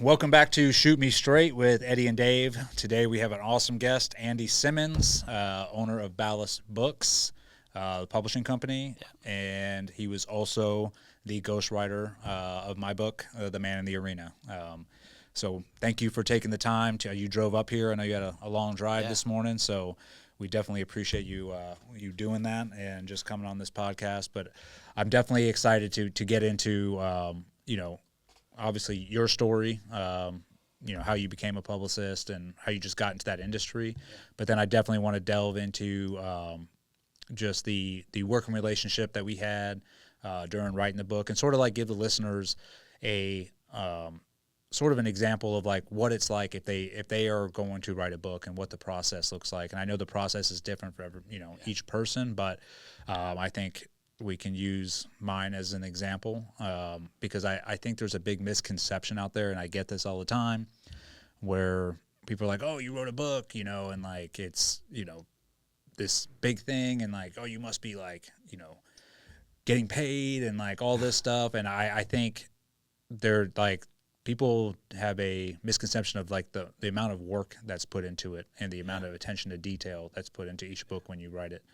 welcome back to Shoot Me Straight with Eddie and Dave. Today we have an awesome guest, Andy Symonds, owner of Ballast Books, the publishing company, and he was also the ghostwriter of my book, The Man in the Arena. So thank you for taking the time. You drove up here. I know you had a long drive this morning, so we definitely appreciate you doing that and just coming on this podcast. But I'm definitely excited to get into obviously your story, how you became a publicist and how you just got into that industry. But then I definitely want to delve into just the working relationship that we had during writing the book, and sort of like give the listeners a sort of an example of like what it's like if they are going to write a book and what the process looks like. And I know the process is different for each person, but I think we can use mine as an example because I think there's a big misconception out there, and I get this all the time, where people are like, oh, you wrote a book, and like it's, this big thing, and like, oh, you must be like, getting paid and like all this stuff. And I think they're like, people have a misconception of like the amount of work that's put into it and the amount of attention to detail that's put into each book when you write it.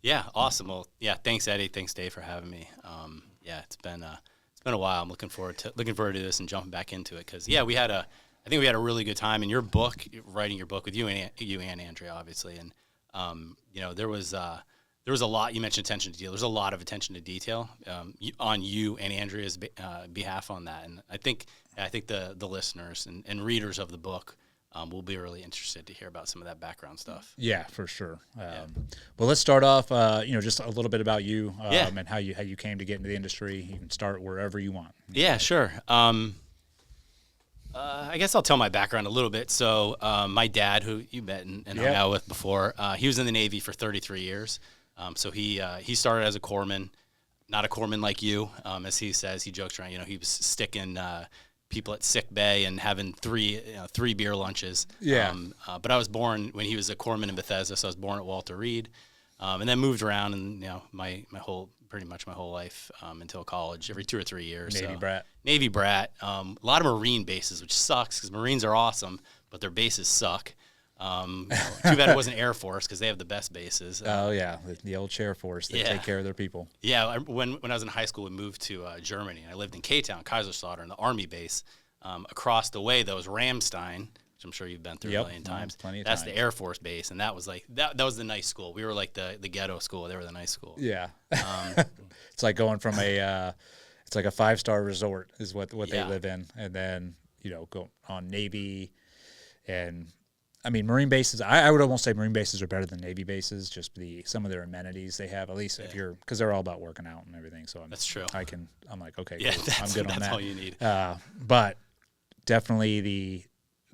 Yeah, awesome. Well, thanks Eddie, thanks Dave for having me. It's been a while. I'm looking forward to this and jumping back into it because I think we had a really good time in your book, writing your book with you and Andrea, obviously. And there was a lot. You mentioned attention to detail. There's a lot of attention to detail on you and Andrea's behalf on that. And I think the listeners and readers of the book will be really interested to hear about some of that background stuff. Yeah, for sure. Well, let's start off, just a little bit about you and how you came to get into the industry. You can start wherever you want. Yeah, sure. I guess I'll tell my background a little bit. So my dad, who you met and hung out with before, he was in the Navy for 33 years. So he started as a corpsman, not a corpsman like you, as he says. He jokes around, he was sticking people at sick bay and having three beer lunches. Yeah. But I was born when he was a corpsman in Bethesda, so I was born at Walter Reed, and then moved around and pretty much my whole life until college, every 2 or 3 years. Navy brat. A lot of Marine bases, which sucks because Marines are awesome, but their bases suck. Too bad it wasn't Air Force because they have the best bases. The old Air Force. They take care of their people. Yeah, when I was in high school, we moved to Germany, and I lived in K-Town, Kaiserslautern, the Army base. Across the way, that was Ramstein, which I'm sure you've been through a million times. That's the Air Force base, and that was like that was the nice school. We were like the ghetto school. They were the nice school. Yeah, it's like going from it's like a 5-star resort is what they live in, and then go on Navy and. I mean, Marine bases, I would almost say Marine bases are better than Navy bases, just some of their amenities they have, at least if because they're all about working out and everything. So that's true. I'm like, okay, cool. I'm good on that. That's all you need. But definitely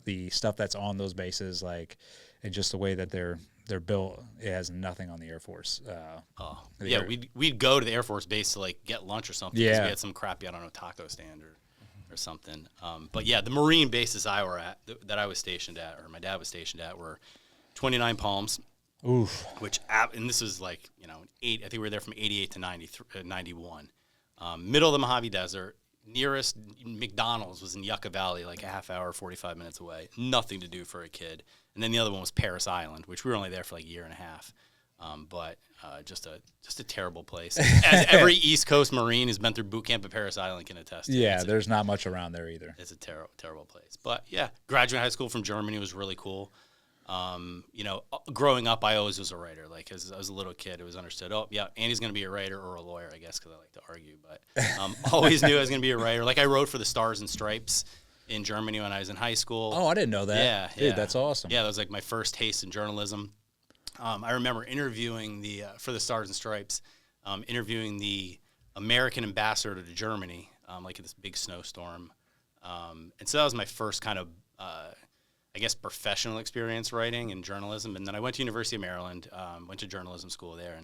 the stuff that's on those bases, like, and just the way that they're built, it has nothing on the Air Force. We'd go to the Air Force base to like get lunch or something because we had some crappy, taco stand or something. But the Marine bases that I was stationed at, or my dad was stationed at, were 29 Palms. Oof. And this was like, I think we were there from 88 to 91. Middle of the Mojave Desert. Nearest McDonald's was in Yucca Valley, like a half hour, 45 minutes away. Nothing to do for a kid. And then the other one was Parris Island, which we were only there for like a year and a half. But just a terrible place. As every East Coast Marine who's been through boot camp at Parris Island can attest to. Yeah, there's not much around there either. It's a terrible place. But graduating high school from Germany was really cool. Growing up, I always was a writer. Like as a little kid, it was understood. Oh, yeah, Andy's going to be a writer or a lawyer, I guess, because I like to argue. But always knew I was going to be a writer. Like I wrote for the Stars and Stripes in Germany when I was in high school. Oh, I didn't know that. Yeah, dude, that's awesome. Yeah, that was like my first taste in journalism. I remember interviewing for the Stars and Stripes, interviewing the American ambassador to Germany, like in this big snowstorm. And so that was my first kind of, professional experience writing in journalism. And then I went to University of Maryland, went to journalism school there,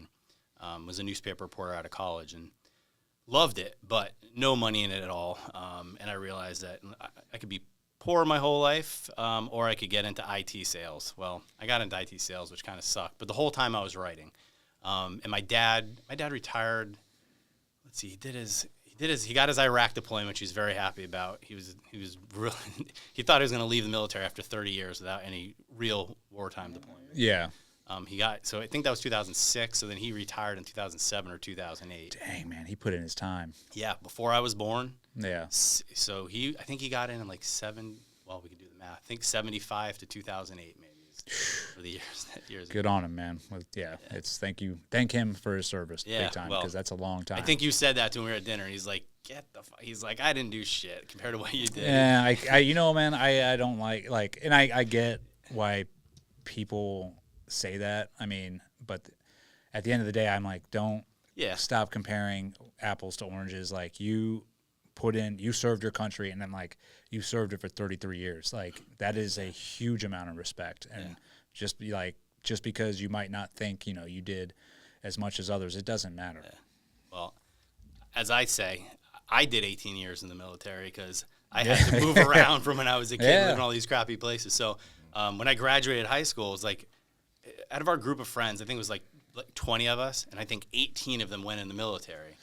and was a newspaper reporter out of college, and loved it, but no money in it at all. And I realized that I could be poor my whole life, or I could get into IT sales. Well, I got into IT sales, which kind of sucked, but the whole time I was writing. And my dad retired. Let's see, he He got his Iraq deployment, which he's very happy about. He was really, he thought he was going to leave the military after 30 years without any real wartime deployment. Yeah. So I think that was 2006. So then he retired in 2007 or 2008. Dang, man, he put in his time. Yeah, before I was born. Yeah. So I think he got in like well, we can do the math. I think 75 to 2008 maybe for the years. Good on him, man. It's thank him for his service big time, because that's a long time. I think you said that to him when we were at dinner. And he's like, he's like, I didn't do shit compared to what you did. Yeah, man, I don't like, and I get why people say that. I mean, but at the end of the day, I'm like, don't stop comparing apples to oranges. Like, you served your country, and then like you served it for 33 years. Like, that is a huge amount of respect. And just because you might not think, you did as much as others, it doesn't matter. Yeah. Well, as I say, I did 18 years in the military because I had to move around from when I was a kid, living in all these crappy places. So when I graduated high school, it was like, out of our group of friends, I think it was like 20 of us, and I think 18 of them went in the military.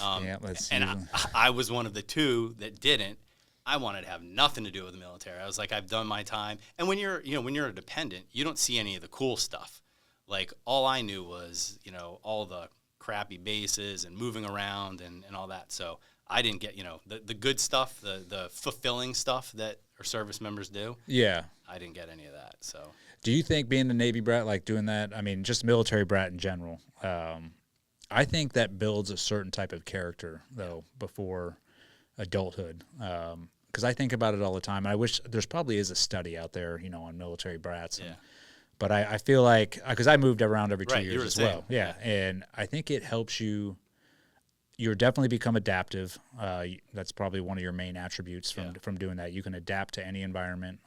I was one of the 2 that didn't. I wanted to have nothing to do with the military. I was like, I've done my time. And when you're a dependent, you don't see any of the cool stuff. Like, all I knew was, all the crappy bases and moving around and all that. So I didn't get, the good stuff, the fulfilling stuff that our service members do. Yeah. I didn't get any of that. So. Do you think being the Navy brat, like doing that, I mean, just military brat in general, I think that builds a certain type of character, though, before adulthood. Because I think about it all the time. I wish there's probably is a study out there, on military brats. But I feel like, because I moved around every 2 years as well. Yeah. And I think it helps you. You're definitely become adaptive. That's probably one of your main attributes from doing that. You can adapt to any environment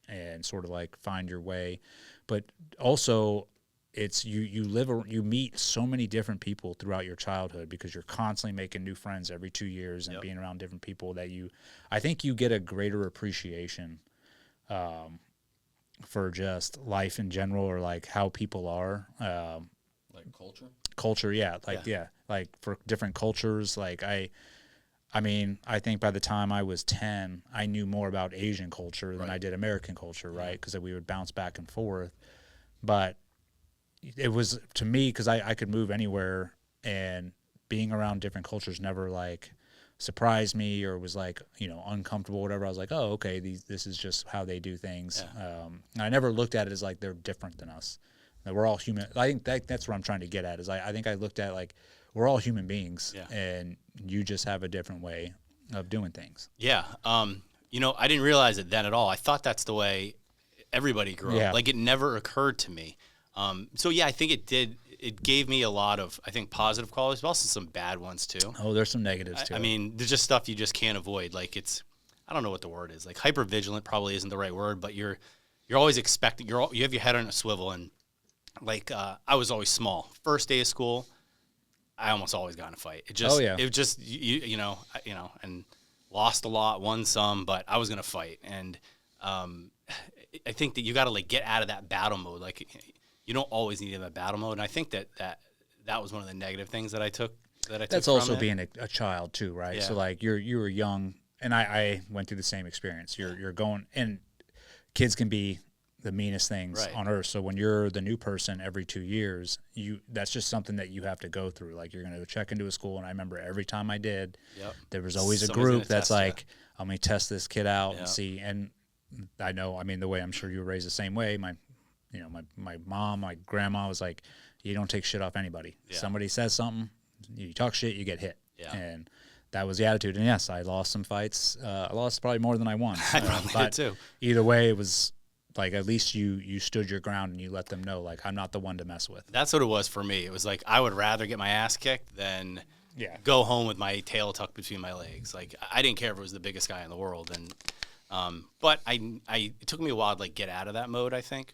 and sort of like find your way. But also, it's you meet so many different people throughout your childhood, because you're constantly making new friends every 2 years and being around different people that I think you get a greater appreciation for just life in general, or like how people are. Like culture, like for different cultures. Like I mean, I think by the time I was 10, I knew more about Asian culture than I did American culture, right? Because we would bounce back and forth. But it was, to me, because I could move anywhere, and being around different cultures never like surprised me or was like, uncomfortable or whatever. I was like, oh, okay, this is just how they do things. I never looked at it as like they're different than us. That we're all human. I think that's what I'm trying to get at. Is I think I looked at like we're all human beings, and you just have a different way of doing things. Yeah. I didn't realize it then at all. I thought that's the way everybody grew up. Like, it never occurred to me. I think it did. It gave me a lot of, I think, positive qualities, but also some bad ones too. Oh, there's some negatives too. I mean, there's just stuff you just can't avoid. Like, I don't know what the word is. Like, hypervigilant probably isn't the right word, but you're always expecting. You have your head on a swivel. And like, I was always small. First day of school, I almost always got in a fight. It just, it just, and lost a lot, won some, but I was going to fight. And I think that you got to like get out of that battle mode. Like, you don't always need to have a battle mode. And I think that was one of the negative things that I took. That's also being a child too, right? Yeah. So like you were young, and I went through the same experience. You're going, and kids can be the meanest things on earth. So when you're the new person every 2 years, that's just something that you have to go through. Like, you're going to check into a school, and I remember every time I did, there was always a group that's like, I'm going to test this kid out and see. And I know, I mean, the way I'm sure you were raised the same way. My mom, my grandma was like, you don't take shit off anybody. Yeah. Somebody says something, you talk shit, you get hit. Yeah. And that was the attitude. And yes, I lost some fights. I lost probably more than I won. I probably did too. Either way, it was like, at least you stood your ground and you let them know, like, I'm not the one to mess with. That's what it was for me. It was like, I would rather get my ass kicked than go home with my tail tucked between my legs. Like, I didn't care if it was the biggest guy in the world. And but it took me a while to like get out of that mode, I think.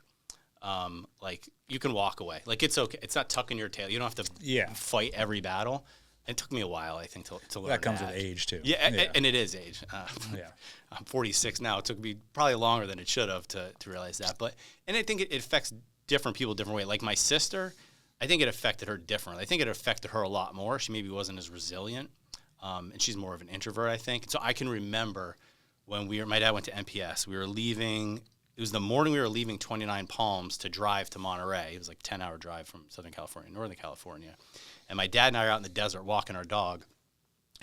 Like, you can walk away. Like, it's okay. It's not tucking your tail. You don't have to fight every battle. It took me a while, I think, to learn that. Comes with age, too. Yeah, and it is age. I'm 46 now. It took me probably longer than it should have to realize that. And I think it affects different people different way. Like my sister, I think it affected her differently. I think it affected her a lot more. She maybe wasn't as resilient. and she's more of an introvert, I think. So I can remember when my dad went to NPS. We were leaving. It was the morning we were leaving 29 Palms to drive to Monterey. It was like a 10-hour drive from Southern California, Northern California. And my dad and I are out in the desert walking our dog.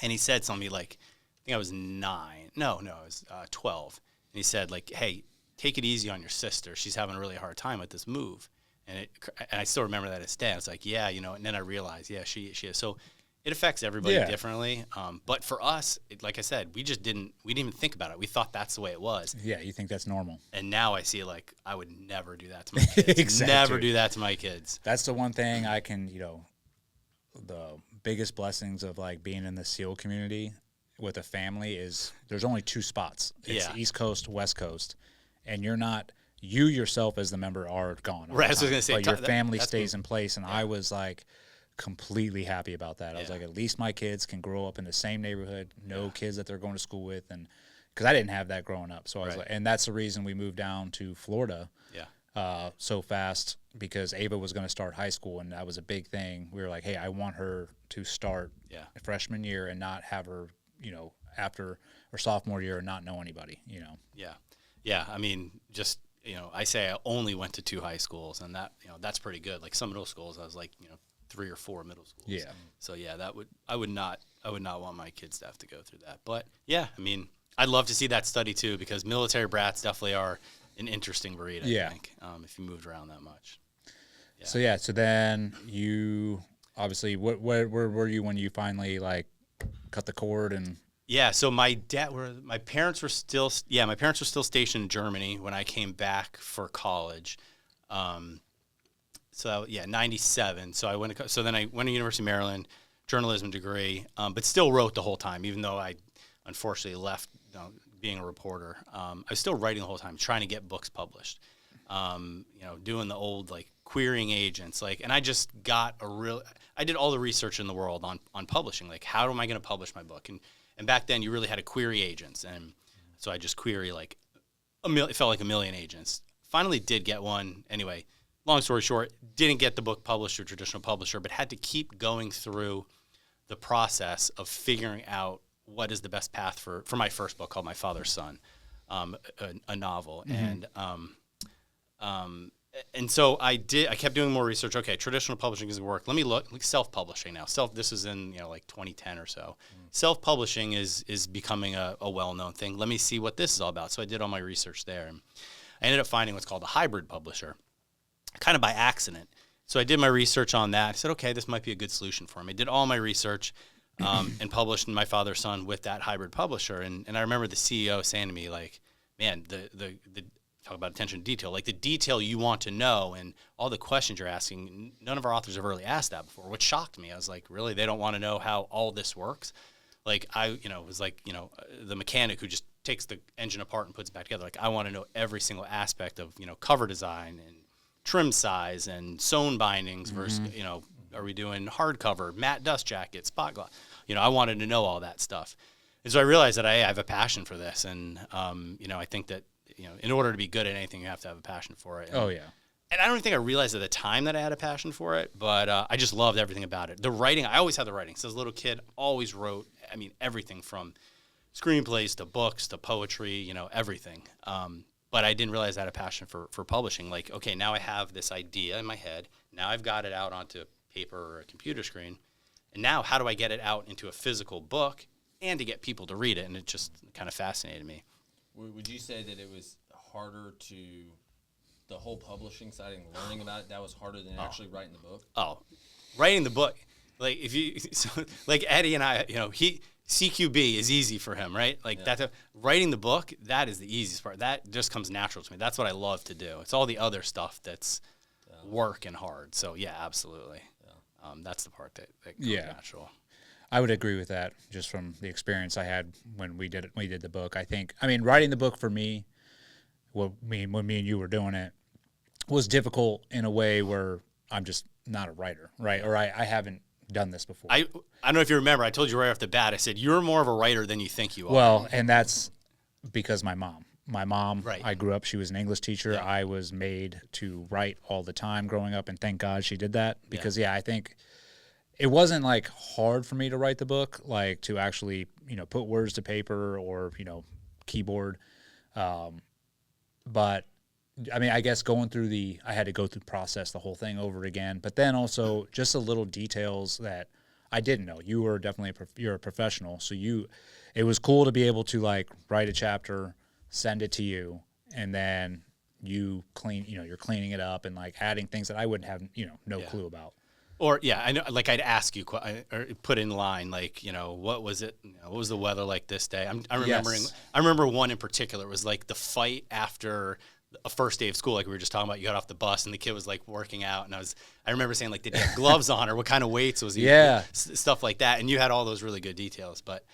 And he said something like, I think I was 9. No, I was 12. And he said, like, hey, take it easy on your sister. She's having a really hard time with this move. And I still remember that to this day. I was like, yeah, and then I realized, yeah, she is. So it affects everybody differently. But for us, like I said, we didn't even think about it. We thought that's the way it was. Yeah, you think that's normal. And now I see, like, I would never do that to my kids. Exactly. Never do that to my kids. That's the one thing I can, the biggest blessings of, like, being in the SEAL community with a family is there's only 2 spots. It's East Coast, West Coast. And you yourself as the member are gone. Right, I was going to say. But your family stays in place. And I was, like, completely happy about that. I was like, at least my kids can grow up in the same neighborhood, kids that they're going to school with, and because I didn't have that growing up. So I was like, and that's the reason we moved down to Florida so fast, because Ava was going to start high school, and that was a big thing. We were like, hey, I want her to start freshman year and not have her, after her sophomore year and not know anybody, Yeah, I mean, just, I say I only went to 2 high schools, and that, that's pretty good. Like some middle schools, I was like, 3 or 4 middle schools. Yeah. So yeah, I would not want my kids to have to go through that. But yeah, I mean, I'd love to see that study too, because military brats definitely are an interesting breed, I think, if you moved around that much. Yeah. So then you obviously, where were you when you finally, like, cut the cord and? Yeah, so my parents were still stationed in Germany when I came back for college. 97. So then I went to University of Maryland, journalism degree, but still wrote the whole time, even though I unfortunately left being a reporter. I was still writing the whole time, trying to get books published. Doing the old, like, querying agents, like, and I just got I did all the research in the world on publishing, like, how am I going to publish my book? And back then you really had to query agents. And so I just query like it felt like a million agents. Finally did get one. Anyway, long story short, didn't get the book published through a traditional publisher, but had to keep going through the process of figuring out what is the best path for my first book called My Father's Son, a novel. Mm-hmm. And so I kept doing more research. Okay, traditional publishing doesn't work. Let me look like self-publishing now. This is in like 2010 or so. Self-publishing is becoming a well-known thing. Let me see what this is all about. So I did all my research there, and I ended up finding what's called a hybrid publisher, kind of by accident. So I did my research on that. I said, okay, this might be a good solution for him. I did all my research and published My Father's Son with that hybrid publisher. And I remember the CEO saying to me, like, man, the talk about attention to detail, like the detail you want to know and all the questions you're asking, none of our authors have really asked that before, which shocked me. I was like, really? They don't want to know how all this works? Like, was like, the mechanic who just takes the engine apart and puts it back together. Like, I want to know every single aspect of, cover design and trim size and sewn bindings versus, are we doing hardcover, matte dust jacket, spot glass? I wanted to know all that stuff. And so I realized that I have a passion for this. And, I think that, in order to be good at anything, you have to have a passion for it. And, and I don't think I realized at the time that I had a passion for it, but I just loved everything about it. The writing, I always had the writing. Since a little kid, always wrote, everything from screenplays to books to poetry, everything. But I didn't realize I had a passion for publishing. Like, okay, now I have this idea in my head. Now I've got it out onto paper or a computer screen. And now how do I get it out into a physical book and to get people to read it? And it just kind of fascinated me. Would you say that it was harder the whole publishing side and learning about it, that was harder than actually writing the book? Oh, writing the book. Like like Eddie and I, CQB is easy for him, right? Like writing the book, that is the easiest part. That just comes natural to me. That's what I love to do. It's all the other stuff that's work and hard. So yeah, absolutely. Yeah. That's the part that comes natural. I would agree with that, just from the experience I had when we did the book. Writing the book for me, when me and you were doing it, was difficult in a way where I'm just not a writer, right? Or I haven't done this before. I don't know if you remember, I told you right off the bat, I said, you're more of a writer than you think you are. Well, and that's because my mom, right. I grew up, she was an English teacher. Yeah. I was made to write all the time growing up, and thank God she did that, because I think it wasn't like hard for me to write the book, like to actually, put words to paper or, keyboard. But I mean, I guess I had to go through process the whole thing over again, but then also just the little details that I didn't know. You were definitely, you're a professional. So it was cool to be able to like write a chapter, send it to you, and then you you're cleaning it up and like adding things that I wouldn't have, no clue about. Or I know, like I'd ask you or put in line, like, what was it? What was the weather like this day? I'm remembering. Yes. I remember one in particular. It was like the fight after a first day of school, like we were just talking about. You got off the bus and the kid was like working out, and I remember saying like, did he have gloves on or what kind of weights was he? Yeah, stuff like that. And you had all those really good details. But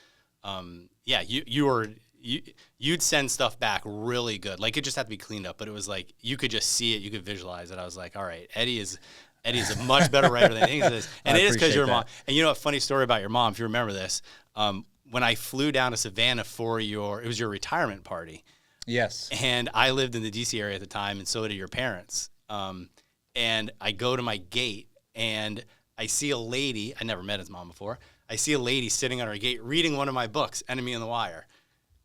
you'd send stuff back really good. Like it just had to be cleaned up, but it was like you could just see it, you could visualize it. I was like, all right, Eddie's a much better writer than I think it is. And it is because you're a mom. And a funny story about your mom, if you remember this, when I flew down to Savannah for it was your retirement party. Yes. And I lived in the DC area at the time, and so did your parents. And I go to my gate, and I see a lady. I never met his mom before. I see a lady sitting on her gate reading one of my books, Enemy on the Wire.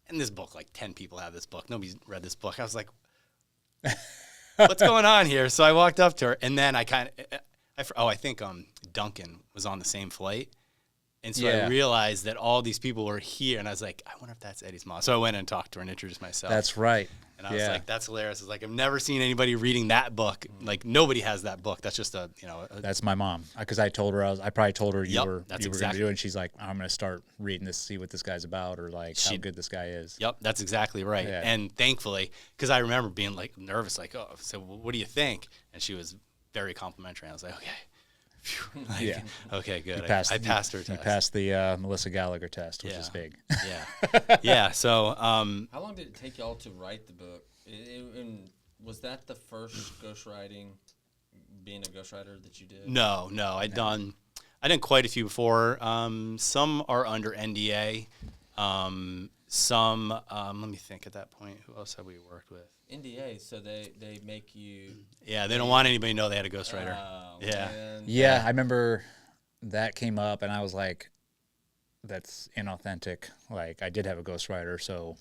And this book, like 10 people have this book. Nobody's read this book. I was like, what's going on here? So I walked up to her, and then I think Duncan was on the same flight. And so I realized that all these people were here, and I was like, I wonder if that's Eddie's mom. So I went and talked to her and introduced myself. That's right. And I was like, that's hilarious. I was like, I've never seen anybody reading that book. Like, nobody has that book. That's just That's my mom. Because I told her, I probably told her you were going to do it, and she's like, I'm going to start reading this, see what this guy's about, or like how good this guy is. Yep, that's exactly right. Yeah. And thankfully, because I remember being like nervous, like, oh, so what do you think? And she was very complimentary. I was like, okay. Okay, good. I passed her test. You passed the Melissa Gallagher test, which is big. Yeah. So, how long did it take y'all to write the book? Was that the first being a ghostwriter that you did? No. I'd done quite a few before. Some are under NDA. Some, let me think at that point. Who else have we worked with? NDA, so they make you... Yeah, they don't want anybody to know they had a ghostwriter. Yeah, I remember that came up, and I was like, that's inauthentic. Like, I did have a ghostwriter, so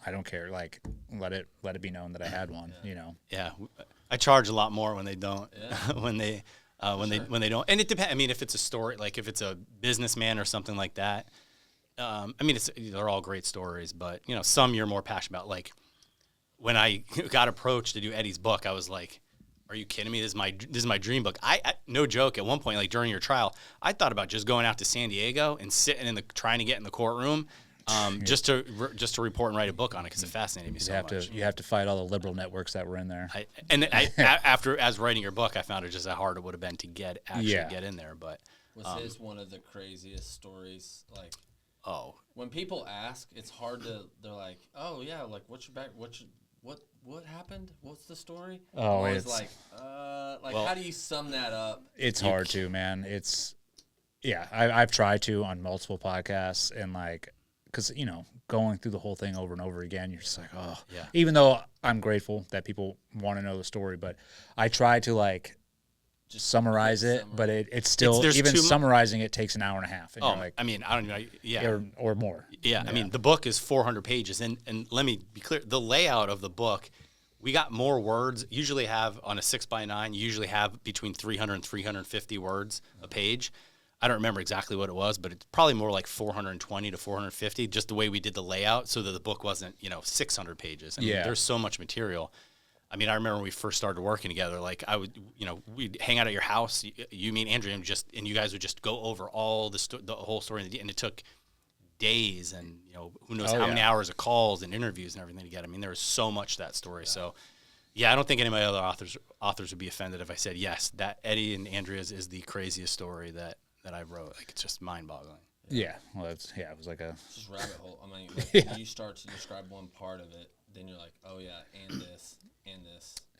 I don't care. Like, let it be known that I had one, Yeah, I charge a lot more when they don't, when they don't. And it depends. I mean, if it's a story, like if it's a businessman or something like that, I mean, they're all great stories, but, some you're more passionate about. Like, when I got approached to do Eddie's book, I was like, are you kidding me? This is my dream book. I no joke, at one point, like during your trial, I thought about just going out to San Diego and sitting trying to get in the courtroom, just to report and write a book on it, because it fascinated me so much. You have to fight all the liberal networks that were in there. As writing your book, I found it just how hard it would have been to get in there. But was his one of the craziest stories? Like, when people ask, it's hard to. They're like, oh yeah, like what's your back? What happened? What's the story? Oh, it's like how do you sum that up? It's hard to, man. I've tried to on multiple podcasts, and like, because going through the whole thing over and over again, you're just like, oh, yeah. Even though I'm grateful that people want to know the story, but I try to like just summarize it, but it's still summarizing it takes an hour and a half. And you're like, I mean, I don't even know. Yeah, or more. Yeah, I mean, the book is 400 pages, and let me be clear: the layout of the book, we got more words. Usually have on a 6x9, you usually have between 300 and 350 words a page. I don't remember exactly what it was, but it's probably more like 420 to 450, just the way we did the layout, so that the book wasn't 600 pages. I mean, there's so much material. I mean, I remember when we first started working together, like we'd hang out at your house, you, me, and Andrea, and you guys would just go over all the whole story, and it took days, and who knows how many hours of calls and interviews and everything to get. I mean, there was so much to that story. Yeah. So, I don't think any of my other authors would be offended if I said yes, that Eddie and Andrea's is the craziest story that I wrote. Like, it's just mind-boggling. Yeah, well, it was like it's just rabbit hole. I mean, when you start to describe one part of it, then you're like, oh yeah, and this.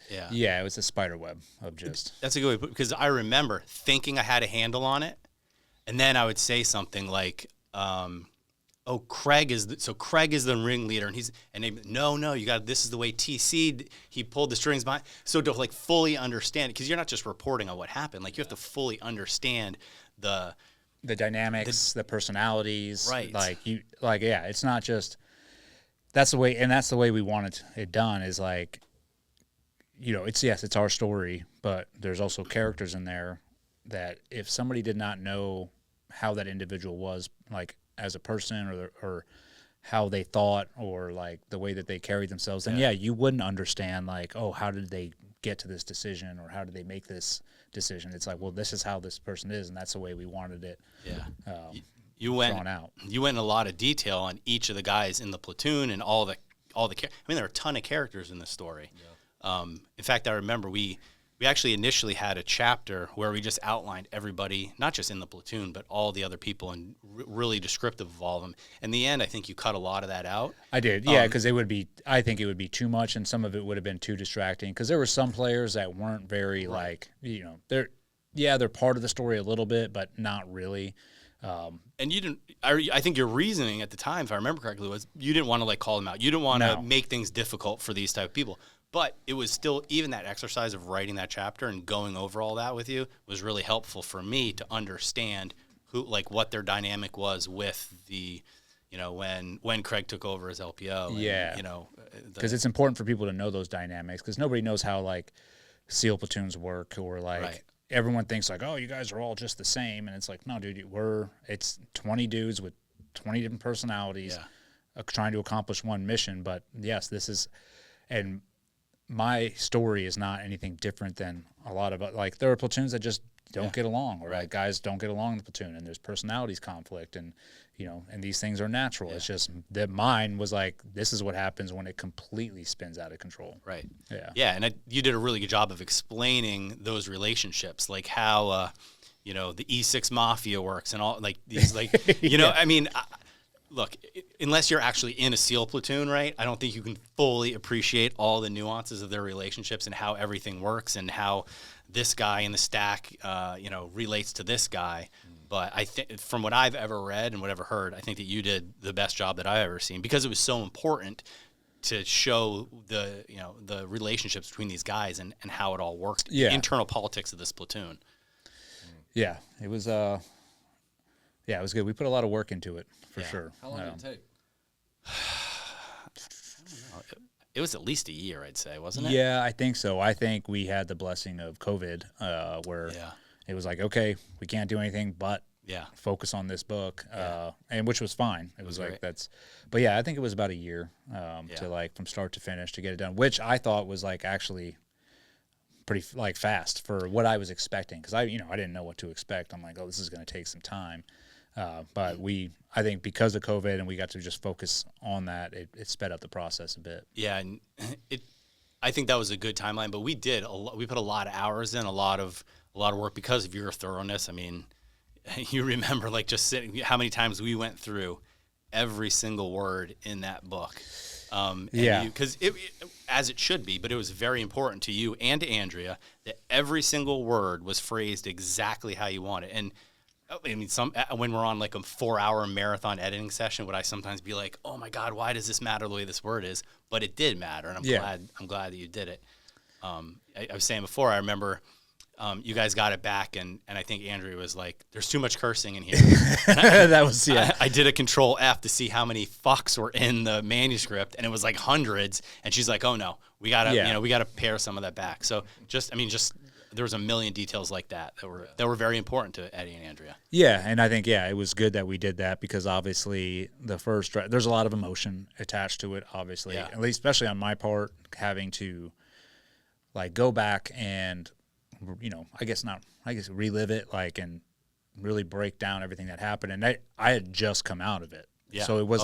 Yeah, it was a spider web of just. That's a good way, because I remember thinking I had a handle on it, and then I would say something like, Craig is the ringleader, no, you got, this is the way TC, he pulled the strings behind. So to like fully understand, because you're not just reporting on what happened, like you have to fully understand the dynamics, the personalities, right? It's not just that's the way we wanted it done. Is like, it's our story, but there's also characters in there that if somebody did not know how that individual was, like as a person, or how they thought, or like the way that they carried themselves, then you wouldn't understand, like, oh, how did they get to this decision, or how did they make this decision? It's like, well, this is how this person is, and that's the way we wanted it. You went in a lot of detail on each of the guys in the platoon and all the there are a ton of characters in this story. In fact, I remember we actually initially had a chapter where we just outlined everybody, not just in the platoon, but all the other people, and really descriptive of all of them. In the end, I think you cut a lot of that out. I did, because I think it would be too much, and some of it would have been too distracting, because there were some players that weren't very, they're part of the story a little bit, but not really. And you didn't. I think your reasoning at the time, if I remember correctly, was you didn't want to call them out. You didn't want to make things difficult for these type of people. But it was still, even that exercise of writing that chapter and going over all that with you was really helpful for me to understand what their dynamic was with the, when Craig took over as LPO. Because it's important for people to know those dynamics, because nobody knows how SEAL platoons work, or everyone thinks oh, you guys are all just the same, and it's like, no, dude, it's 20 dudes with 20 different personalities trying to accomplish one mission. But yes, and my story is not anything different than a lot of there are platoons that just don't get along, or guys don't get along in the platoon, and there's personalities conflict, and and these things are natural. It's just that mine was this is what happens when it completely spins out of control. Right. And you did a really good job of explaining those relationships, like how the E6 mafia works, and all these I mean. Look, unless you're actually in a SEAL platoon, right, I don't think you can fully appreciate all the nuances of their relationships and how everything works, and how this guy in the stack, relates to this guy. But I think, from what I've ever read and whatever heard, I think that you did the best job that I've ever seen, because it was so important to show the relationships between these guys and how it all worked, the internal politics of this platoon. Yeah, it was it was good. We put a lot of work into it, for sure. How long did it take? I don't know. It was at least a year, I'd say, wasn't it? Yeah, I think so. I think we had the blessing of COVID, where it was okay, we can't do anything but focus on this book, and which was fine. It was but I think it was about a year to from start to finish to get it done, which I thought was actually pretty fast for what I was expecting, because I didn't know what to expect. I'm oh, this is going to take some time. But I think because of COVID and we got to just focus on that, it sped up the process a bit. Yeah, and I think that was a good timeline. But we put a lot of hours in, a lot of work, because of your thoroughness. I mean, you remember just sitting, how many times we went through every single word in that book. Because as it should be, but it was very important to you and to Andrea that every single word was phrased exactly how you want it. And I mean, when we're on a 4-hour marathon editing session, would I sometimes be oh my God, why does this matter the way this word is? But it did matter, and I'm glad that you did it. I was saying before, I remember you guys got it back, and I think Andrea was there's too much cursing in here. I did a Control F to see how many fucks were in the manuscript, and it was hundreds. And she's oh no, we gotta we gotta pare some of that back. So just there was a million details like that were very important to Eddie and Andrea. Yeah, and I think it was good that we did that, because obviously the first there's a lot of emotion attached to it. Obviously, at least especially on my part, having to go back and I guess relive it and really break down everything that happened. And I had just come out of it, so it was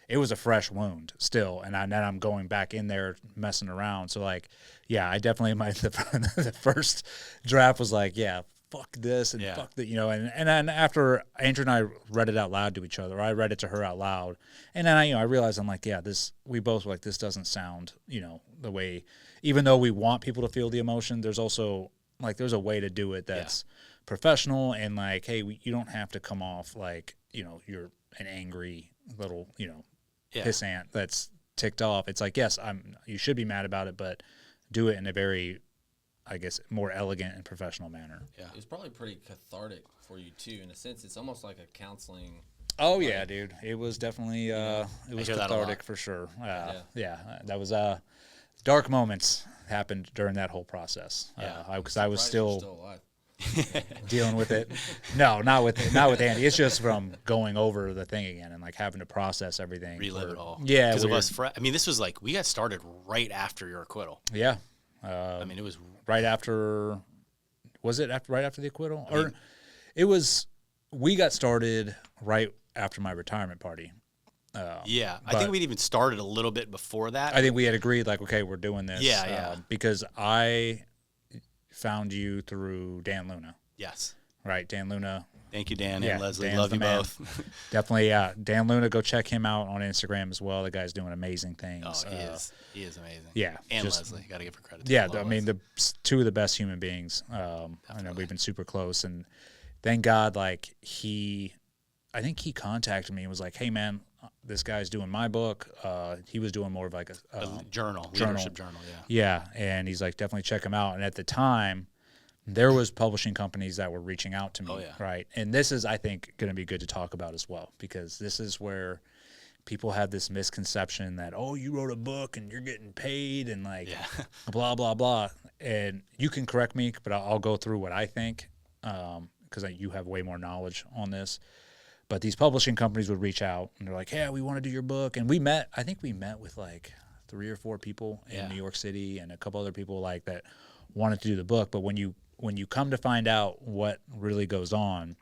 it was a fresh wound still, and then I'm going back in there messing around. So I definitely the first draft was fuck this and fuck that, and then after Andrea and I read it out loud to each other, I read it to her out loud, and then I realized I'm we both were this doesn't sound the way, even though we want people to feel the emotion, there's also there's a way to do it that's professional, and hey, you don't have to come off you're an angry little pissant that's ticked off. It's yes, you should be mad about it, but do it in a very I guess, more elegant and professional manner. Yeah. It was probably pretty cathartic for you too, in a sense. It's almost like a counseling. Oh yeah, dude. It was definitely it was cathartic for sure. That was dark moments happened during that whole process. Because I was still alive. dealing with it. No, not with Andy. It's just from going over the thing again and like having to process everything. Relive it all. Yeah, because of us. I mean, this was like we got started right after your acquittal. Yeah. I mean, it was right after. Was it right after the acquittal, or it was? We got started right after my retirement party. I think we'd even started a little bit before that. I think we had agreed, like, okay, we're doing this. Yeah. Because I found you through Dan Luna. Yes. Right, Dan Luna. Thank you, Dan and Leslie. Dan's love you both. Definitely, yeah. Dan Luna, go check him out on Instagram as well. The guy's doing amazing things. Oh, he is amazing. Yeah. And Leslie, got to give her credit. Yeah, I mean, the two of the best human beings. I know we've been super close, and thank God, like, I think he contacted me and was like, hey, man, this guy's doing my book. He was doing more of like a leadership journal. Yeah, and he's like, definitely check him out. And at the time, there was publishing companies that were reaching out to me, right? And this is, I think, going to be good to talk about as well, because this is where people have this misconception that, oh, you wrote a book and you're getting paid and like blah, blah, blah. And you can correct me, but I'll go through what I think because you have way more knowledge on this. But these publishing companies would reach out and they're like, hey, we want to do your book. And I think we met with like 3 or 4 people in New York City and a couple other people like that wanted to do the book. But when you come to find out what really goes on,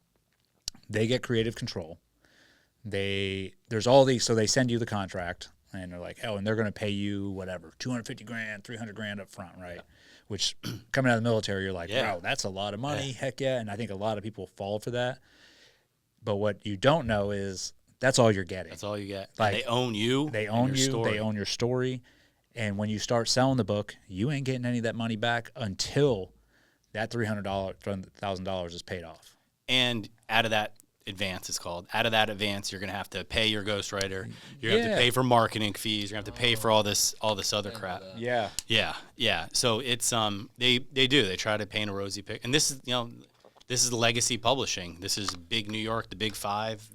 they get creative control. There's all these, so they send you the contract and they're like, oh, and they're going to pay you whatever, $250,000, $300,000 up front, right? Yeah. Which coming out of the military, you're like, wow, that's a lot of money. Yeah. Heck yeah. And I think a lot of people fall for that. But what you don't know is that's all you're getting. That's all you get. Like, they own you. They own you. Story. They own your story. And when you start selling the book, you ain't getting any of that money back until that $300,000 is paid off. And out of that advance, it's called. Out of that advance, you're going to have to pay your ghostwriter. You're going to have to pay for marketing fees. You're going to have to pay for all this other crap. Yeah. So it's they do. They try to paint a rosy picture. And this is legacy publishing. This is big New York, the big 5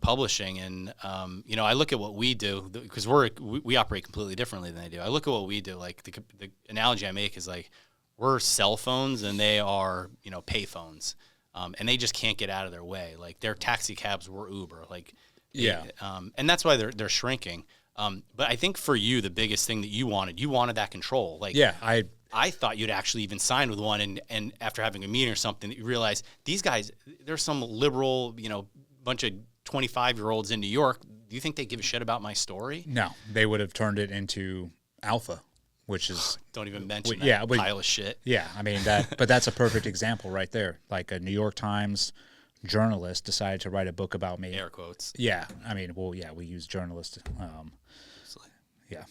publishing. And, I look at what we do because we operate completely differently than they do. I look at what we do. Like the analogy I make is like we're cell phones and they are, pay phones. And they just can't get out of their way. Like their taxi cabs were Uber. Like, and that's why they're shrinking. But I think for you, the biggest thing that you wanted that control. Like, I thought you'd actually even sign with one, and after having a meeting or something, that you realize these guys, there's some liberal, bunch of 25-year-olds in New York. Do you think they give a shit about my story? No, they would have turned it into alpha, which is don't even mention that pile of shit. Yeah, I mean but that's a perfect example right there. Like a New York Times journalist decided to write a book about me. Air quotes. Yeah, I mean, we use journalist.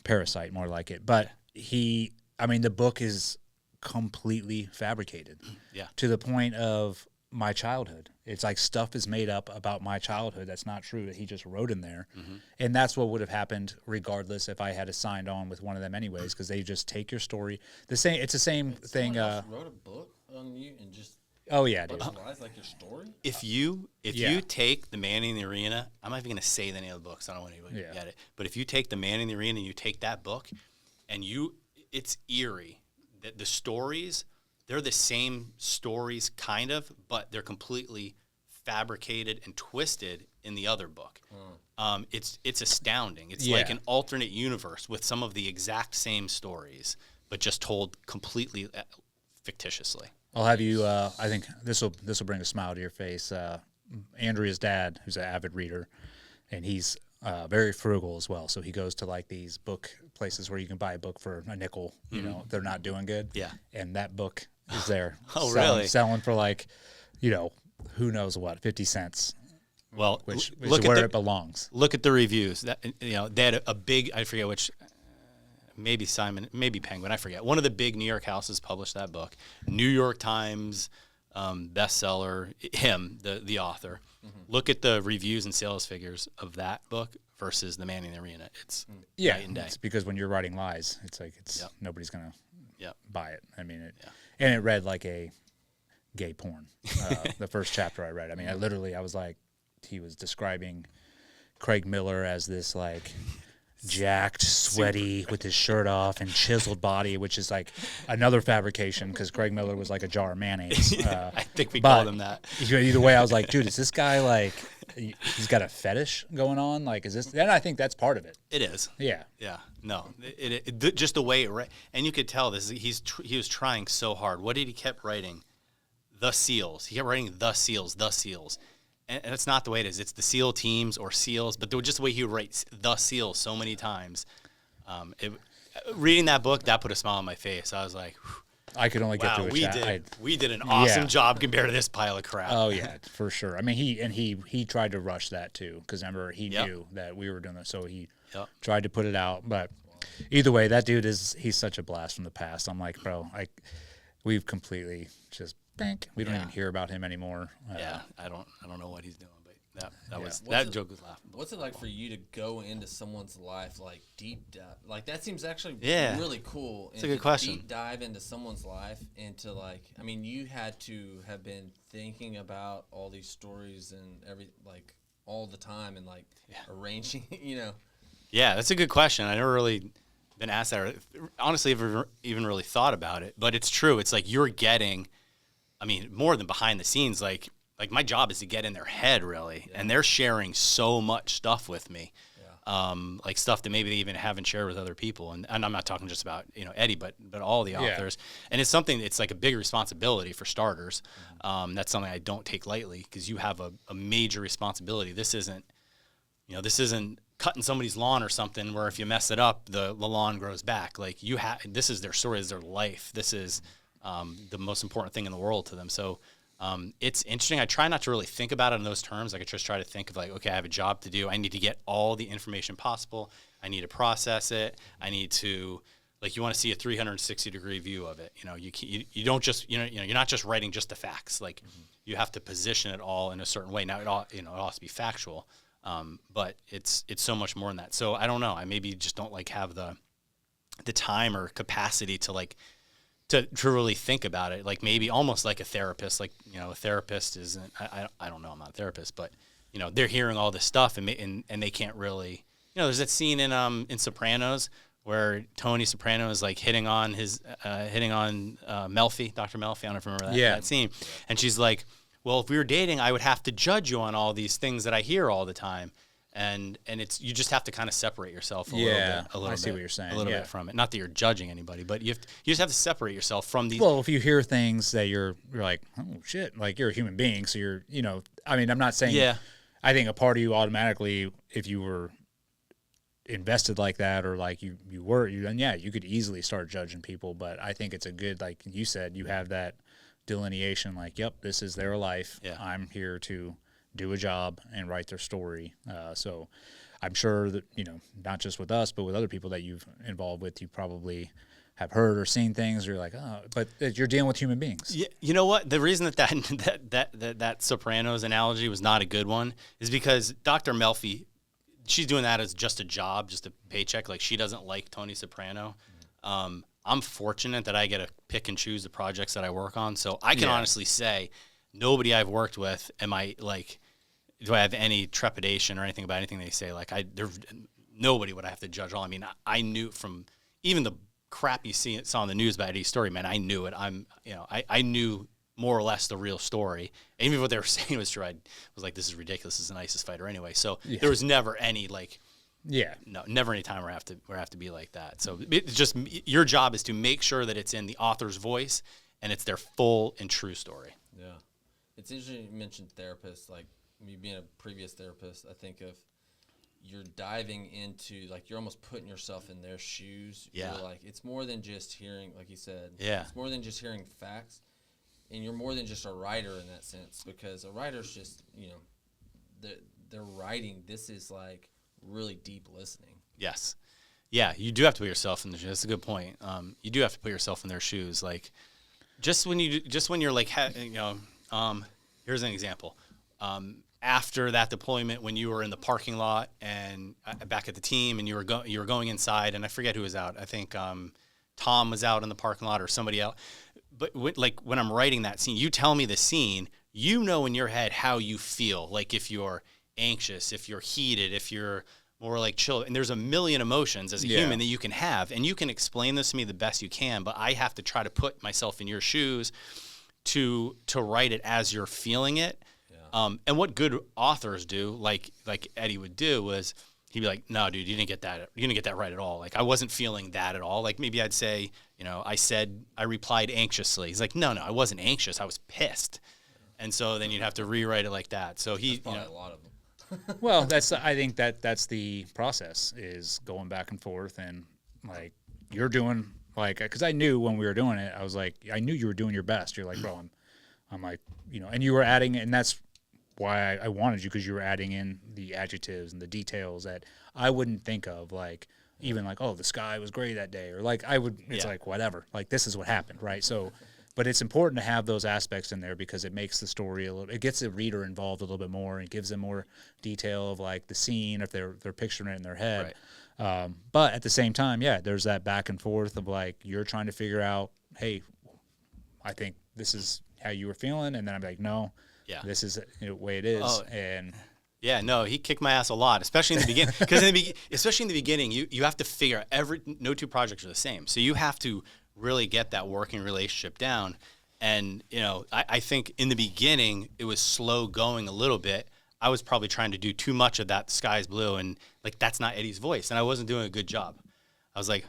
Parasite more like it, but the book is completely fabricated. Yeah. To the point of my childhood. It's like stuff is made up about my childhood that's not true that he just wrote in there. Mm-hmm. And that's what would have happened regardless if I had signed on with one of them anyways, because they just take your story. It's the same thing. Someone else wrote a book on you and just dude. Like your story? If you take The Man in the Arena, I'm not even going to say the name of the book, so I don't want anybody to get it. But if you take The Man in the Arena and you take that book and it's eerie. The stories, they're the same stories kind of, but they're completely fabricated and twisted in the other book. It's astounding. It's like an alternate universe with some of the exact same stories, but just told completely fictitiously. I'll have you. I think this will bring a smile to your face. Andrea's dad, who's an avid reader, and he's very frugal as well. So he goes to like these book places where you can buy a book for a nickel. They're not doing good. Yeah, and that book is there. Really? Selling for like, who knows what, 50 cents. Well, which is where it belongs. Look at the reviews. That they had a big. I forget which. Maybe Simon, maybe Penguin, I forget. One of the big New York houses published that book. New York Times bestseller, the author. Mm-hmm. Look at the reviews and sales figures of that book versus The Man in the Arena. It's night and day. It's because when you're writing lies, it's like nobody's going to buy it. I mean, and it read like a gay porn. The first chapter I read. I mean, I was like, he was describing Craig Miller as this like jacked, sweaty, with his shirt off and chiseled body, which is like another fabrication because Craig Miller was like a jar of mayonnaise. I think we called him that. Either way, I was like, dude, is this guy like, he's got a fetish going on? Like, is this? And I think that's part of it. It is. Yeah. Yeah. No, just the way and you could tell this. He was trying so hard. What did he kept writing? The SEALs. He kept writing the SEALs, the SEALs. And that's not the way it is. It's the SEAL teams or SEALs, but just the way he would write the SEALs so many times. Reading that book, that put a smile on my face. I was like, whew, I could only get through it. We did an awesome job compared to this pile of crap. Oh yeah, for sure. I mean, he tried to rush that too because remember he knew that we were doing this, so he tried to put it out. But either way, that dude he's such a blast from the past. I'm like, bro, we've completely just. We don't even hear about him anymore. I don't know what he's doing, but that joke was laughable. What's it like for you to go into someone's life like deep dive? Like that seems actually really cool. It's a good question. Deep dive into someone's life and to like, I mean, you had to have been thinking about all these stories and all the time and arranging, Yeah, that's a good question. I never really been asked that. Or, honestly, I've even really thought about it, but it's true. It's like you're getting. I mean, more than behind the scenes, like my job is to get in their head, really, and they're sharing so much stuff with me, like stuff that maybe they even haven't shared with other people. And I'm not talking just about Eddie, but all the authors. And it's something. It's like a big responsibility for starters. That's something I don't take lightly because you have a major responsibility. This isn't cutting somebody's lawn or something where if you mess it up, the lawn grows back. Like this is their story, this is their life. This is the most important thing in the world to them. So it's interesting. I try not to really think about it in those terms. Like I just try to think of like, okay, I have a job to do. I need to get all the information possible. I need to process it. I need to, like, you want to see a 360-degree view of it. You don't just, you're not just writing just the facts. Like you have to position it all in a certain way. Now it has to be factual, but it's so much more than that. So I don't know. I maybe just don't have the time or capacity to to really think about it, like maybe almost like a therapist. Like a therapist isn't. I don't know. I'm not a therapist, but they're hearing all this stuff and they can't really. There's that scene in Sopranos where Tony Soprano is like hitting on Melfi, Dr. Melfi. I don't know if you remember that scene. And she's like, "Well, if we were dating, I would have to judge you on all these things that I hear all the time." And it's you just have to kind of separate yourself a little bit. I see what you're saying. A little bit from it. Not that you're judging anybody, but you just have to separate yourself from these. Well, if you hear things that you're like, oh shit, like you're a human being, so you're, I mean, I'm not saying. Yeah. I think a part of you automatically, if you were invested like that, or like you were, then you could easily start judging people. But I think it's a good, like you said, you have that delineation. Like, yep, this is their life. Yeah. I'm here to do a job and write their story. So I'm sure that, not just with us, but with other people that you've involved with, you probably have heard or seen things, or you're like, oh, but you're dealing with human beings. Yeah, you know what? The reason that Sopranos analogy was not a good one is because Dr. Melfi, she's doing that as just a job, just a paycheck. Like she doesn't like Tony Soprano. I'm fortunate that I get to pick and choose the projects that I work on. So I can honestly say nobody I've worked with do I have any trepidation or anything about anything they say? Like nobody would I have to judge all. I mean, I knew from even the crap you saw on the news about Eddie's story, man, I knew it. I knew more or less the real story. And even what they were saying was true. I was like, this is ridiculous. This is the nicest fighter anyway. So there was never any never any time where I have to be like that. So it's just your job is to make sure that it's in the author's voice and it's their full and true story. Yeah. It's interesting you mentioned therapists. Like me being a previous therapist, I think of you're diving into, like, you're almost putting yourself in their shoes. Yeah. You're like, it's more than just hearing, like you said. Yeah. It's more than just hearing facts. And you're more than just a writer in that sense, because a writer's just, they're writing. This is like really deep listening. Yes. Yeah, you do have to put yourself in their shoes. That's a good point. You do have to put yourself in their shoes. Like, just when you're like, here's an example. After that deployment, when you were in the parking lot and back at the team, and you were going inside, and I forget who was out. I think Tom was out in the parking lot or somebody else. But when I'm writing that scene, you tell me the scene, you know in your head how you feel. Like if you're anxious, if you're heated, if you're more like chill. And there's a million emotions as a human that you can have. And you can explain this to me the best you can, but I have to try to put myself in your shoes to write it as you're feeling it. Yeah. And what good authors do, like Eddie would do, was he'd be like, no, dude, you didn't get that right at all. Like, I wasn't feeling that at all. Like, maybe I'd say, I replied anxiously. He's like, no, I wasn't anxious. I was pissed. And so then you'd have to rewrite it like that. So that's probably a lot of them. Well, I think that's the process, is going back and forth, and like you're doing, like, because I knew when we were doing it, I was like, I knew you were doing your best. You're like, bro, I'm like, and you were adding, and that's why I wanted you, because you were adding in the adjectives and the details that I wouldn't think of, like even like, oh, the sky was gray that day, or like it's like whatever, like this is what happened, right? So. But it's important to have those aspects in there, because it makes the story it gets the reader involved a little bit more, and gives them more detail of like the scene if they're picturing it in their head. Right. But at the same time, there's that back and forth of like, you're trying to figure out, hey, I think this is how you were feeling, and then I'm like, no, this is the way it is. Oh. And yeah, no, he kicked my ass a lot, especially in the beginning. Because especially in the beginning, you have to figure out no two projects are the same, so you have to really get that working relationship down. And, I think in the beginning, it was slow going a little bit. I was probably trying to do too much of that sky's blue, and like, that's not Eddie's voice. And I wasn't doing a good job. I was like,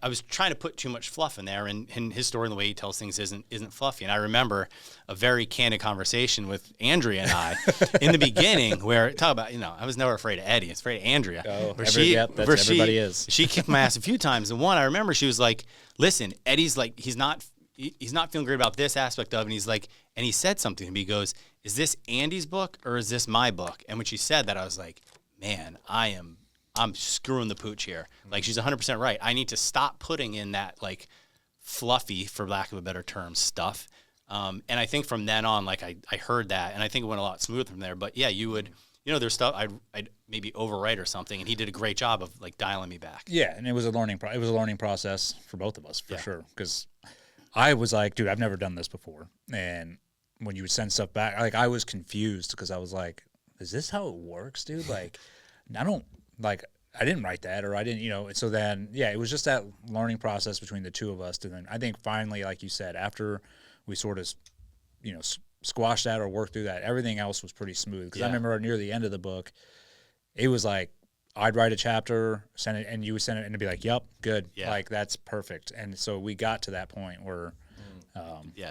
I was trying to put too much fluff in there, and his story and the way he tells things isn't fluffy. And I remember a very candid conversation with Andrea and I in the beginning, where talk about, I was never afraid of Eddie, I was afraid of Andrea. Oh, everybody is. She kicked my ass a few times, and one I remember, she was like, "Listen, Eddie's like, he's not feeling great about this aspect of it." And he's like, and he said something to me. He goes, "Is this Andy's book or is this my book?" And when she said that, I was like, man, I'm screwing the pooch here. Like, she's 100% right. I need to stop putting in that, like, fluffy, for lack of a better term, stuff. And I think from then on, like, I heard that, and I think it went a lot smoother from there. But yeah, you would, there's stuff I'd maybe overwrite or something, and he did a great job of like dialing me back. Yeah, and it was a learning process for both of us, for sure. Because I was like, dude, I've never done this before, and when you would send stuff back, like, I was confused, because I was like, is this how it works, dude? Like, I didn't write that, or I didn't, so then, it was just that learning process between the two of us. And then I think finally, like you said, after we sort of, squashed that or worked through that, everything else was pretty smooth. Because I remember near the end of the book, it was like, I'd write a chapter, send it, and you would send it, and it'd be like, yep, good. Yeah. Like, that's perfect. And so we got to that point where,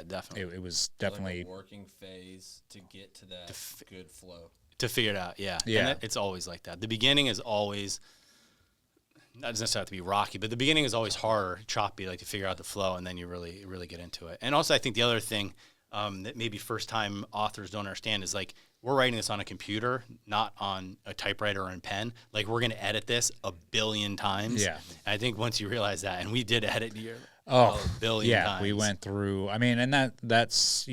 definitely. It was definitely like a working phase to get to that good flow. To figure it out, yeah. And it's always like that. The beginning is always, not necessarily have to be rocky, but the beginning is always harder, choppy, like to figure out the flow, and then you really get into it. And also, I think the other thing that maybe first-time authors don't understand is, like, we're writing this on a computer, not on a typewriter or in pen. Like, we're going to edit this a billion times. Yeah. And I think once you realize that, and we did edit a billion times. We went through, and that's,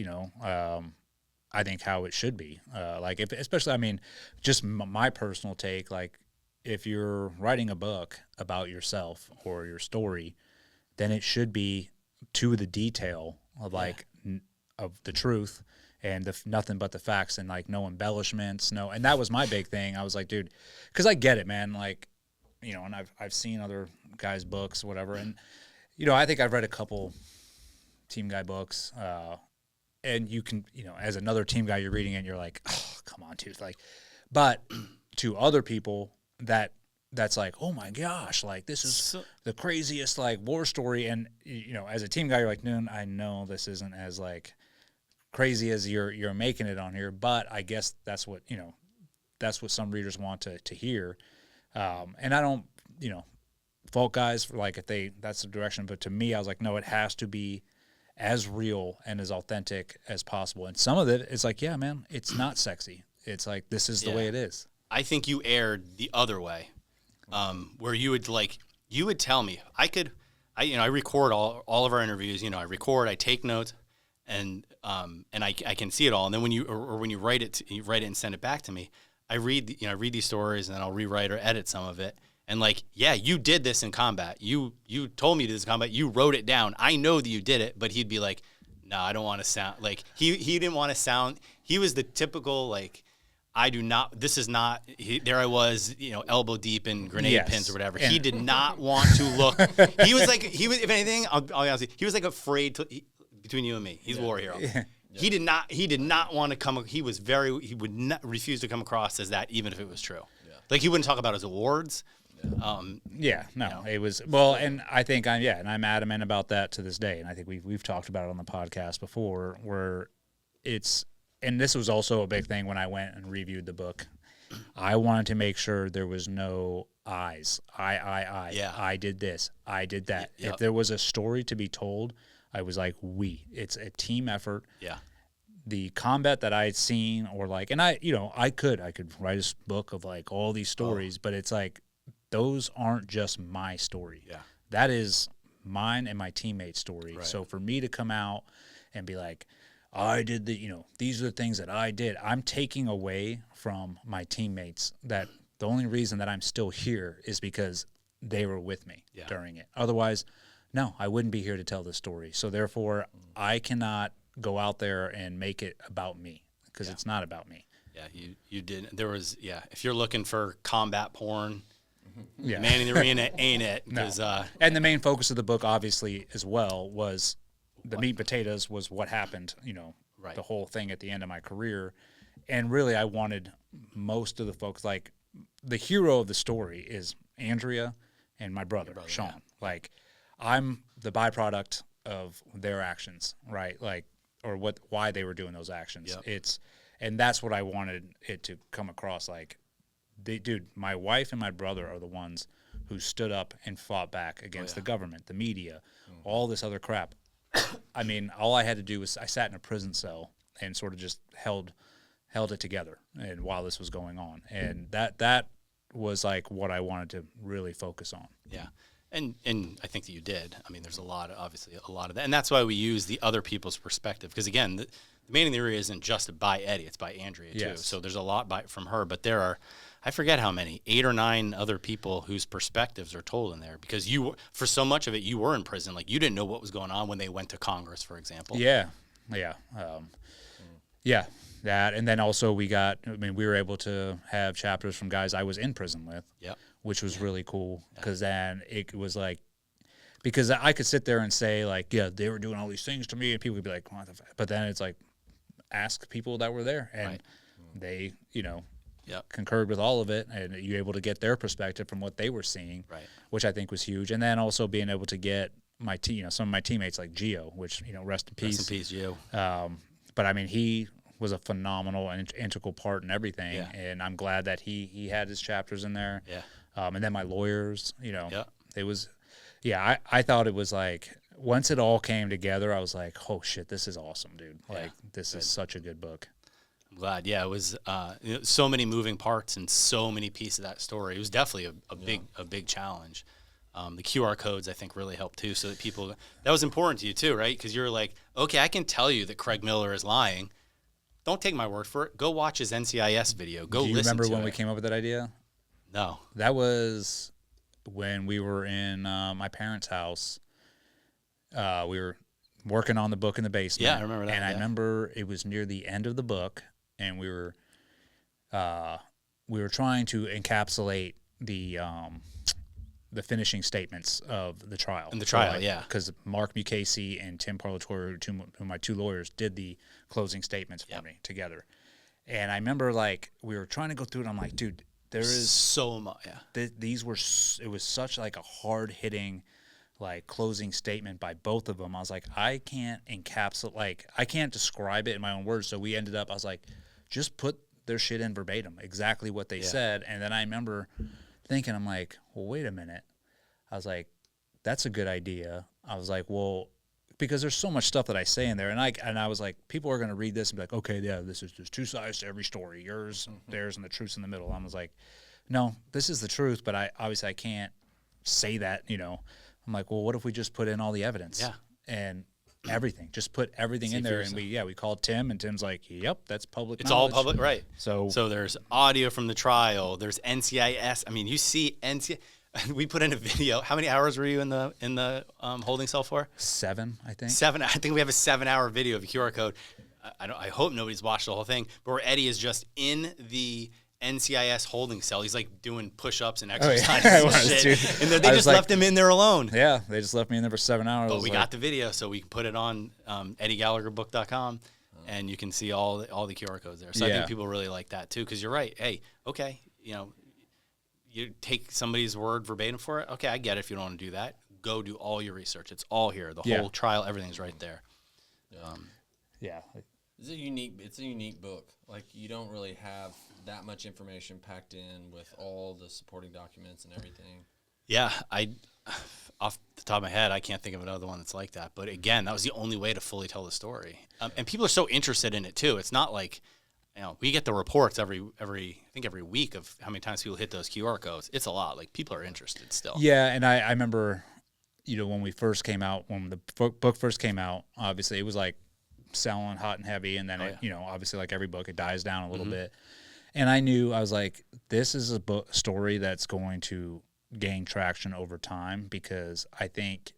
I think how it should be. Especially, just my personal take, like, if you're writing a book about yourself or your story, then it should be to the detail of of the truth and nothing but the facts, and like no embellishments, and that was my big thing. I was like, dude, because I get it, man. Like, and I've seen other guys' books, whatever, and I think I've read a couple Team Guy books, and you can, as another team guy, you're reading it and you're like, oh, come on, dude. Like, but to other people, that's like, oh my gosh, like, this is the craziest, like, war story. And, as a team guy, you're like, no, I know this isn't as, like, crazy as you're making it on here, but I guess that's what, that's what some readers want to hear. And I don't, fault guys for, like, if that's the direction, but to me, I was like, no, it has to be as real and as authentic as possible. And some of it, it's like, yeah, man, it's not sexy. It's like, this is the way it is. I think you aired the other way, where you would tell me, I record all of our interviews, I take notes, and I can see it all. And then when you write it and send it back to me, I read these stories, and then I'll rewrite or edit some of it. And like, yeah, you did this in combat. You told me to do this in combat. You wrote it down. I know that you did it, but he'd be like, no, I don't want to sound like he didn't want to sound. He was the typical like, I do not. This is not. There I was, elbow deep in grenade pins or whatever. He did not want to look. He was like, if anything, I'll be honest, he was like afraid to. Between you and me, he's a war hero. Yeah. He did not want to come. He would not refuse to come across as that, even if it was true. Yeah. Like he wouldn't talk about his awards. It was well, and I think I'm adamant about that to this day, and I think we've talked about it on the podcast before, where and this was also a big thing when I went and reviewed the book. I wanted to make sure there was no I. Yeah. I did this. I did that. Yep. If there was a story to be told, I was like, it's a team effort. Yeah. The combat that I had seen, or like, and I could write a book of like all these stories, but it's like, those aren't just my story. Yeah. That is mine and my teammate's story. Right. So for me to come out and be like, I did these are the things that I did, I'm taking away from my teammates that the only reason that I'm still here is because they were with me during it. Otherwise, no, I wouldn't be here to tell this story. So therefore, I cannot go out there and make it about me, because it's not about me. Yeah, you did. There was, if you're looking for combat porn, Man in the Arena ain't it. No. And the main focus of the book, obviously, as well, was the meat and potatoes was what happened, the whole thing at the end of my career. And really, I wanted most of the folks, like, the hero of the story is Andrea and my brother Sean. Yeah. Like, I'm the byproduct of their actions, right? Like, or why they were doing those actions. Yep. And that's what I wanted it to come across, like, dude, my wife and my brother are the ones who stood up and fought back against the government, the media, all this other crap. I mean, all I had to do was I sat in a prison cell and sort of just held it together, and while this was going on, and that was like what I wanted to really focus on. Yeah. And I think that you did. I mean, there's obviously a lot of that, and that's why we use the other people's perspective, because again, the Man in the Arena isn't just by Eddie; it's by Andrea too. Yes. So there's a lot from her, but there are, I forget how many, 8 or 9 other people whose perspectives are told in there, because for so much of it, you were in prison. Like, you didn't know what was going on when they went to Congress, for example. Yeah. That, and then also we were able to have chapters from guys I was in prison with. Yep. Which was really cool, because then it was like, because I could sit there and say like, they were doing all these things to me, and people would be like, what the fuck? But then it's like, ask people that were there, and they, concurred with all of it, and you're able to get their perspective from what they were seeing, which I think was huge. And then also being able to get some of my teammates like Gio, which, rest in peace. Rest in peace, Gio. But I mean, he was a phenomenal and integral part in everything, and I'm glad that he had his chapters in there. Yeah. And then my lawyers, it was, I thought it was like, once it all came together, I was like, oh shit, this is awesome, dude. Like, this is such a good book. I'm glad. Yeah, it was so many moving parts and so many pieces of that story. It was definitely a big challenge. The QR codes, I think, really helped too, so that people, that was important to you too, right? Because you're like, okay, I can tell you that Craig Miller is lying. Don't take my word for it. Go watch his NCIS video. Go listen to it. Do you remember when we came up with that idea? No. That was when we were in my parents' house. We were working on the book in the basement. Yeah, I remember that. And I remember it was near the end of the book, and we were trying to encapsulate the finishing statements of the trial. In the trial, because Mark Mukasey and Tim Parlatore, who my 2 lawyers, did the closing statements for me together. And I remember, like, we were trying to go through it. And I'm like, dude, there is so much. It was such like a hard hitting, like, closing statement by both of them. I was like, I can't encapsulate, like, I can't describe it in my own words. So we ended up, I was like, just put their shit in verbatim, exactly what they said. And then I remember thinking, I'm like, well, wait a minute. I was like, that's a good idea. I was like, well, because there's so much stuff that I say in there, and I was like, people are going to read this and be like, okay, there's 2 sides to every story, yours, theirs, and the truth's in the middle. I was like, no, this is the truth, but obviously I can't say that, I'm like, well, what if we just put in all the evidence? Yeah. And everything. Just put everything in there, and we called Tim, and Tim's like, "Yep, that's public. It's knowledge." all public, right? So there's audio from the trial. There's NCIS. I mean, you see NCIS. We put in a video. How many hours were you in the holding cell for? 7, I think. 7. I think we have a 7-hour video of a QR code. I hope nobody's watched the whole thing, but where Eddie is just in the NCIS holding cell. He's like doing push-ups and exercises and shit. And they just left him in there alone. Yeah, they just left me in there for 7 hours. But we got the video, so we can put it on EddieGallagherBook.com, and you can see all the QR codes there. So I think people really like that too, because you're right. Hey, okay, you take somebody's word verbatim for it. Okay, I get it. If you don't want to do that, go do all your research. It's all here. The whole trial, everything's right there. It's a unique book. Like, you don't really have that much information packed in with all the supporting documents and everything. Yeah, off the top of my head, I can't think of another one that's like that. But again, that was the only way to fully tell the story. And people are so interested in it too. It's not like, we get the reports every week of how many times people hit those QR codes. It's a lot. Like, people are interested still. Yeah, and I remember, when we first came out, when the book first came out, obviously it was like selling hot and heavy, and then obviously like every book, it dies down a little bit. And I was like, this is a story that's going to gain traction over time, because I think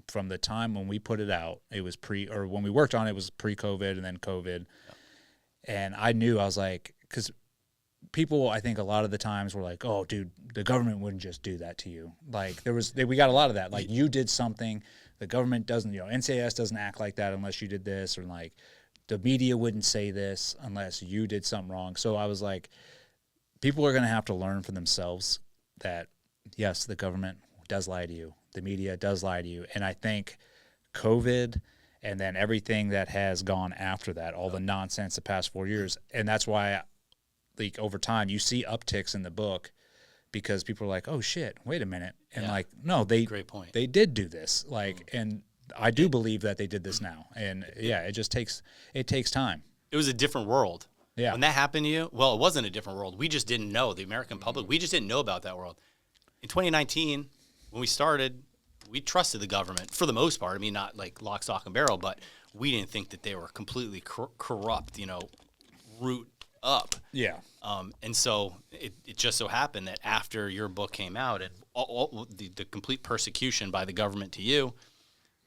from the time when we put it out, it was when we worked on it, it was pre-COVID and then COVID. And I was like, because people, I think a lot of the times were like, oh, dude, the government wouldn't just do that to you. Like, we got a lot of that. Like, you did something, the government doesn't, NCIS doesn't act like that unless you did this, or like the media wouldn't say this unless you did something wrong. So I was like, people are going to have to learn for themselves that, yes, the government does lie to you. The media does lie to you. And I think COVID and then everything that has gone after that, all the nonsense the past 4 years, and that's why, like, over time, you see upticks in the book, because people are like, oh, shit, wait a minute. And like, no, Great point. They did do this. Like, and I do believe that they did this now. And it just takes time. It was a different world. Yeah. When that happened to you, well, it wasn't a different world. We just didn't know. The American public, we just didn't know about that world. In 2019, when we started, we trusted the government for the most part. I mean, not like lock, stock, and barrel, but we didn't think that they were completely corrupt, root up. Yeah. And so it just so happened that after your book came out, and all the complete persecution by the government to you,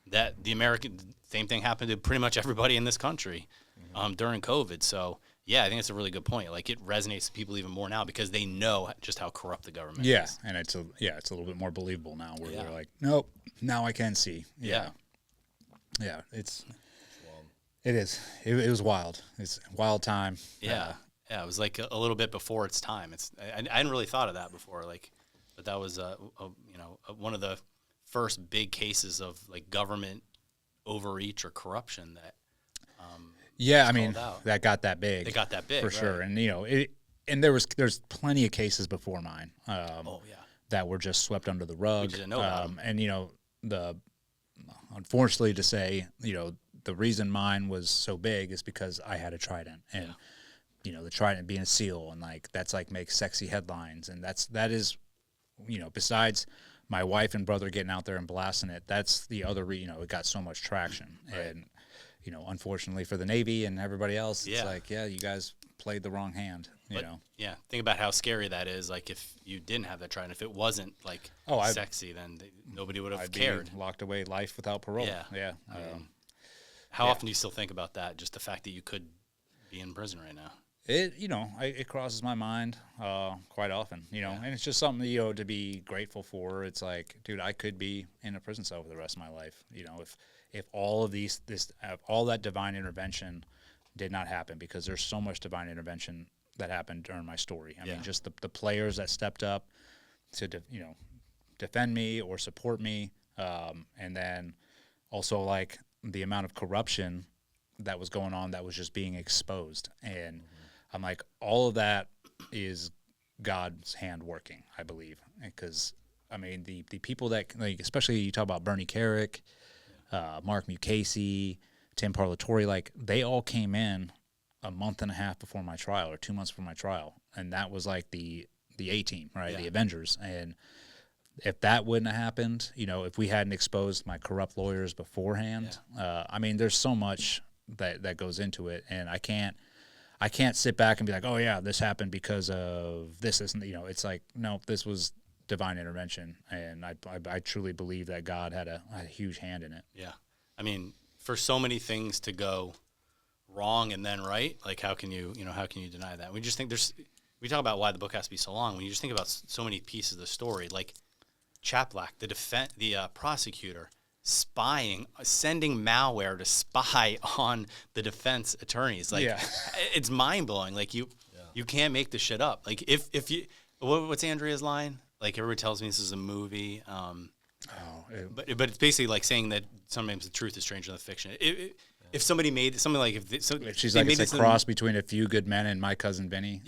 that same thing happened to pretty much everybody in this country during COVID. So yeah, I think it's a really good point. Like, it resonates with people even more now because they know just how corrupt the government is. And it's a little bit more believable now, where they're like, nope, now I can see. Yeah, it is. It was wild. It's a wild time. Yeah. It was like a little bit before its time. I hadn't really thought of that before. Like, but that was one of the first big cases of like government overreach or corruption that. I mean, that got that big. They got that big for sure, and and there's plenty of cases before mine. That were just swept under the rug. We didn't know about and unfortunately to say, the reason mine was so big is because I had a trident, and the trident being a seal, and like that's like makes sexy headlines, and that is, besides my wife and brother getting out there and blasting it, that's the other it got so much traction. Right. And unfortunately for the Navy and everybody else, it's like, you guys played the wrong hand. Yeah, think about how scary that is. Like, if you didn't have that trident, if it wasn't like sexy, then nobody would have cared. Be locked away, life without parole. Yeah. How often do you still think about that? Just the fact that you could be in prison right now. It crosses my mind quite often, and it's just something, to be grateful for. It's like, dude, I could be in a prison cell for the rest of my life. If all of all that divine intervention did not happen, because there's so much divine intervention that happened during my story. I mean, just the players that stepped up to, defend me or support me. And then also like the amount of corruption that was going on that was just being exposed. And I'm like, all of that is God's hand working, I believe. Because, I mean, the people that, like, especially you talk about Bernie Carrick, Mark Mukasey, Tim Parlatore, like, they all came in a month and a half before my trial, or 2 months before my trial. And that was like the A-team, right? The Avengers. And if that wouldn't have happened, if we hadn't exposed my corrupt lawyers beforehand, I mean, there's so much that goes into it, and I can't sit back and be like, oh yeah, this happened because of this, isn't, it's like, no, this was divine intervention, and I truly believe that God had a huge hand in it. Yeah. I mean, for so many things to go wrong and then right, like how can you deny that? We just think we talk about why the book has to be so long. When you just think about so many pieces of the story, like Chaplack, the prosecutor, sending malware to spy on the defense attorneys. Like, it's mind blowing. Like you can't make this shit up. Like if you, what's Andrea's line? Like everybody tells me this is a movie. But it's basically like saying that sometimes the truth is stranger than the fiction. If somebody made something like she's like, it's a cross between A Few Good Men and My Cousin Vinny.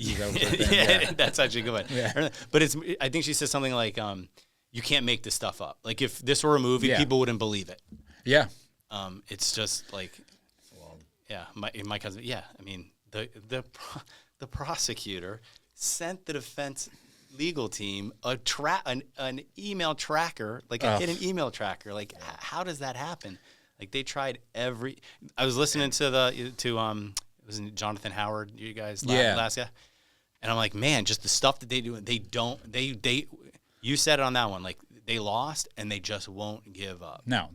That's actually a good one. Yeah. But I think she says something like, you can't make this stuff up. Like if this were a movie, people wouldn't believe it. Yeah. It's just like, my cousin. Yeah. I mean, the prosecutor sent the defense legal team an email tracker, like a hidden email tracker. Like, how does that happen? Like they tried I was listening to it was Jonathan Howard, you guys last year, and I'm like, man, just the stuff that they do. You said it on that one, like they lost and they just won't give up. No,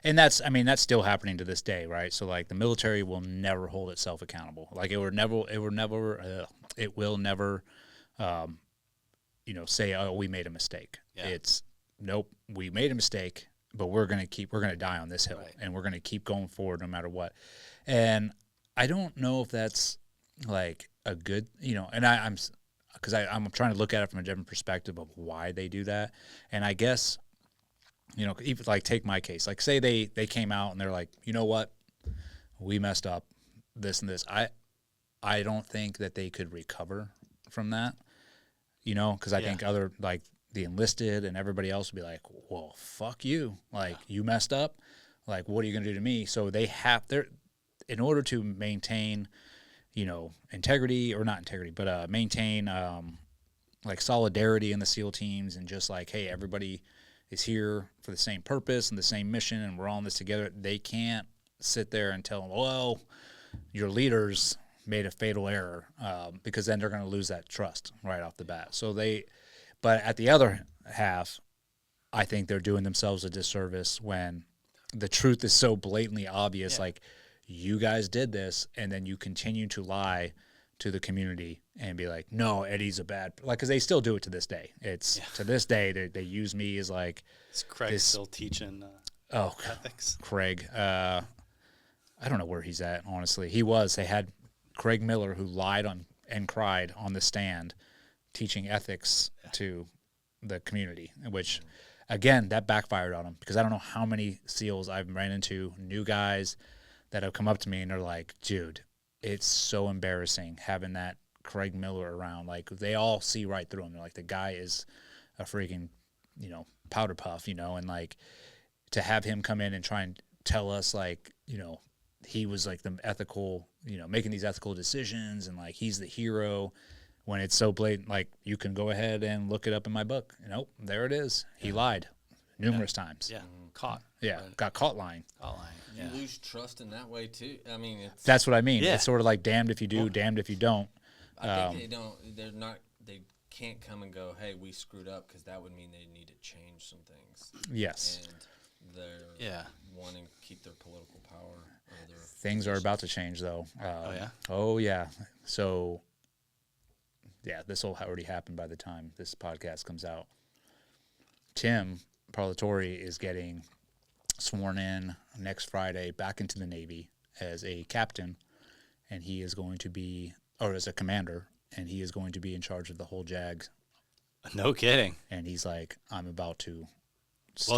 and that's still happening to this day, right? So like the military will never hold itself accountable. Like it will never say, oh, we made a mistake. Yeah. It's nope, we made a mistake, but we're going to die on this hill, and we're going to keep going forward no matter what. And I don't know if that's like a good, and I'm trying to look at it from a different perspective of why they do that. And I guess, even like take my case, like say they came out and they're like, you know what, we messed up this and this. I don't think that they could recover from that, because I think other, like the enlisted and everybody else would be like, well, fuck you. Like you messed up. Like, what are you going to do to me? So they in order to maintain, integrity, or not integrity, but maintain like solidarity in the SEAL teams, and just like, hey, everybody is here for the same purpose and the same mission, and we're all in this together. They can't sit there and tell them, well, your leaders made a fatal error, because then they're going to lose that trust right off the bat. So but at the other half, I think they're doing themselves a disservice when the truth is so blatantly obvious. Like, you guys did this, and then you continue to lie to the community and be like, no, Eddie's a bad, like, because they still do it to this day. It's to this day they use me as like, is Craig still teaching ethics? Craig, I don't know where he's at, honestly. They had Craig Miller, who lied on and cried on the stand, teaching ethics to the community, which again, that backfired on him, because I don't know how many SEALs I've ran into, new guys that have come up to me and they're like, dude, it's so embarrassing having that Craig Miller around. Like, they all see right through him. They're like, the guy is a freaking, powder puff, and like to have him come in and try and tell us like, he was like the ethical, making these ethical decisions, and like he's the hero, when it's so blatant. Like, you can go ahead and look it up in my book. Nope, there it is. He lied numerous times. Yeah, caught. Yeah, got caught lying. You lose trust in that way too. I mean, that's what I mean. Yeah. It's sort of like damned if you do, damned if you don't. I think they can't come and go, hey, we screwed up, because that would mean they need to change some things. Yes. And they're wanting to keep their political power. Things are about to change, though. Oh, yeah. So, this will already happen by the time this podcast comes out. Tim Parlatore is getting sworn in next Friday back into the Navy as a captain, and he is going to be, or as a commander, and he is going to be in charge of the whole JAG. No kidding. And he's like, I'm about to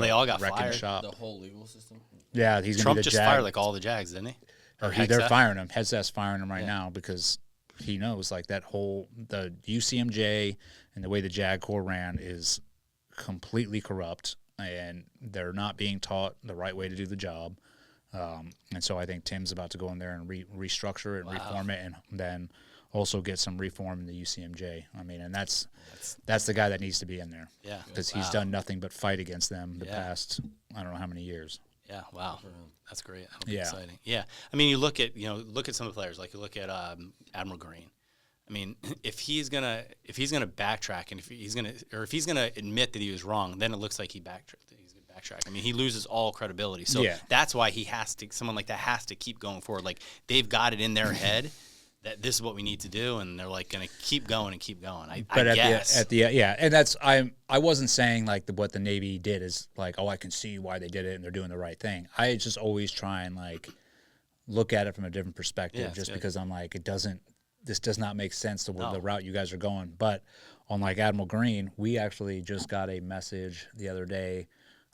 they all got fired. Shop. The whole legal system? Yeah, he's going to be the Trump just fired like all the JAGs, didn't he? They're firing him. Headset's firing him right now, because he knows like the UCMJ and the way the JAG Corps ran is completely corrupt, and they're not being taught the right way to do the job. And so I think Tim's about to go in there and restructure it and reform it, and then also get some reform in the UCMJ. I mean, and that's the guy that needs to be in there. Yeah. Because he's done nothing but fight against them the past, I don't know how many years. Yeah. Wow. That's great. That'll be Yeah. exciting. Yeah. I mean, you look at some of the players, like you look at Admiral Green. I mean, if he's gonna backtrack, and if he's gonna admit that he was wrong, then it looks like he's gonna backtrack. I mean, he loses all credibility. So that's why someone like that has to keep going forward. Like, they've got it in their head that this is what we need to do, and they're like gonna keep going and keep going. I guess. And that's I wasn't saying like what the Navy did is like, oh, I can see why they did it and they're doing the right thing. I just always try and like look at it from a different perspective, because I'm like, this does not make sense to the route you guys are going. But on like Admiral Green, we actually just got a message the other day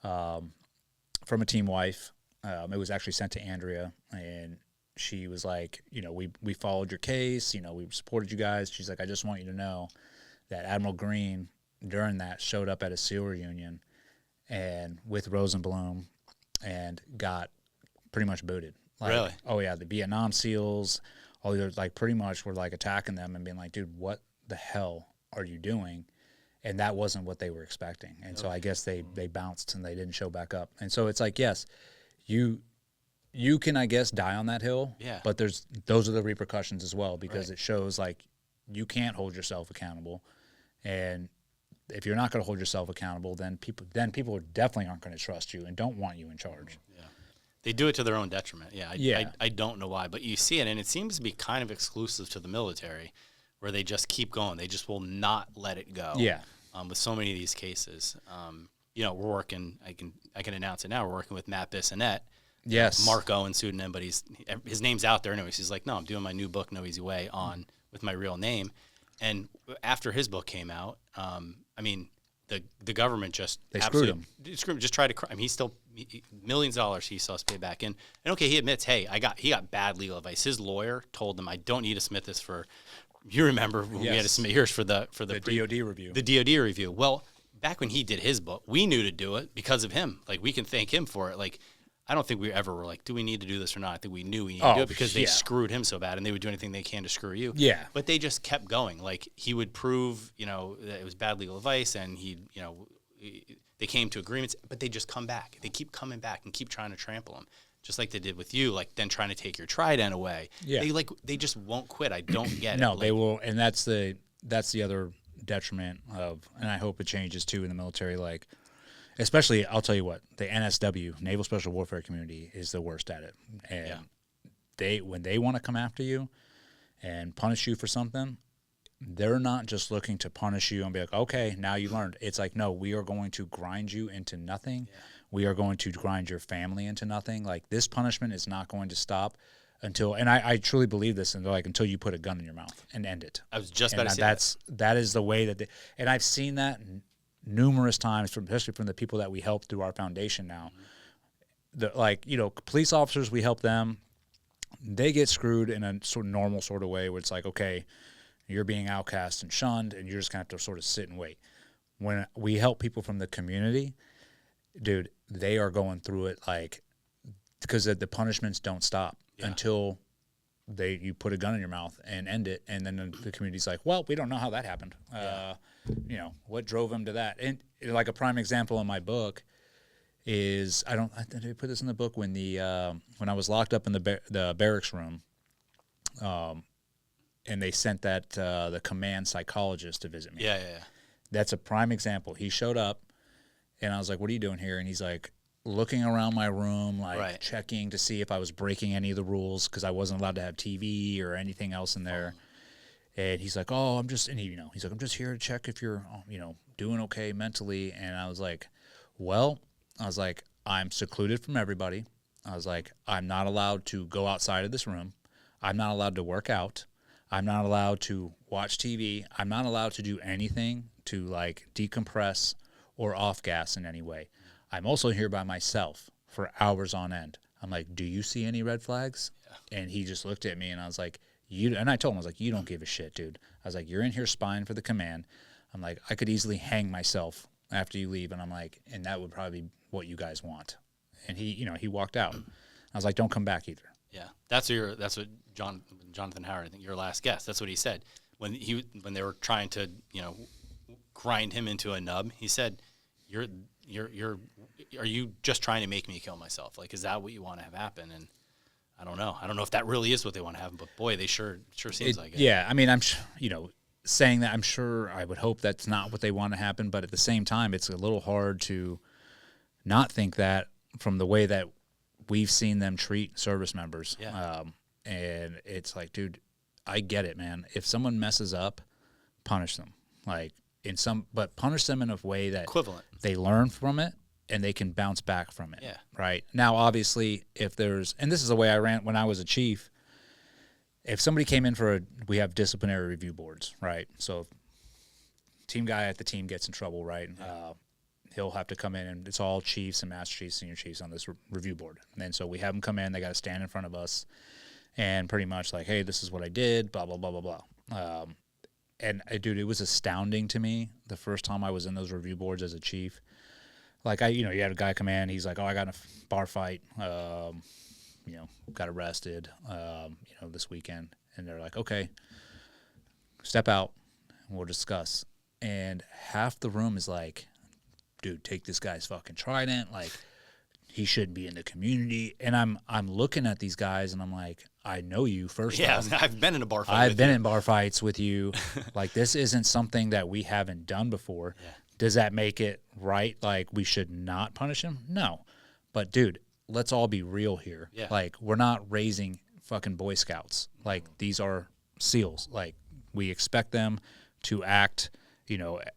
from a team wife. It was actually sent to Andrea, and she was like, we followed your case, we supported you guys. She's like, I just want you to know that Admiral Green during that showed up at a SEAL reunion and with Rosenblum and got pretty much booted. Like, really? Oh yeah, the Vietnam SEALs. All the like pretty much were like attacking them and being like, dude, what the hell are you doing? And that wasn't what they were expecting. And so I guess they bounced and they didn't show back up. And so it's like, yes, you can, I guess, die on that hill. Yeah. But those are the repercussions as well, because it shows like you can't hold yourself accountable. And if you're not going to hold yourself accountable, then people definitely aren't going to trust you and don't want you in charge. Yeah. They do it to their own detriment. I don't know why, but you see it, and it seems to be kind of exclusive to the military, where they just keep going. They just will not let it go. Yeah. With so many of these cases, we're working. I can announce it now. We're working with Matt Bissonette. Yes. Mark Owen pseudonym, but his name's out there anyways. He's like, no, I'm doing my new book, No Easy Way, with my real name. And after his book came out, the government just screwed him. Just tried to. I mean, he's still millions of dollars he still has to pay back in. And okay, he admits, hey, he got bad legal advice. His lawyer told him, I don't need to submit this for. You remember when we had to submit yours for the DoD review. The DoD review. Well, back when he did his book, we knew to do it because of him. Like, we can thank him for it. Like, I don't think we ever were like, do we need to do this or not? I think we knew we needed to do it because they screwed him so bad, and they would do anything they can to screw you. Yeah. But they just kept going. Like, he would prove, that it was bad legal advice, and they came to agreements, but they just come back. They keep coming back and keep trying to trample him, just like they did with you, like then trying to take your trident away. Yeah. They just won't quit. I don't get it. No, they will, and that's the other detriment of, and I hope it changes too in the military, like, especially, I'll tell you what, the NSW, Naval Special Warfare Community, is the worst at it. And when they want to come after you and punish you for something, they're not just looking to punish you and be like, okay, now you learned. It's like, no, we are going to grind you into nothing. Yeah. We are going to grind your family into nothing. Like, this punishment is not going to stop until, and I truly believe this, and they're like, until you put a gun in your mouth and end it. I was just about to say that is the way that and I've seen that numerous times, especially from the people that we help through our foundation now. Police officers, we help them. They get screwed in a sort of normal sort of way where it's like, okay, you're being outcast and shunned, and you're just going to have to sort of sit and wait. When we help people from the community, dude, they are going through it like, because the punishments don't stop until you put a gun in your mouth and end it, and then the community's like, well, we don't know how that happened. What drove him to that? And like a prime example in my book is, did I put this in the book when I was locked up in the barracks room, and they sent the command psychologist to visit me. Yeah. That's a prime example. He showed up, and I was like, what are you doing here? And he's like, looking around my room, checking to see if I was breaking any of the rules, because I wasn't allowed to have TV or anything else in there. And he's like, oh, he's like, I'm just here to check if you're, doing okay mentally. And I was like, I'm secluded from everybody. I was like, I'm not allowed to go outside of this room. I'm not allowed to work out. I'm not allowed to watch TV. I'm not allowed to do anything to like decompress or off gas in any way. I'm also here by myself for hours on end. I'm like, do you see any red flags? Yeah. And he just looked at me, and I was like, and I told him, I was like, you don't give a shit, dude. I was like, you're in here spying for the command. I'm like, I could easily hang myself after you leave. And I'm like, and that would probably be what you guys want. And he walked out. I was like, don't come back either. Yeah, that's what Jonathan Howard, I think your last guest. That's what he said when they were trying to grind him into a nub. He said, "Are you just trying to make me kill myself? Like, is that what you want to have happen?" And I don't know. I don't know if that really is what they want to happen, but boy, they sure seems like it. Yeah, I mean, I'm saying that, I'm sure I would hope that's not what they want to happen, but at the same time, it's a little hard to not think that from the way that we've seen them treat service members. Yeah. And it's like, dude, I get it, man. If someone messes up, punish them. Like but punish them in a way that equivalent. They learn from it and they can bounce back from it. Yeah. Right. Now, obviously, and this is the way I ran when I was a chief. If somebody came in we have disciplinary review boards, right? So, team guy at the team gets in trouble, right? Yeah. He'll have to come in, and it's all chiefs and master chiefs, senior chiefs on this review board. And then so we have them come in, they got to stand in front of us and pretty much like, hey, this is what I did, blah, blah, blah, blah, blah. Dude, it was astounding to me the first time I was in those review boards as a chief. Like, you had a guy come in, he's like, oh, I got in a bar fight, got arrested, this weekend. And they're like, okay, step out, and we'll discuss. And half the room is like, dude, take this guy's fucking trident. Like, he shouldn't be in the community. And I'm looking at these guys, and I'm like, I know you, first off. Yeah, I've been in a bar fight I've been in bar fights with you. Like, this isn't something that we haven't done before. Yeah. Does that make it right? Like, we should not punish him? No. But, dude, let's all be real here. Yeah. Like, we're not raising fucking Boy Scouts. Like, these are SEALs. Like, we expect them to act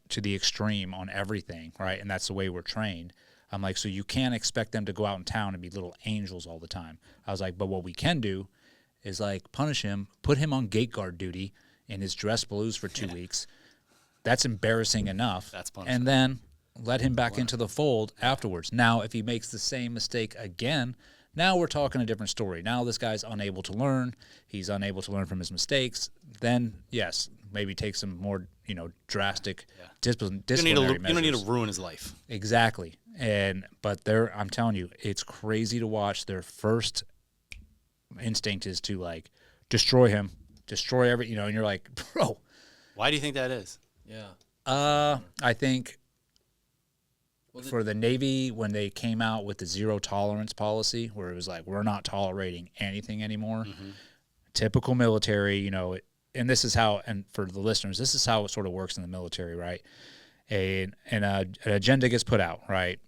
to the extreme on everything, right? And that's the way we're trained. I'm like, so you can't expect them to go out in town and be little angels all the time. I was like, but what we can do is, like, punish him, put him on gate guard duty in his dress blues for 2 weeks. That's embarrassing enough. That's punishment. And then let him back into the fold afterwards. Now, if he makes the same mistake again, now we're talking a different story. Now this guy's unable to learn. He's unable to learn from his mistakes. Then, yes, maybe take some more, drastic disciplinary measures. You don't need to ruin his life. Exactly. But I'm telling you, it's crazy to watch. Their first instinct is to, like, destroy him, destroy and you're like, bro. Why do you think that is? Yeah. I think for the Navy, when they came out with the zero tolerance policy, where it was like, we're not tolerating anything anymore, typical military, and this is how, and for the listeners, this is how it sort of works in the military, right? An agenda gets put out, right?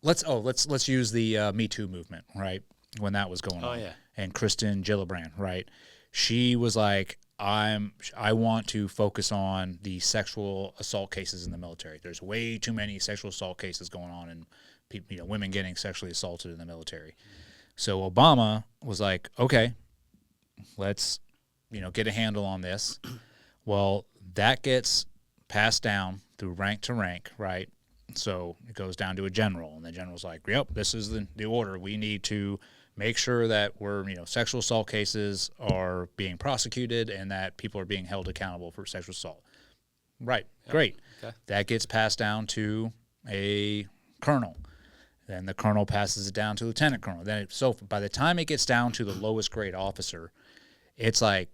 Let's use the Me Too movement, right? When that was going on. Yeah. And Kristen Gillibrand, right? She was like, I want to focus on the sexual assault cases in the military. There's way too many sexual assault cases going on, and people, women getting sexually assaulted in the military. So Obama was like, okay, let's, get a handle on this. Well, that gets passed down through rank to rank, right? So it goes down to a general, and the general's like, yep, this is the order. We need to make sure that sexual assault cases are being prosecuted and that people are being held accountable for sexual assault. Right. Yep. Great. Okay. That gets passed down to a colonel. Then the colonel passes it down to lieutenant colonel. So by the time it gets down to the lowest grade officer, it's like,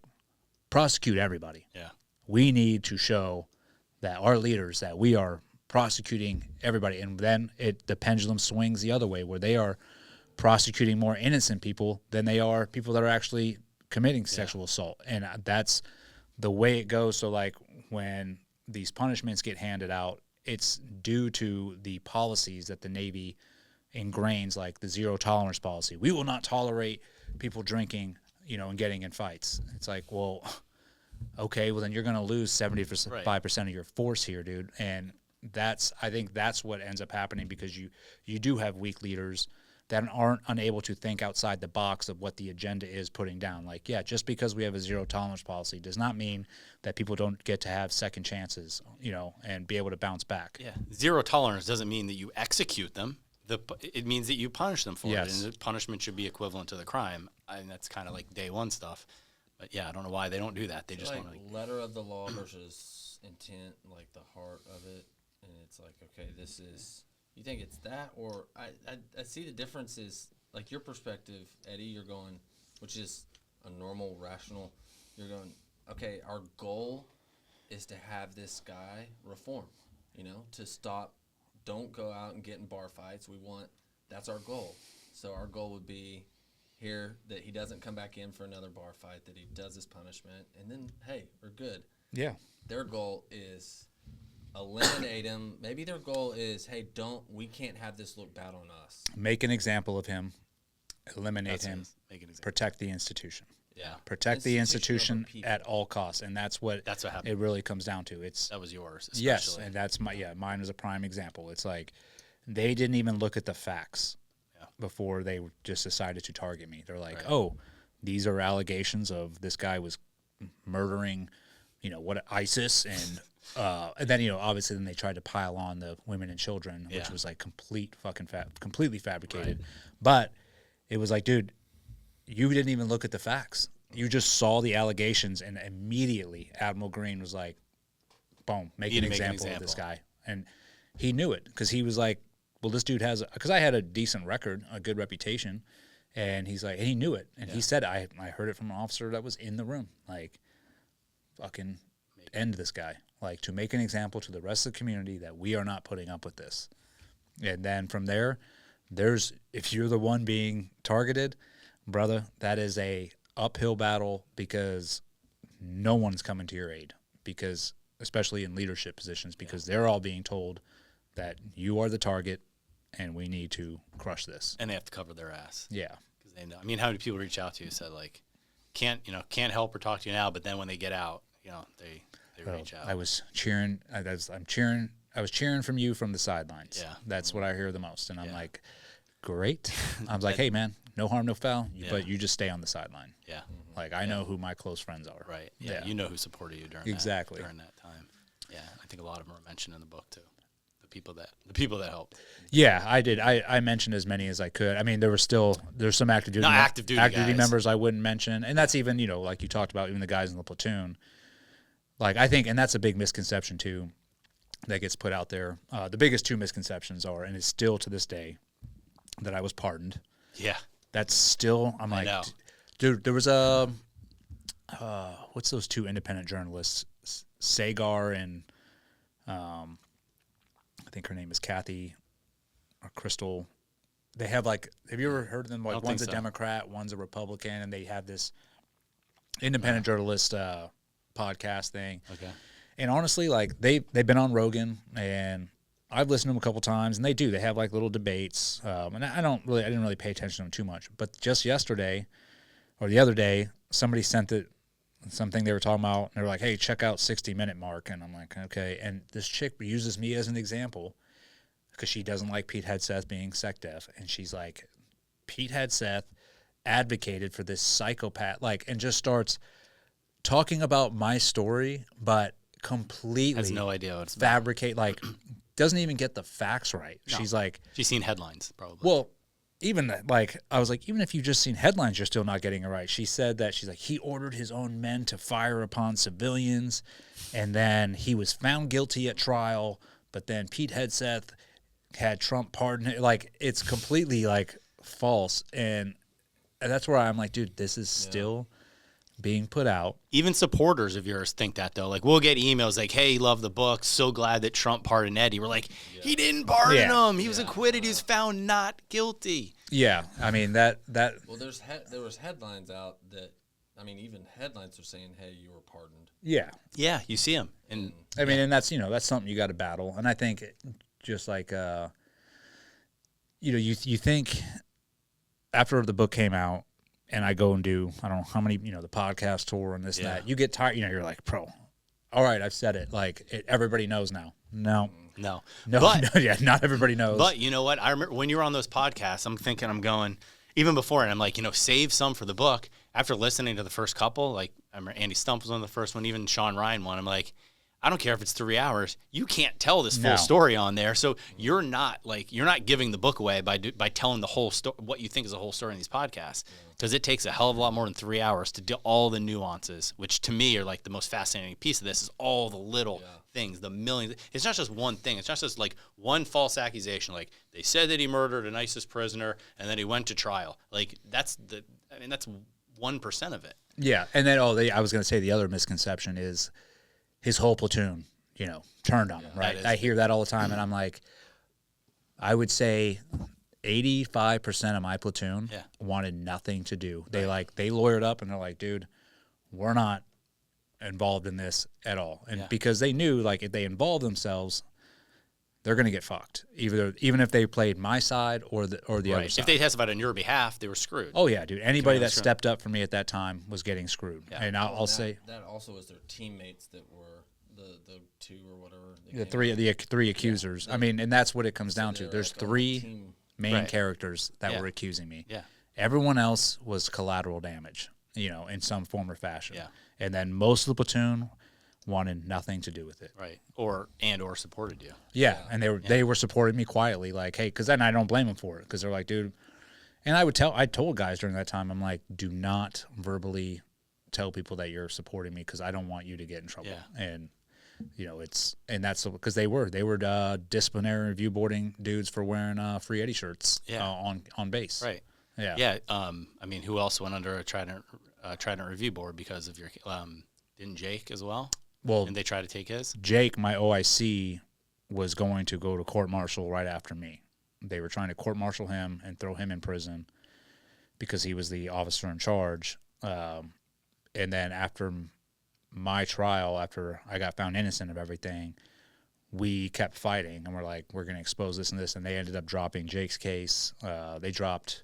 prosecute everybody. Yeah. We need to show that our leaders, that we are prosecuting everybody. And then the pendulum swings the other way, where they are prosecuting more innocent people than they are people that are actually committing sexual assault. And that's the way it goes. So, like, when these punishments get handed out, it's due to the policies that the Navy ingrains, like the zero tolerance policy. We will not tolerate people drinking, and getting in fights. It's like, well, okay, well, then you're going to lose 75% of your force here, dude. And I think that's what ends up happening, because you do have weak leaders that aren't unable to think outside the box of what the agenda is putting down. Like, yeah, just because we have a zero tolerance policy does not mean that people don't get to have second chances, and be able to bounce back. Yeah, zero tolerance doesn't mean that you execute them. It means that you punish them for it, and the punishment should be equivalent to the crime. And that's kind of like day one stuff. But yeah, I don't know why they don't do that. They just want to letter of the law versus intent, like the heart of it. And it's like, okay, this is. You think it's that, or I see the difference is like your perspective, Eddie, you're going, which is a normal, rational, you're going, okay, our goal is to have this guy reform, to stop, don't go out and get in bar fights. That's our goal. So our goal would be here that he doesn't come back in for another bar fight, that he does his punishment, and then, hey, we're good. Yeah. Their goal is eliminate him. Maybe their goal is, hey, we can't have this look bad on us. Make an example of him, eliminate him, protect the institution. Yeah. Protect the institution at all costs, and that's what happened. It really comes down to. That was yours, especially. Yes, and that's mine was a prime example. It's like they didn't even look at the facts before they just decided to target me. They're like, oh, these are allegations of this guy was murdering, ISIS, and then obviously then they tried to pile on the women and children, which was like completely fabricated. Right. But it was like, dude, you didn't even look at the facts. You just saw the allegations, and immediately Admiral Green was like, boom, make an example of this guy. And he knew it because he was like, well, this dude has – because I had a decent record, a good reputation, and he's like – and he knew it. And he said, I heard it from an officer that was in the room, like, fucking end this guy. Like, to make an example to the rest of the community that we are not putting up with this. And then from there, if you're the one being targeted – brother, that is a uphill battle because no one's coming to your aid, because especially in leadership positions, because they're all being told that you are the target and we need to crush this. And they have to cover their ass. Yeah. Because they know. I mean, how many people reach out to you and said, like, can't help or talk to you now, but then when they get out, they reach out. I was cheering. I was cheering from you from the sidelines. Yeah. That's what I hear the most. And I'm like, great. I was like, hey, man, no harm, no foul, but you just stay on the sideline. Yeah. Like, I know who my close friends are. Right. Yeah. You know who supported you during that time. Yeah. I think a lot of them are mentioned in the book, too. The people that helped. Yeah, I did. I mentioned as many as I could. I mean, there's some active duty members I wouldn't mention. And that's even, like you talked about, even the guys in the platoon. Like, I think, and that's a big misconception, too, that gets put out there. The biggest two misconceptions are, and it's still to this day, that I was pardoned. Yeah. That's still, I'm like, dude, there was what's those two independent journalists, Sagar and I think her name is Kathy or Crystal. They have have you ever heard of them? Like, one's a Democrat, one's a Republican, and they have this independent journalist podcast thing. Okay. And honestly, like, they've been on Rogan, and I've listened to them a couple times, and they have like little debates. And I didn't really pay attention to them too much. But just yesterday or the other day, somebody sent something they were talking about, and they were like, hey, check out 60-minute mark. And I'm like, okay. And this chick uses me as an example because she doesn't like Pete Hegseth being sec def. And she's like, Pete Hegseth advocated for this psychopath, and just starts talking about my story, but completely has no idea what it's fabricate, doesn't even get the facts right. No. She's seen headlines, probably. Well, even I was like, even if you've just seen headlines, you're still not getting it right. She said that she's like, he ordered his own men to fire upon civilians, and then he was found guilty at trial, but then Pete Hegseth had Trump pardoned. It's completely false, and that's where I'm like, dude, this is still being put out. Even supporters of yours think that, though. Like, we'll get emails like, hey, love the book, so glad that Trump pardoned Eddie. We're like, he didn't pardon him. He was acquitted. He was found not guilty. Yeah, I mean, that well, there was headlines out that, I mean, even headlines are saying, hey, you were pardoned. Yeah. Yeah, you see them. And I mean, and that's something you got to battle. And I think just you think after the book came out, and I go and do, I don't know how many, the podcast tour and this and that. You get tired, you're like, bro, all right, I've said it. Everybody knows now. No. But, not everybody knows. But you know what? I remember when you were on those podcasts, I'm going, even before, and I'm like, save some for the book. After listening to the first couple, I remember Andy Stump was on the first one, even Sean Ryan one. I'm like, I don't care if it's 3 hours. You can't tell this full story on there. So you're not giving the book away by telling the whole story, what you think is the whole story in these podcasts, because it takes a hell of a lot more than 3 hours to do all the nuances, which to me are like the most fascinating piece of this is all the little things, the millions. It's not just one thing. It's not just like one false accusation. Like they said that he murdered an ISIS prisoner and then he went to trial. Like that's 1% of it. Yeah. And then, I was going to say the other misconception is his whole platoon, turned on him, right? I hear that all the time, and I'm like, I would say 85% of my platoon wanted nothing to do. They they lawyered up, and they're like, dude, we're not involved in this at all. And because they knew, like, if they involve themselves, they're going to get fucked, even if they played my side or the other side. If they testified on your behalf, they were screwed. Oh, yeah, dude. Anybody that stepped up for me at that time was getting screwed. Yeah. And I'll say that also was their teammates that were the two or whatever. The three accusers. I mean, and that's what it comes down to. There's three main characters that were accusing me. Yeah. Everyone else was collateral damage, in some form or fashion. Yeah. And then most of the platoon wanted nothing to do with it. Right. Or supported you. Yeah. And they were supporting me quietly, like, hey, because then I don't blame them for it, because they're like, dude. And I told guys during that time, I'm like, do not verbally tell people that you're supporting me, because I don't want you to get in trouble. Yeah. And that's because they were disciplinary review boarding dudes for wearing free Eddie shirts on base. Right. Yeah. Yeah. I mean, who else went under a Trident review board because of your didn't Jake as well? Well, didn't they try to take his? Jake, my OIC, was going to go to court-martial right after me. They were trying to court-martial him and throw him in prison because he was the officer in charge. And then after my trial, after I got found innocent of everything, we kept fighting, and we're like, we're going to expose this and this, and they ended up dropping Jake's case. They dropped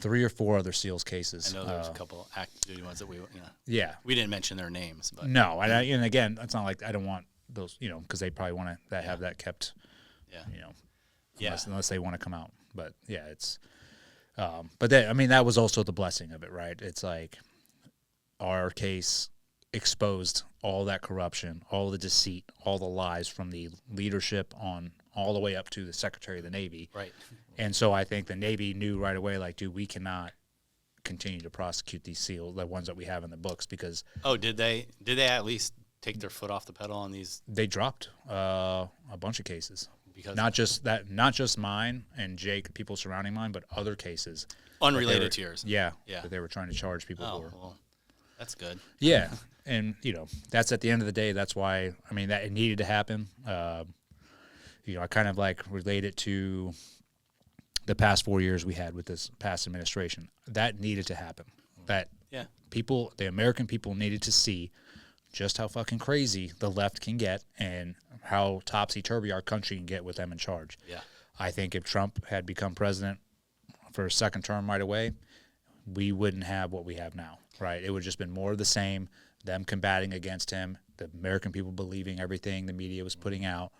3 or 4 other SEALs cases. I know there was a couple active duty ones that we didn't mention their names, but no, and again, it's not like I don't want those, because they probably want to have that kept, unless they want to come out. But yeah, it's, but that was also the blessing of it, right? It's like our case exposed all that corruption, all the deceit, all the lies from the leadership on all the way up to the Secretary of the Navy. Right. And so I think the Navy knew right away, like, dude, we cannot continue to prosecute these SEALs, the ones that we have in the books, because did they at least take their foot off the pedal on these? They dropped a bunch of cases. Because not just mine and Jake, people surrounding mine, but other cases unrelated to yours. Yeah. That they were trying to charge people for. Well, that's good. Yeah. And, that's at the end of the day, that's why, that it needed to happen. I kind of like relate it to the past 4 years we had with this past administration. That needed to happen. That the American people needed to see just how fucking crazy the left can get and how topsy-turvy our country can get with them in charge. Yeah. I think if Trump had become president for a second term right away, we wouldn't have what we have now, right? It would have just been more of the same, them combating against him, the American people believing everything the media was putting out.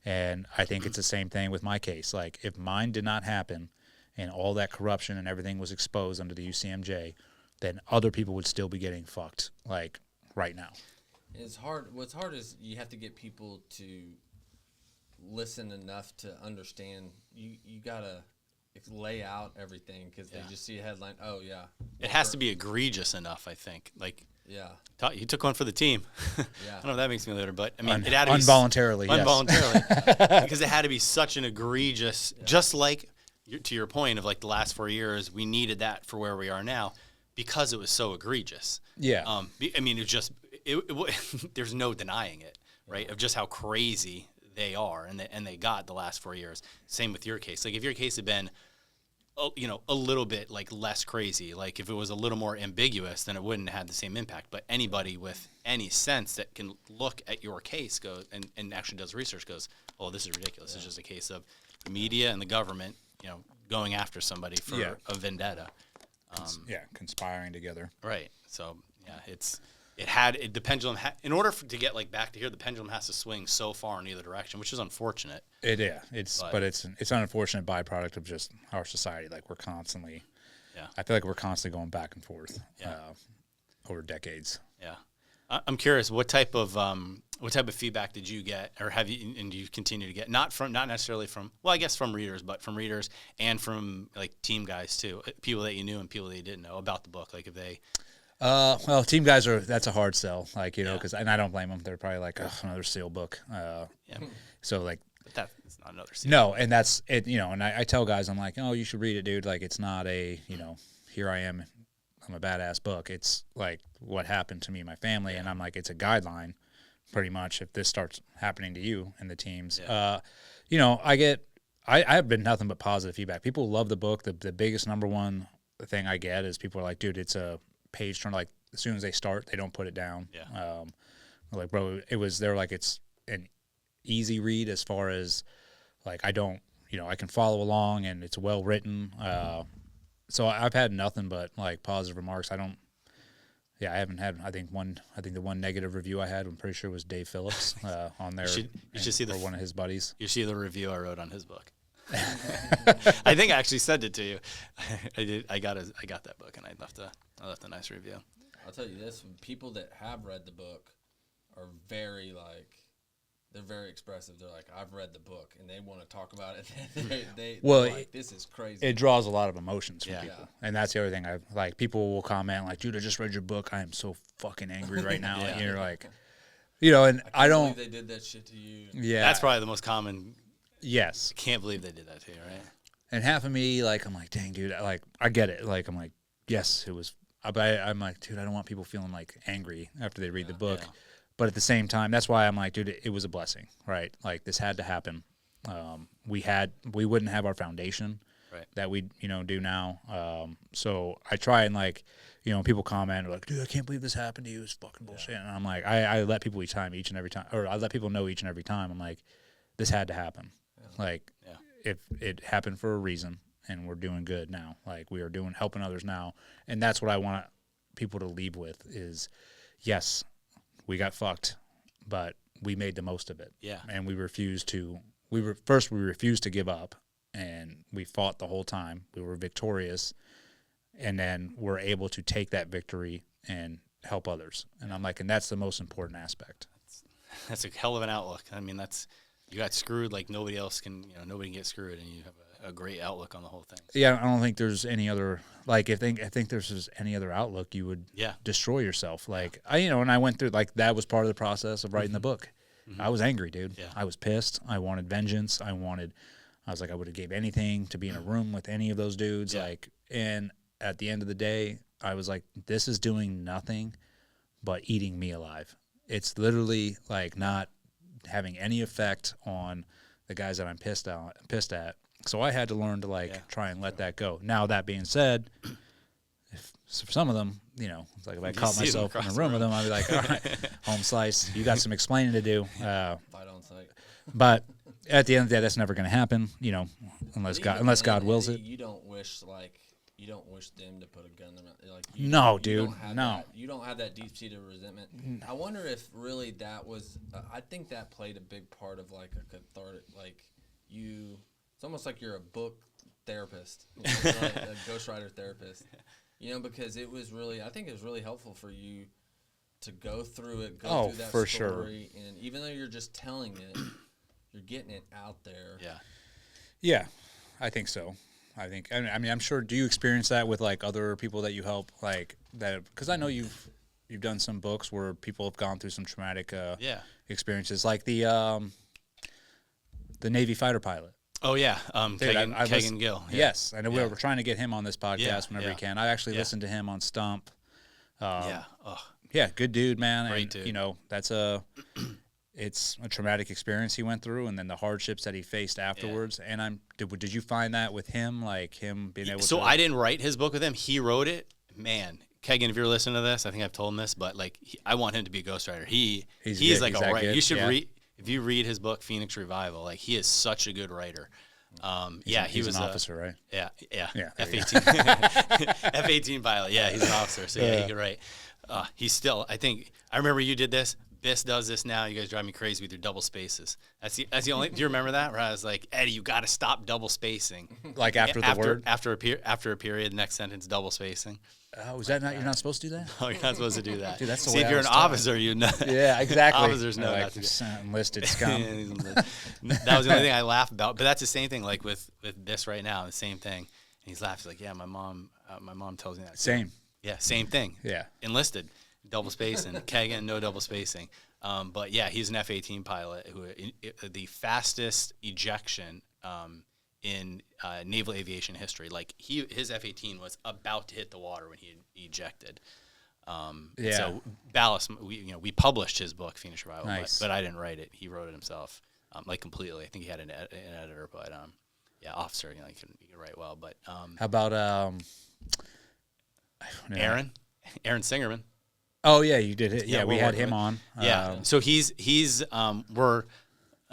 And I think it's the same thing with my case. Like, if mine did not happen and all that corruption and everything was exposed under the UCMJ, then other people would still be getting fucked, like, right now. It's hard. What's hard is you have to get people to listen enough to understand. You gotta lay out everything, because they just see a headline. Oh yeah, it has to be egregious enough. I think. Like, you took one for the team. I don't know if that makes me later, but it had to be involuntarily, because it had to be such an egregious. Just like to your point of like the last 4 years, we needed that for where we are now, because it was so egregious. Yeah. It just. There's no denying it, right? Of just how crazy they are, and they got the last 4 years. Same with your case. Like, if your case had been, a little bit like less crazy, like if it was a little more ambiguous, then it wouldn't have had the same impact. But anybody with any sense that can look at your case and actually does research goes, oh, this is ridiculous. It's just a case of the media and the government, going after somebody for a vendetta. Conspiring together. Right. So the pendulum in order to get back to here, the pendulum has to swing so far in either direction, which is unfortunate. It's an unfortunate byproduct of just our society. Like, we're constantly, I feel like we're constantly going back and forth over decades. Yeah. I'm curious, what type of feedback did you get, or have you, and do you continue to get? Not necessarily from, well, I guess from readers, but from readers and from like team guys too, people that you knew and people that you didn't know about the book. Like if they, well, team guys that's a hard sell, like, you know, because, and I don't blame them. They're probably like, oh, another SEAL book. So like, but that's not another SEAL. No, and that's it, you know, and I tell guys, I'm like, oh, you should read it, dude. Like, it's not a, you know, here I am, I'm a badass book. It's like what happened to me and my family, and I'm like, it's a guideline, pretty much, if this starts happening to you and the teams. You know, I've been nothing but positive feedback. People love the book. The biggest number one thing I get is people are like, dude, it's a page turn. Like, as soon as they start, they don't put it down. Like, bro, they're like, it's an easy read as far as, like, I don't, you know, I can follow along and it's well written. So I've had nothing but like positive remarks. I haven't had, I think the one negative review I had, I'm pretty sure was Dave Phillips on there. You should see one of his buddies. You see the review I wrote on his book. I think I actually sent it to you. I did. I got that book, and I left a nice review. I'll tell you this: people that have read the book are very they're very expressive. They're like, I've read the book, and they want to talk about it. they're like, this is crazy. It draws a lot of emotions from people, and that's the other thing. People will comment like, dude, I just read your book. I am so fucking angry right now. And you're like, you know, and I don't believe they did that shit to you. Yeah, that's probably the most common. Yes, I can't believe they did that to you, right? And half of me, like, I'm like, dang, dude, like, I get it. Like, I'm like, yes, it was. But I'm like, dude, I don't want people feeling like angry after they read the book. But at the same time, that's why I'm like, dude, it was a blessing, right? Like, this had to happen. We wouldn't have our foundation that we, you know, do now. So I try and, like, you know, people comment like, dude, I can't believe this happened to you. It's fucking bullshit. And I'm like, I let people each and every time, or I let people know each and every time. I'm like, this had to happen. Like, if it happened for a reason, and we're doing good now. Like, we are helping others now. And that's what I want people to leave with is, yes, we got fucked, but we made the most of it. Yeah. And we refused to give up, and we fought the whole time. We were victorious, and then we're able to take that victory and help others. And I'm like, and that's the most important aspect. That's a hell of an outlook. I mean, you got screwed like nobody else can, you know, nobody can get screwed, and you have a great outlook on the whole thing. So. Yeah, I don't think there's any other, like, I think there's any other outlook, you would destroy yourself. Like, and I went through, like, that was part of the process of writing the book. I was angry, dude. Yeah. I was pissed. I wanted vengeance. I was like, I would have gave anything to be in a room with any of those dudes. Yeah. Like, and at the end of the day, I was like, this is doing nothing but eating me alive. It's literally, like, not having any effect on the guys that I'm pissed at. So I had to learn to try and let that go. Now, that being said, for some of them, you know, it's like if I caught myself in a room with them, I'd be like, all right, home slice, you got some explaining to do. Fight on sight. But at the end of the day, that's never going to happen, you know, unless God wills it. You don't wish them to put a gun in their mouth. Like, you don't have that deep-seated resentment. No. I wonder if really that was. I think that played a big part of like a cathartic, like you. It's almost like you're a book therapist, like a ghostwriter therapist. You know, because I think it was really helpful for you to go through it, through that story, sure. And even though you're just telling it, you're getting it out there. Yeah. Yeah, I think so. I mean, I'm sure. Do you experience that with like other people that you help, like that? Because I know you've done some books where people have gone through some traumatic experiences, like the Navy fighter pilot. Oh yeah, Kagan Gill. Yeah. Yes, I know we're trying to we on this podcast whenever we can. I actually listened to him on Stump. Good dude, man. Great and, dude. You know, it's a traumatic experience he went through, and then the hardships that he faced afterwards. Yeah. And did you find that with him, like him being able to? So I didn't write his book with him. He wrote it. Man, Kagan, if you're listening to this, I think I've told him this, but like I want him to be a ghostwriter. He's like a writer. You should read. If you read his book, Phoenix Revival, like he is such a good writer. He's an officer, right? Yeah. F-18, F-18 pilot. Yeah, he's an officer, so he could write. He's still. I remember you did this Biss does this now. You guys drive me crazy with your double spaces. That's the only. Do you remember that? Where I was like, Eddie, you got to stop double spacing. Like after the word? After a period, next sentence, double spacing. Oh, is that not? You're not supposed to do that? Oh, you're not supposed to do that. Dude, that's the See, way if I you're was an taught. officer, you know. Yeah, exactly. Officers know like not to do. enlisted scum. That was the only thing I laugh about. But that's the same thing. Like with this right now, the same thing. And he's laughing. He's like, yeah, my mom tells me that. Same. Yeah, same thing. Yeah. Enlisted, double spacing. Kagan, no double spacing. But yeah, he's an F-18 pilot who the fastest ejection in naval aviation history. Like his F-18 was about to hit the water when he ejected. So Ballast, we published his book, Phoenix Revival, nice. but I didn't write it. He wrote it himself, like completely. I think he had an editor, but officer. He can write well. But how about Aaron Singerman? Oh yeah, you did it. Yeah, we had him with. on. Yeah, so he's we're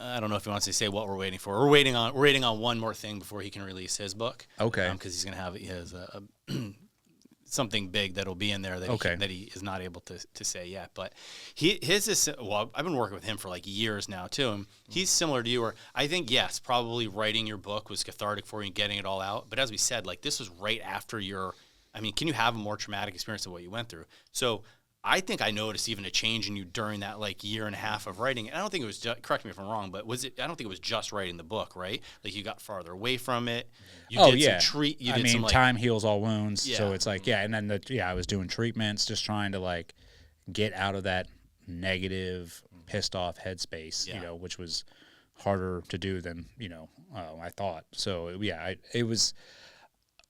I don't know if he wants to say what we're waiting for. We're waiting on one more thing before he can release his book. Okay. Because he's gonna have a something big that'll be in there that he is not able to say yet. But his is I've been working with him for like years now too. And he's similar to you, where I think yes, probably writing your book was cathartic for you and getting it all out. But as we said, like this was right after can you have a more traumatic experience than what you went through? So I think I noticed even a change in you during that like year and a half of writing. And I don't think it was correct me if I'm wrong, but I don't think it was just writing the book, right? Like you got farther away from it. You did some time heals all wounds. Yeah. So it's like, and then I was doing treatments, just trying to like get out of that negative, pissed off headspace, which was harder to do than, I thought. So yeah, it was,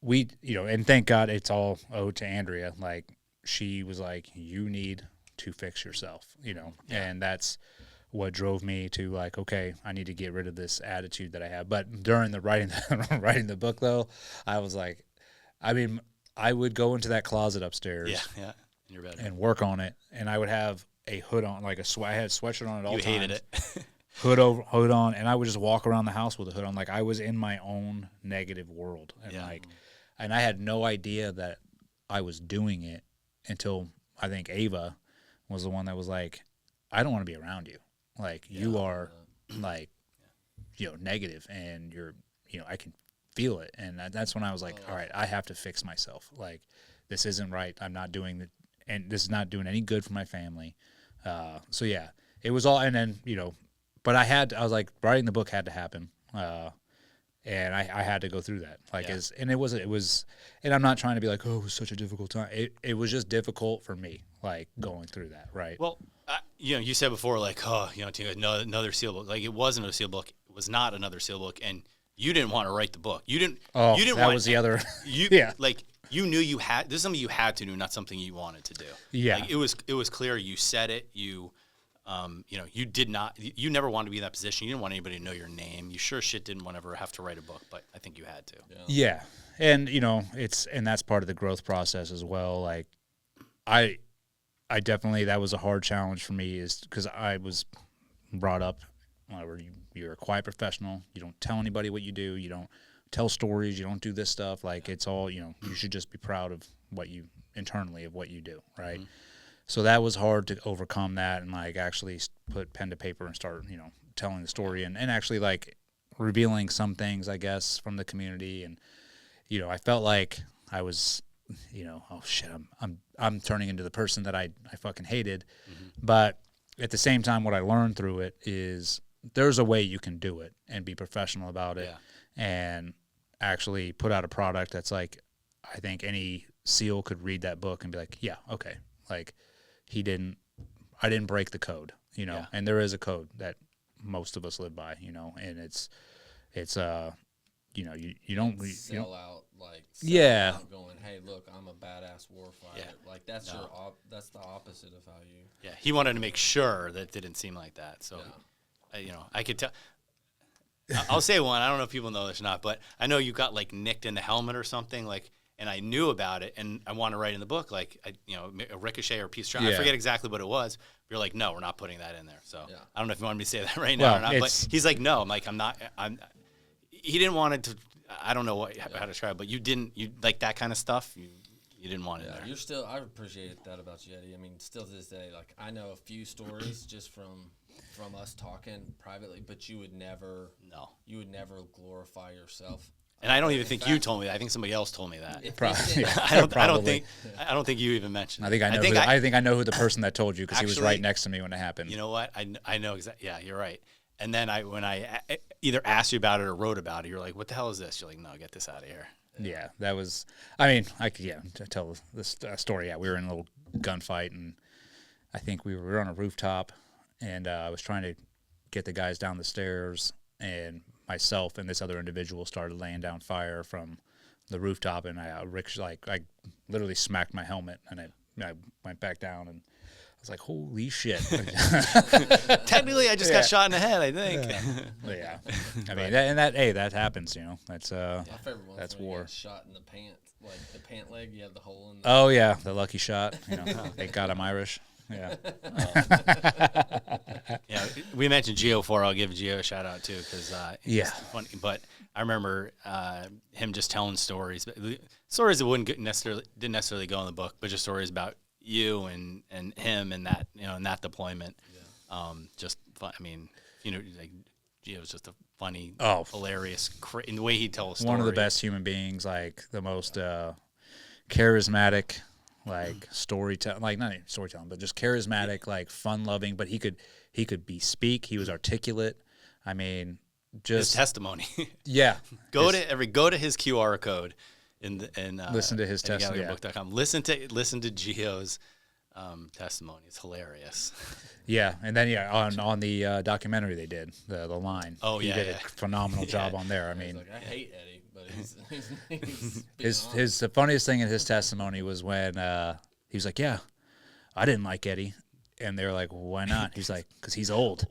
and thank God it's all owed to Andrea. Like, she was like, you need to fix yourself, and that's what drove me to like, okay, I need to get rid of this attitude that I have. But during the writing the book though, I was like, I would go into that closet upstairs in your bedroom and work on it. And I would have a hood on, like I had a sweatshirt on at all times. You hated it. hood on. And I would just walk around the house with a hood on. Like I was in my own negative world. And and I had no idea that I was doing it until I think Ava was the one that was like, I don't want to be around you. Like you are like, negative and you're, I can feel it. And that's when I was like, all right, I have to fix myself. Like this isn't right. I'm not doing and this is not doing any good for my family. So yeah, it was all, and then, but I was like, writing the book had to happen. And I had to go through that, and it was, and I'm not trying to be like, oh, it was such a difficult time. It was just difficult for me, like going through that, right? Well, you said before, like, another seal book. Like it wasn't a seal book. It was not another seal book, and you didn't want to write the book. You didn't. Oh, you didn't that was the other. Like you knew you had. This is something you had to do, not something you wanted to do. Yeah. Like it was clear. You said it. You did not. You never wanted to be in that position. You didn't want anybody to know your name. You sure shit didn't want to ever have to write a book, but I think you had to. Yeah, and and that's part of the growth process as well. Like, I definitely, that was a hard challenge for me, is because I was brought up where you're a quiet professional. You don't tell anybody what you do. You don't tell stories. You don't do this stuff. Like it's all, you should just be proud of what you do, right? Mm-hmm. So that was hard to overcome that and like actually put pen to paper and start, telling the story and actually like revealing some things, I guess, from the community. And, I felt like I was, oh shit, I'm turning into the person that I fucking hated. Mm-hmm. But at the same time, what I learned through it is there's a way you can do it and be professional about it and actually put out a product that's like, I think any SEAL could read that book and be like, yeah, okay. Like, I didn't break the code, and there is a code that most of us live by, and it's you don't sell out, like, out going, hey, look, I'm a badass warfighter. Yeah. Like that's that's the opposite of how you. Yeah. He wanted to make sure that it didn't seem like that. So, I could tell. I'll say one. I don't know if people know this or not, but I know you got like nicked in the helmet or something, like. And I knew about it, and I want to write in the book, like, a ricochet or a piece of string. I forget exactly what it was. You're like, no, we're not putting that in there. So I don't know if you want me to say that right now or not. But he's like, no. I'm like, he didn't want it to. I don't know how to describe it, but you like that kind of stuff. You didn't want it there. You're still. I appreciate that about you, Eddie. I mean, still to this day, like I know a few stories just from us talking privately, but you would never glorify yourself. And I don't even think you told me that. I think somebody else told me that. Probably. I don't think you even mentioned. I think I know. I think I know who the person that told you because he was right next to me when it happened. You know what? I know exactly. Yeah, you're right. And then when I either asked you about it or wrote about it, you're like, "What the hell is this?" You're like, "No, get this out of here." Yeah, that was. I mean, I could tell this story. Yeah, we were in a little gunfight, and I think we were on a rooftop, and I was trying to get the guys down the stairs, and myself and this other individual started laying down fire from the rooftop, and I literally smacked my helmet, and I went back down, and I was like, "Holy shit!" Technically, I just got shot in the head, I think. Yeah, I mean, that happens, you know. That's my favorite one that's when war. you get shot in the pants, like the pant leg. You have the hole in. Oh yeah, the lucky shot. You know, thank God I'm Irish. Yeah. Yeah, we mentioned Gio before. I'll give Gio a shout out too because he's funny. But I remember him just telling stories that didn't necessarily go in the book, but just stories about you and him and that in that deployment. Yeah. Just fun. I mean, like Gio's just a funny, hilarious, in the way he tells stories. One of the best human beings, like the most charismatic. Like storytelling, like not even storytelling, but just charismatic, like fun-loving. But he could speak. He was articulate. I mean, just his testimony. Yeah, go to his QR code and listen to his testimony. Gallagherbook.com. Listen to Gio's testimony. It's hilarious. Yeah, and then on the documentary they did the line. Oh he did a phenomenal job on there. I mean, like, I hate Eddie. His the funniest thing in his testimony was when he was like, "Yeah, I didn't like Eddie," and they were like, "Why not?" He's like, "Because he's old."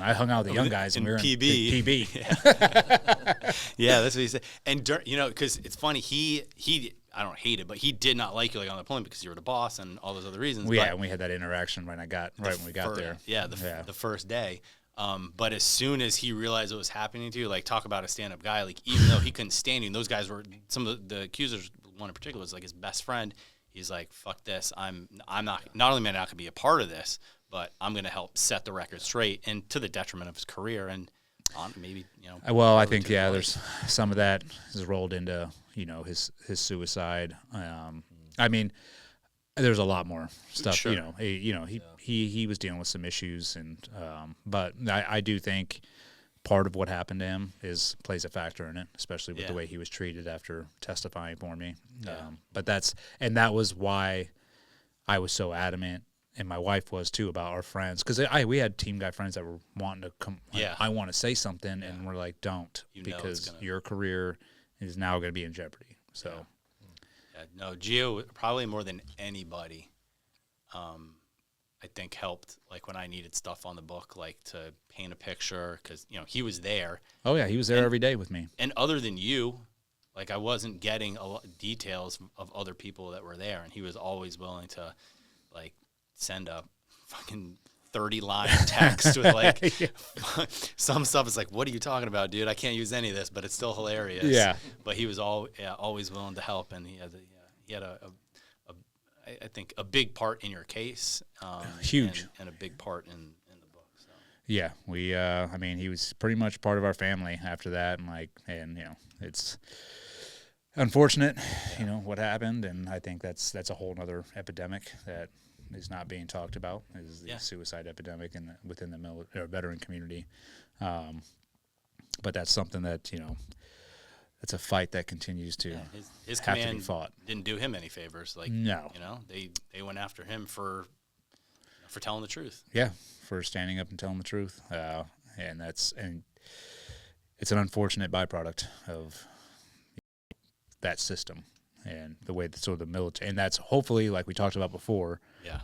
I hung out with the young guys, and we were PB. in PB. Yeah, that's what he said. And because it's funny, he I don't hate it, but he did not like you on the plane because you were the boss and all those other reasons. And we had that interaction when we got there. Yeah, the first day. But as soon as he realized what was happening to you, like talk about a stand-up guy, like even though he couldn't stand you, and those guys were some of the accusers. One in particular was like his best friend. He's like, "Fuck this! I'm not only am I not gonna be a part of this, but I'm gonna help set the record straight, and to the detriment of his career and maybe Well, I think there's some of that is rolled into his suicide. I mean. There's a lot more stuff, sure. He was dealing with some issues, and but I do think part of what happened to him plays a factor in it, especially with the way he was treated after testifying for me. Yeah. But that was why I was so adamant, and my wife was too, about our friends, because we had team guy friends that were wanting to come. Like, I want to say something, and we're like, don't, because your career is now going to be in jeopardy. So. Yeah. No, Gio probably more than anybody, I think helped. Like when I needed stuff on the book, like to paint a picture, because he was there. Oh yeah, he was there every day with me. And other than you, like I wasn't getting a lot of details of other people that were there, and he was always willing to, like, send a fucking 30-line text with like some stuff. It's like, what are you talking about, dude? I can't use any of this, but it's still hilarious. Yeah. But he was always willing to help, and he had I think a big part in your case. Huge. And a big part in the book. So. Yeah, we. I mean, he was pretty much part of our family after that, and it's unfortunate, what happened, and I think that's a whole other epidemic that is not being talked about, is the suicide epidemic within the veteran community. But that's something that, it's a fight that continues to his have command to be fought. Didn't do him any favors. Like, no. They went after him for telling the truth. Yeah, for standing up and telling the truth. And it's an unfortunate byproduct of that system. And the way that the military, and that's hopefully, like we talked about before,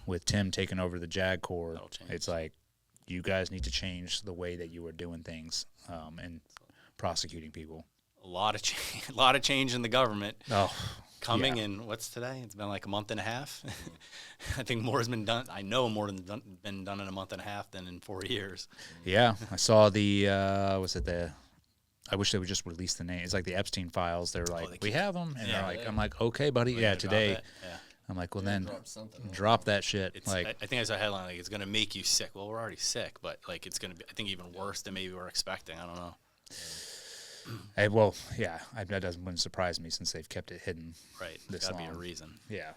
with Tim taking over the JAG Corps, it's like, you guys need to change the way that you are doing things and prosecuting people. A lot of change in the government. Oh, coming in, what's today? It's been like a month and a half. I think more has been done. I know more than been done in a month and a half than in 4 years. Yeah, I saw the I wish they would just release the name. It's like the Epstein files. They're like, we have them, and Yeah, they're like, I'm like, okay, buddy, yeah, today. Yeah. I'm like, well, then drop that shit. It's, like, I think I saw a headline like it's gonna make you sick. Well, we're already sick, but like it's gonna be, I think, even worse than maybe we're expecting. I don't know. Hey, well, yeah, wouldn't surprise me since they've kept it hidden. Right, there's gotta be a reason. Yeah.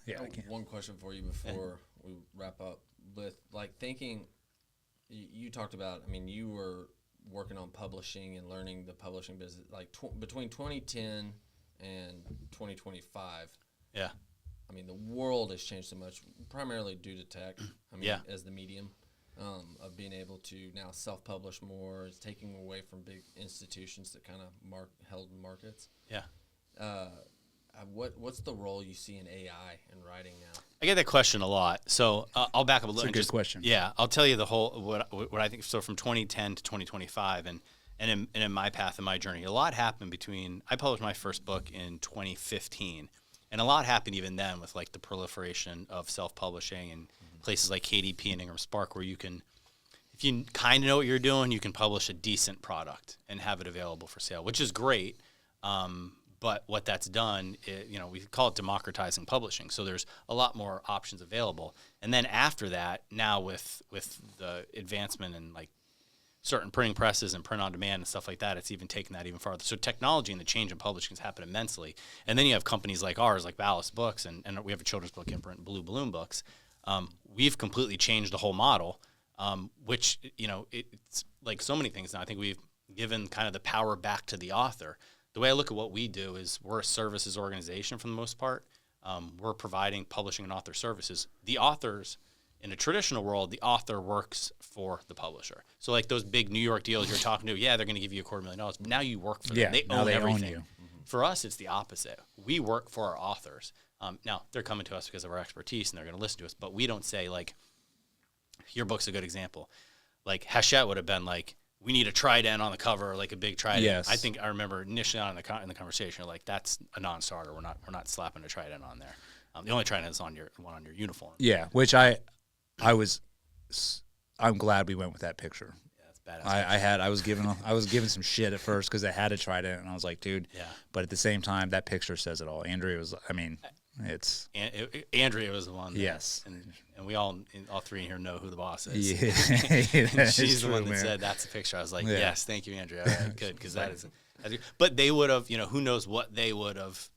Yeah. One question for you before we wrap up with like thinking. You talked about. I mean, you were working on publishing and learning the publishing business like between 2010 and 2025. Yeah. I mean, the world has changed so much, primarily due to tech. I mean, as the medium of being able to now self-publish more, is taking away from big institutions that kind of held markets. Yeah. What's the role you see in AI in writing now? I get that question a lot, so I'll back up a little. It's a good question. Yeah, I'll tell you the whole what I think. So from 2010 to 2025, and in my path and my journey, a lot happened between. I published my first book in 2015, and a lot happened even then with like the proliferation of self-publishing and places like KDP and Ingram Spark, where you can, if you kind of know what you're doing, you can publish a decent product and have it available for sale, which is great. But what that's done, we call it democratizing publishing. So there's a lot more options available. And then after that, now with the advancement in like certain printing presses and print on demand and stuff like that, it's even taken that even farther. So technology and the change in publishing has happened immensely. And then you have companies like ours, like Ballast Books, and we have a children's book imprint, Blue Balloon Books. We've completely changed the whole model, which, it's like so many things now. I think we've given kind of the power back to the author. The way I look at what we do is we're a services organization for the most part. We're providing publishing and author services. The authors, in a traditional world, the author works for the publisher. So like those big New York deals you're talking to, they're going to give you $250,000. But now you work for them. They own everything. Own you. For us, it's the opposite. We work for our authors. Now, they're coming to us because of our expertise, and they're going to listen to us. But we don't say, like, your book's a good example. Like, Hachette would have been like, we need a trident on the cover, like a big trident. Yes. I think I remember initially on in the conversation, like, that's a non-starter. We're not slapping a trident on there. The only trident is on your uniform. Yeah, which I'm glad we went with that picture. Yeah, that's badass. I was given some shit at first because I had a trident, and I was like, dude. Yeah. But at the same time, that picture says it all. Andrea was, it's. Andrea was the one. Yes. And we all three in here know who the boss is. Yeah. She's the one that said that's the picture. I was like, yes, thank you, Andrea. All right, good, because that is. But they would have, who knows what they would have,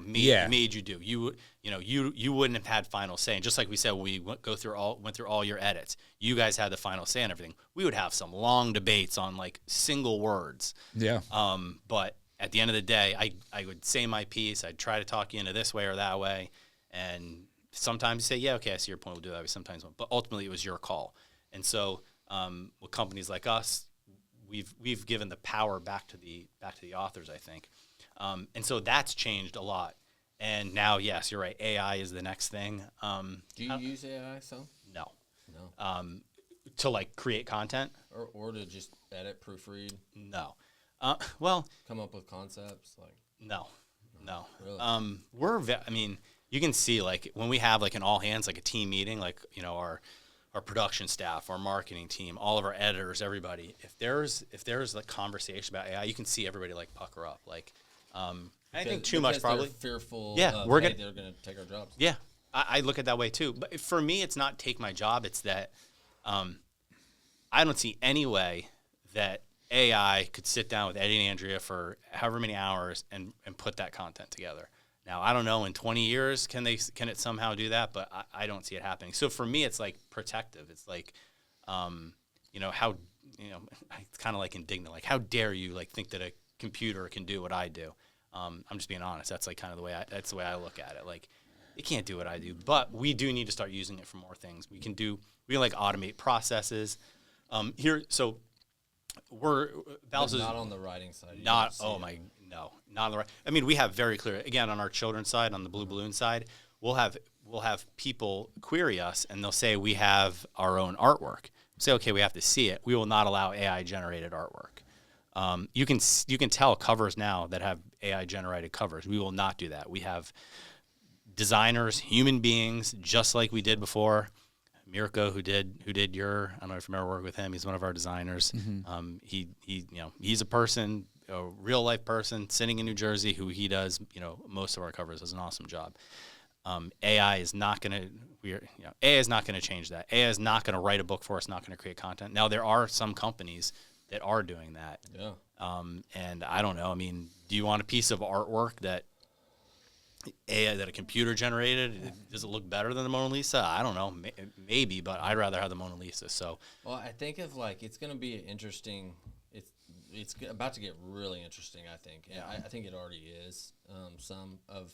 made you do. You wouldn't have had final say. And just like we said, when we went through all your edits, you guys had the final say on everything. We would have some long debates on like single words. Yeah. But at the end of the day, I would say my piece. I'd try to talk you into this way or that way. And sometimes you say, yeah, okay, I see your point. We'll do that way. Sometimes won't. But ultimately, it was your call. And so with companies like us, we've given the power back to the authors, I think. And so that's changed a lot. And now, yes, you're right. AI is the next thing. Do you use AI some? No. To like create content or to just edit, proofread? No. Well, come up with concepts like no. Really? You can see like when we have like an all hands, like a team meeting, like our production staff, our marketing team, all of our editors, everybody. If there's like conversation about AI, you can see everybody like pucker up. Like, I think too much probably. They're fearful. Yeah, they're going to take our jobs. Yeah, I look at it that way too. But for me, it's not take my job. It's that I don't see any way that AI could sit down with Eddie and Andrea for however many hours and put that content together. Now, I don't know, in 20 years, can it somehow do that? But I don't see it happening. So for me, it's like protective. It's like, how, it's kind of like indignant. Like, how dare you like think that a computer can do what I do? I'm just being honest. That's like kind of that's the way I look at it. Like, it can't do what I do, but we do need to start using it for more things. We can like automate processes. So Ballast is not on the writing side. Not on the right. I mean, we have very clear, again, on our children's side, on the Blue Balloon side, we'll have people query us and they'll say we have our own artwork. Say, okay, we have to see it. We will not allow AI generated artwork. You can tell covers now that have AI generated covers. We will not do that. We have designers, human beings, just like we did before, Mirko, who did your, I don't know if you remember working with him. He's one of our designers. He's a person, a real life person sitting in New Jersey who he does, most of our covers, does an awesome job. AI is not going to, AI is not going to change that. AI is not going to write a book for us, not going to create content. Now there are some companies that are doing that. Yeah. And I don't know. I mean, do you want a piece of artwork that a computer generated? Does it look better than the Mona Lisa? I don't know, maybe, but I'd rather have the Mona Lisa. So, well, I think of it's going to be interesting. It's about to get really interesting. I think. Yeah. I think it already is. Some of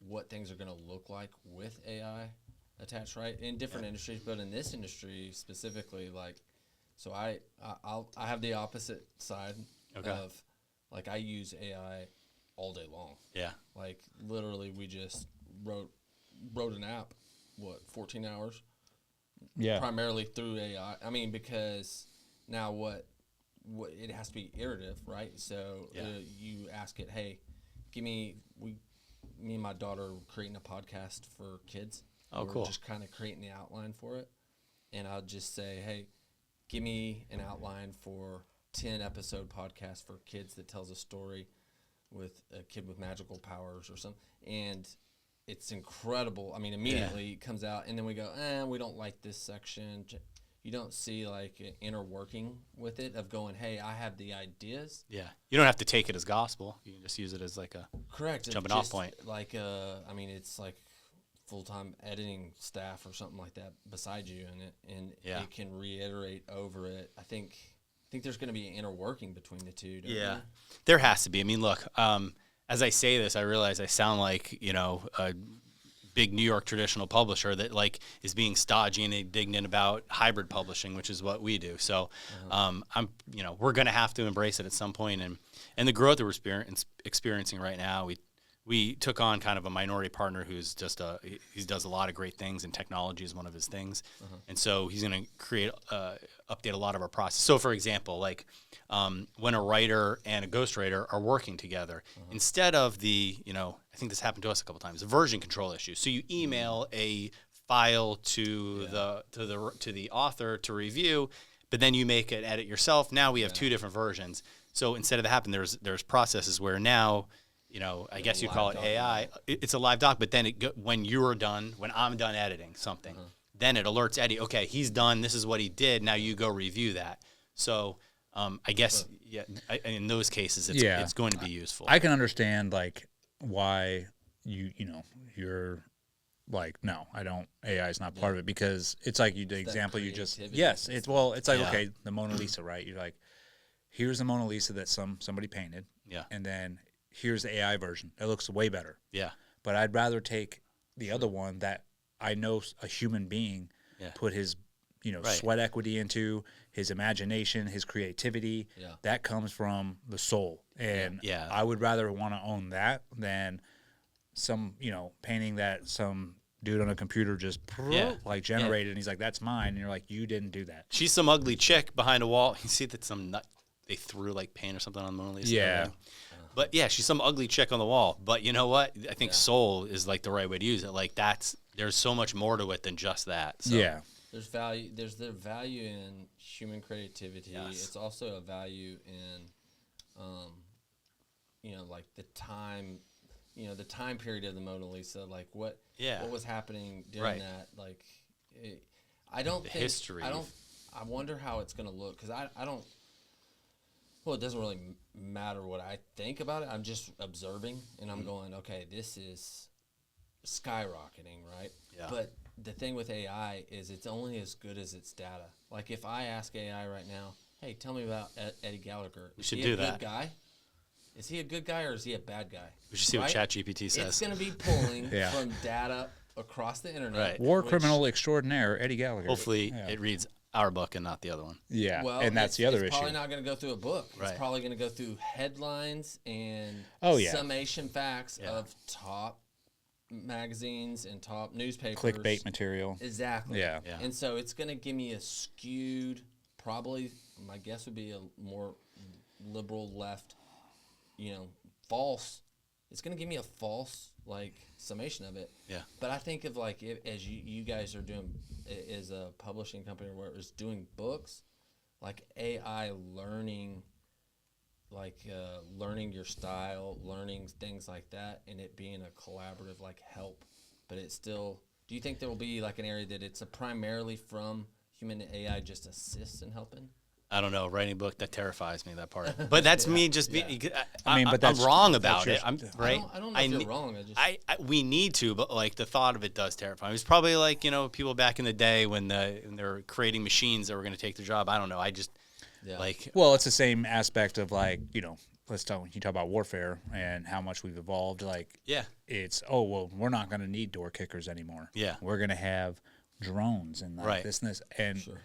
what things are going to look like with AI attached, right, in different industries, but in this industry specifically, so I have the opposite side of I use AI all day long. Yeah. Literally, we just wrote an app, 14 hours? Yeah. Primarily through AI. I mean, because now what it has to be iterative, right? So you ask it, hey, me and my daughter are creating a podcast for kids. Oh, cool. We're just kind of creating the outline for it. And I'll just say, hey, give me an outline for 10 episode podcast for kids that tells a story with a kid with magical powers or something. And it's incredible. I mean, immediately it comes out, and then we go, we don't like this section. You don't see an inner working with it of going, hey, I have the ideas. Yeah. You don't have to take it as gospel. You can just use it as a correct jumping off point. I mean, it's full-time editing staff or something like that beside you in it, and it can reiterate over it. I think there's going to be an inner working between the two. Don't you? There has to be. I mean, look, as I say this, I realize I sound like, a big New York traditional publisher that is being stodgy and indignant about hybrid publishing, which is what we do. So we're going to have to embrace it at some point. And the growth that we're experiencing right now, we took on kind of a minority partner who's just he does a lot of great things, and technology is one of his things. And so he's going to update a lot of our process. So for example, when a writer and a ghostwriter are working together, instead of I think this happened to us a couple times, a version control issue. So you email a file to the author to review, but then you make an edit yourself. Now we have two different versions. So instead of that happen, there's processes where now, I guess you call it AI. It's a live doc, but then when I'm done editing something, then it alerts Eddie, okay, he's done. This is what he did. Now you go review that. So I guess, in those cases, it's going to be useful. I can understand why you're no, I don't. AI is not part of it, because it's the example you just. Yes, okay, the Mona Lisa, right? You're here's the Mona Lisa that somebody painted. Yeah, and then here's the AI version. It looks way better. Yeah. But I'd rather take the other one that I know a human being put his, sweat equity into, his imagination, his creativity. Yeah. That comes from the soul. And I would rather want to own that than some, painting that some dude on a computer just generated, and he's that's mine. And you're you didn't do that. She's some ugly chick behind a wall. You see that they threw paint or something on the Mona Lisa. Yeah. But she's some ugly chick on the wall. But you know what? I think soul is the right way to use it. There's so much more to it than just that. So. Yeah. There's value. There's the value in human creativity. Yes. It's also a value in, the time, the time period of the Mona Lisa. What was happening during that. I don't think history. I wonder how it's going to look, because I don't. Well, it doesn't really matter what I think about it. I'm just observing, and I'm going, okay, this is skyrocketing, right? Yeah. But the thing with AI is it's only as good as its data. If I ask AI right now, hey, tell me about Eddie Gallagher. We should do that. Good guy? Is he a good guy, or is he a bad guy? We should see what ChatGPT says. It's going to be pulling from data across the internet. Right. War criminal extraordinaire, Eddie Gallagher. Hopefully it reads our book and not the other one. Yeah, well, and that's the other issue. It's probably not going to go through a book. Right. It's probably going to go through headlines and summation facts of top magazines and top newspapers. Clickbait material. Exactly. Yeah. And so it's going to give me a skewed, probably, my guess would be a more liberal left, false. it's going to give me a false summation of it. Yeah. But I think of as you guys are doing as a publishing company where it's doing books, AI learning, learning your style, learning things like that, and it being a collaborative help. But it's still. Do you think there will be an area that it's primarily from human to AI just assists in helping? I don't know. Writing a book, that terrifies me, that part. But that's me just being. I mean, I'm wrong about it. I'm right. I don't know if you're wrong. We need to, but the thought of it does terrify me. It was probably people back in the day when they're creating machines that were going to take their job. I don't know. I just Well, it's the same aspect of let's talk. You talk about warfare and how much we've evolved. It's we're not going to need door kickers anymore. Yeah, we're going to have drones and this and this and sure.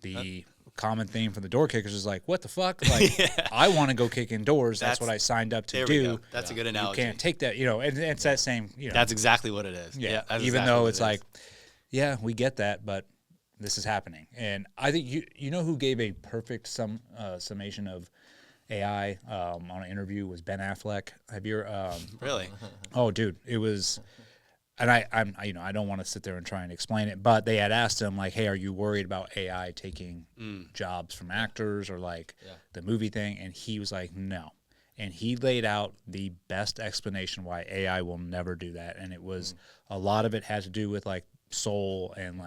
The common theme for the door kickers is what the fuck? I want to go kick in doors. That's what I signed up to do. That's a good analogy. You can't take that, and it's that same, That's exactly what it is. Yeah. Even exactly though it's we get that, but this is happening. And I think you know who gave a perfect summation of AI on an interview was Ben Affleck. Have you really? Oh, dude, it was. And I don't want to sit there and try and explain it, but they had asked him hey, are you worried about AI taking jobs from actors or the movie thing? And he was like, no. And he laid out the best explanation why AI will never do that. And it was a lot of it had to do with soul and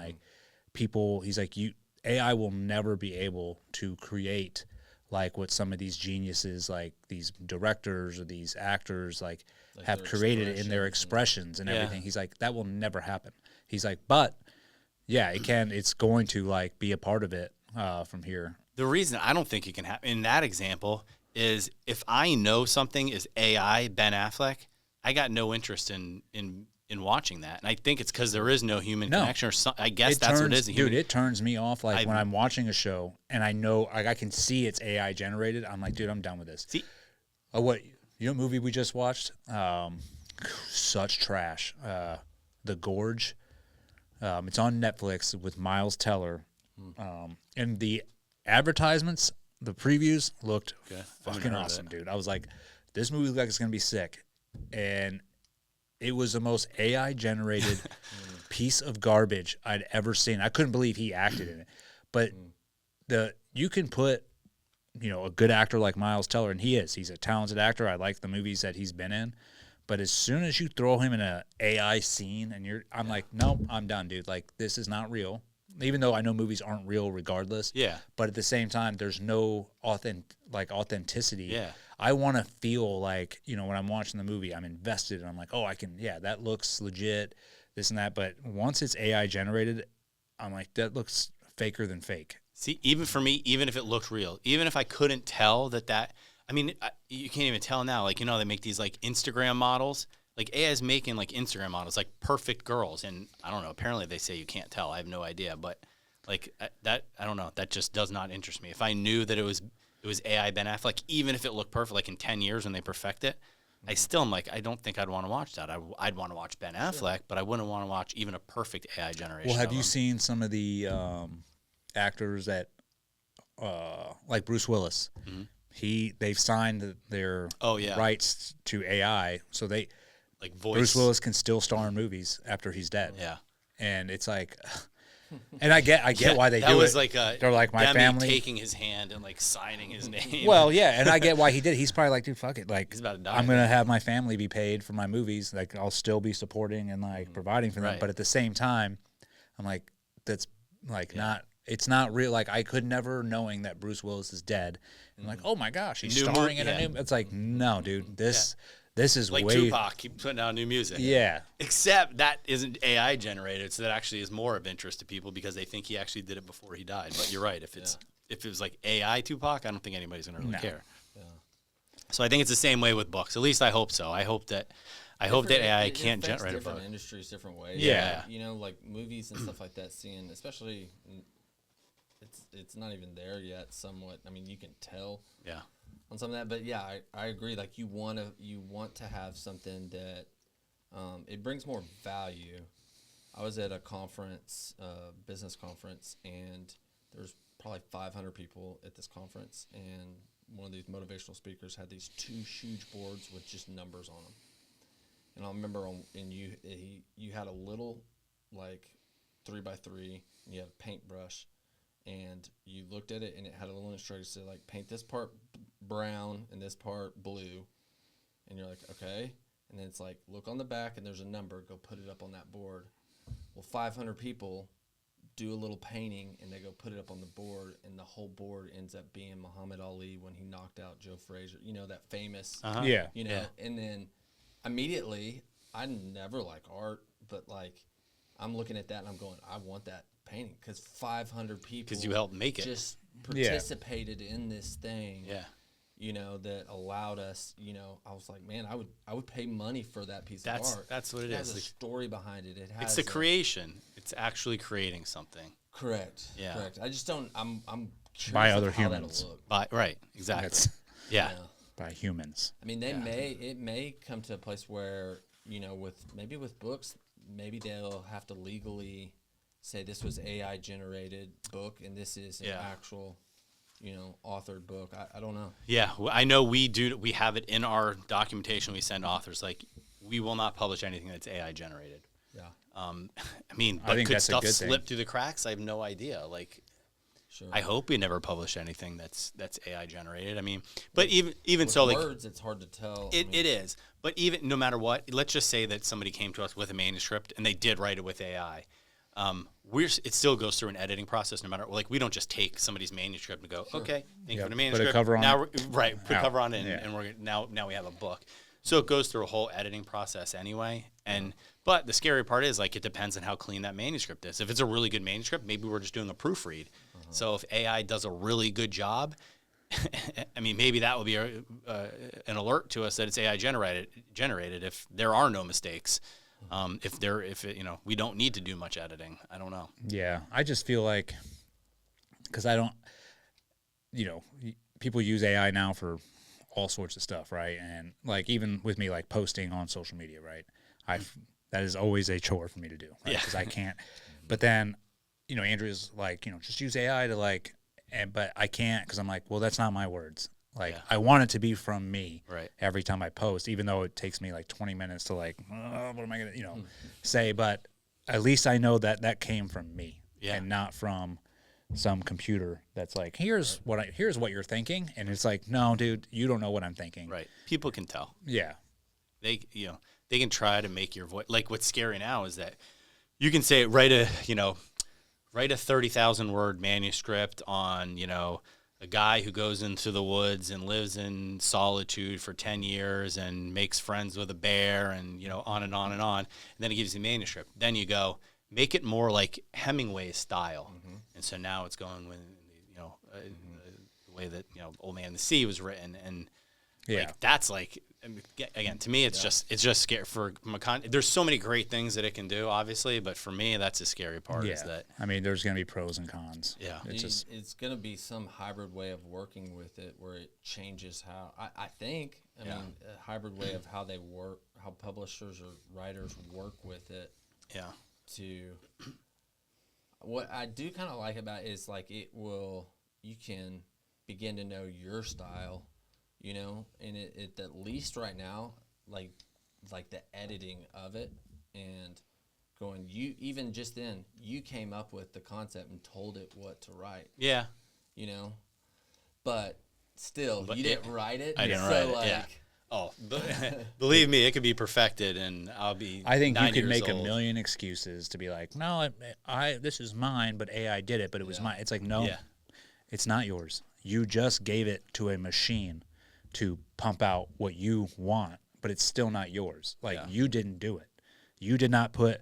people. He's like, AI will never be able to create what some of these geniuses, these directors or these actors, have created in their expressions and everything. He's like, that will never happen. He's like, but yeah, it can. It's going to be a part of it from here. The reason I don't think it can happen in that example is if I know something is AI, Ben Affleck, I got no interest in watching that. And I think it's because there is no human connection or something. I guess that's what it is. Dude, it turns me off when I'm watching a show and I know I can see it's AI generated. I'm like, dude, I'm done with this. See? What movie we just watched? Such trash. The Gorge. It's on Netflix with Miles Teller. And the advertisements, the previews looked fucking awesome, dude. I was like, this movie looks like it's going to be sick. And it was the most AI-generated piece of garbage I'd ever seen. I couldn't believe he acted in it. But you can put a good actor like Miles Teller, and he's a talented actor. I like the movies that he's been in. But as soon as you throw him in an AI scene, I'm like, no, I'm done, dude. This is not real. Even though I know movies aren't real regardless. Yeah. But at the same time, there's no authenticity. Yeah. I want to feel when I'm watching the movie, I'm invested. And I'm like, that looks legit, this and that. But once it's AI generated, I'm like, that looks faker than fake. See, even for me, even if it looked real, even if I couldn't tell you can't even tell now. They make these Instagram models. AI is making Instagram models, perfect girls. And I don't know, apparently they say you can't tell. I have no idea. But that, I don't know, that just does not interest me. If I knew that it was AI Ben Affleck, even if it looked perfect, in 10 years when they perfect it, I still am I don't think I'd want to watch that. I'd want to watch Ben Affleck, but I wouldn't want to watch even a perfect AI generation. Well, have you seen some of the actors that, like Bruce Willis? Mm-hmm. They've signed their rights to AI, so they voice. Bruce Willis can still star in movies after he's dead. Yeah, and it's and I get why they do it. That was they're like my family taking his hand and signing his name. Well, yeah, and I get why he did it. He's probably dude, fuck it. He's about to die. I'm gonna have my family be paid for my movies. I'll still be supporting and providing for them. Right. But at the same time, I'm like, that's not. It's not real. I could never, knowing that Bruce Willis is dead, and oh my gosh, he's starring in a new. It's no, dude. This is way Tupac. Keep putting out new music. Yeah. Except that isn't AI generated, so that actually is more of interest to people because they think he actually did it before he died. But you're right. If it was AI Tupac, I don't think anybody's gonna really care. Yeah. So I think it's the same way with books. At least I hope so. I hope that AI can't generate a book. Different industries, different ways. Yeah. Movies and stuff like that. Seeing, especially, it's not even there yet. Somewhat. I mean, you can tell. Yeah. On some of that, but yeah, I agree. You want to have something that it brings more value. I was at a conference, business conference, and there's probably 500 people at this conference, and one of these motivational speakers had these 2 huge boards with just numbers on them. And I remember you had a little, like, 3x3, and you had a paintbrush, and you looked at it, and it had a little instruction that said, like, paint this part brown and this part blue. And you're like, okay. And then it's like, look on the back, and there's a number. Go put it up on that board. Well, 500 people do a little painting, and they go put it up on the board, and the whole board ends up being Muhammad Ali when he knocked out Joe Frazier. You know, that famous, Yeah. you know. Yeah. And then immediately, I never like art, but, like, I'm looking at that, and I'm going, I want that painting, because 500 people. Because you helped make it. Just participated in this thing. Yeah. You know, that allowed us, you know, I was like, man, I would pay money for that piece of art. That's what it is. It has a story behind it. It has it's the creation. It's actually creating something. Correct. Yeah. Correct. I just don't, I'm curious By other how humans. that'll look. Right, exactly. Yeah. By humans. I mean, it may come to a place where, you know, with books, maybe they'll have to legally say this was AI generated book and this is an actual, you know, authored book. I don't know. Yeah, I know we have it in our documentation we send authors. Like, we will not publish anything that's AI generated. Yeah. I mean, but I think could that's a stuff good thing. slip through the cracks? I have no idea. Like, Sure. I hope we never publish anything that's AI generated. I mean, but even with so, words, it's hard to tell. It is. But even no matter what, let's just say that somebody came to us with a manuscript and they did write it with AI. It still goes through an editing process. No matter, like, we don't just take somebody's manuscript and go, okay, thank you for the manuscript. Put a cover on now it. put a cover on it, and we're now we have a book. So it goes through a whole editing process anyway. But the scary part is, like, it depends on how clean that manuscript is. If it's a really good manuscript, maybe we're just doing a proofread. So if AI does a really good job, I mean, maybe that will be an alert to us that it's AI generated if there are no mistakes. We don't need to do much editing. I don't know. Yeah, I just feel like, because I don't, you know, people use AI now for all sorts of stuff, right? And, like, even with me, like, posting on social media, right? That is always a chore for me to do, right? Because I can't. But then, you know, Andrew's like, you know, just use AI to, like, but I can't, because I'm like, well, that's not my words. Like, I want it to be from me every time I post, even though it takes me like 20 minutes to, like, what am I going to, you know, say? But at least I know that that came from me and not from some computer that's like, here's what you're thinking. And it's like, no, dude, you don't know what I'm thinking. Right. People can tell. Yeah. They can try to make your voice. Like, what's scary now is that you can say, write a 30,000 word manuscript on, you know, a guy who goes into the woods and lives in solitude for 10 years and makes friends with a bear, and, you know, on and on and on. And then it gives you the manuscript. Then you go, make it more like Hemingway's style. And so now it's going with, you know, the way that, you know, Old Man and the Sea was written. And like, that's like, again, to me, it's just scary there's so many great things that it can do, obviously, but for me, that's the scary part. Is that, I mean, there's going to be pros and cons. Yeah. It's going to be some hybrid way of working with it where it changes how, I mean, a hybrid way of how they work, how publishers or writers work with it. Yeah. What I do kind of like about it is, like, you can begin to know your style, you know, and it at least right now, like the editing of it and going, you came up with the concept and told it what to write. Yeah. You know, but still, you didn't write it. I didn't write it. Yeah. Oh, believe me, it could be perfected, and I'll be. I think 90 you could make years old. a million excuses to be like, no, this is mine, but AI did it, but it was mine. It's like, no, it's not yours. You just gave it to a machine to pump out what you want, but it's still not yours. Like, you didn't do it. You did not put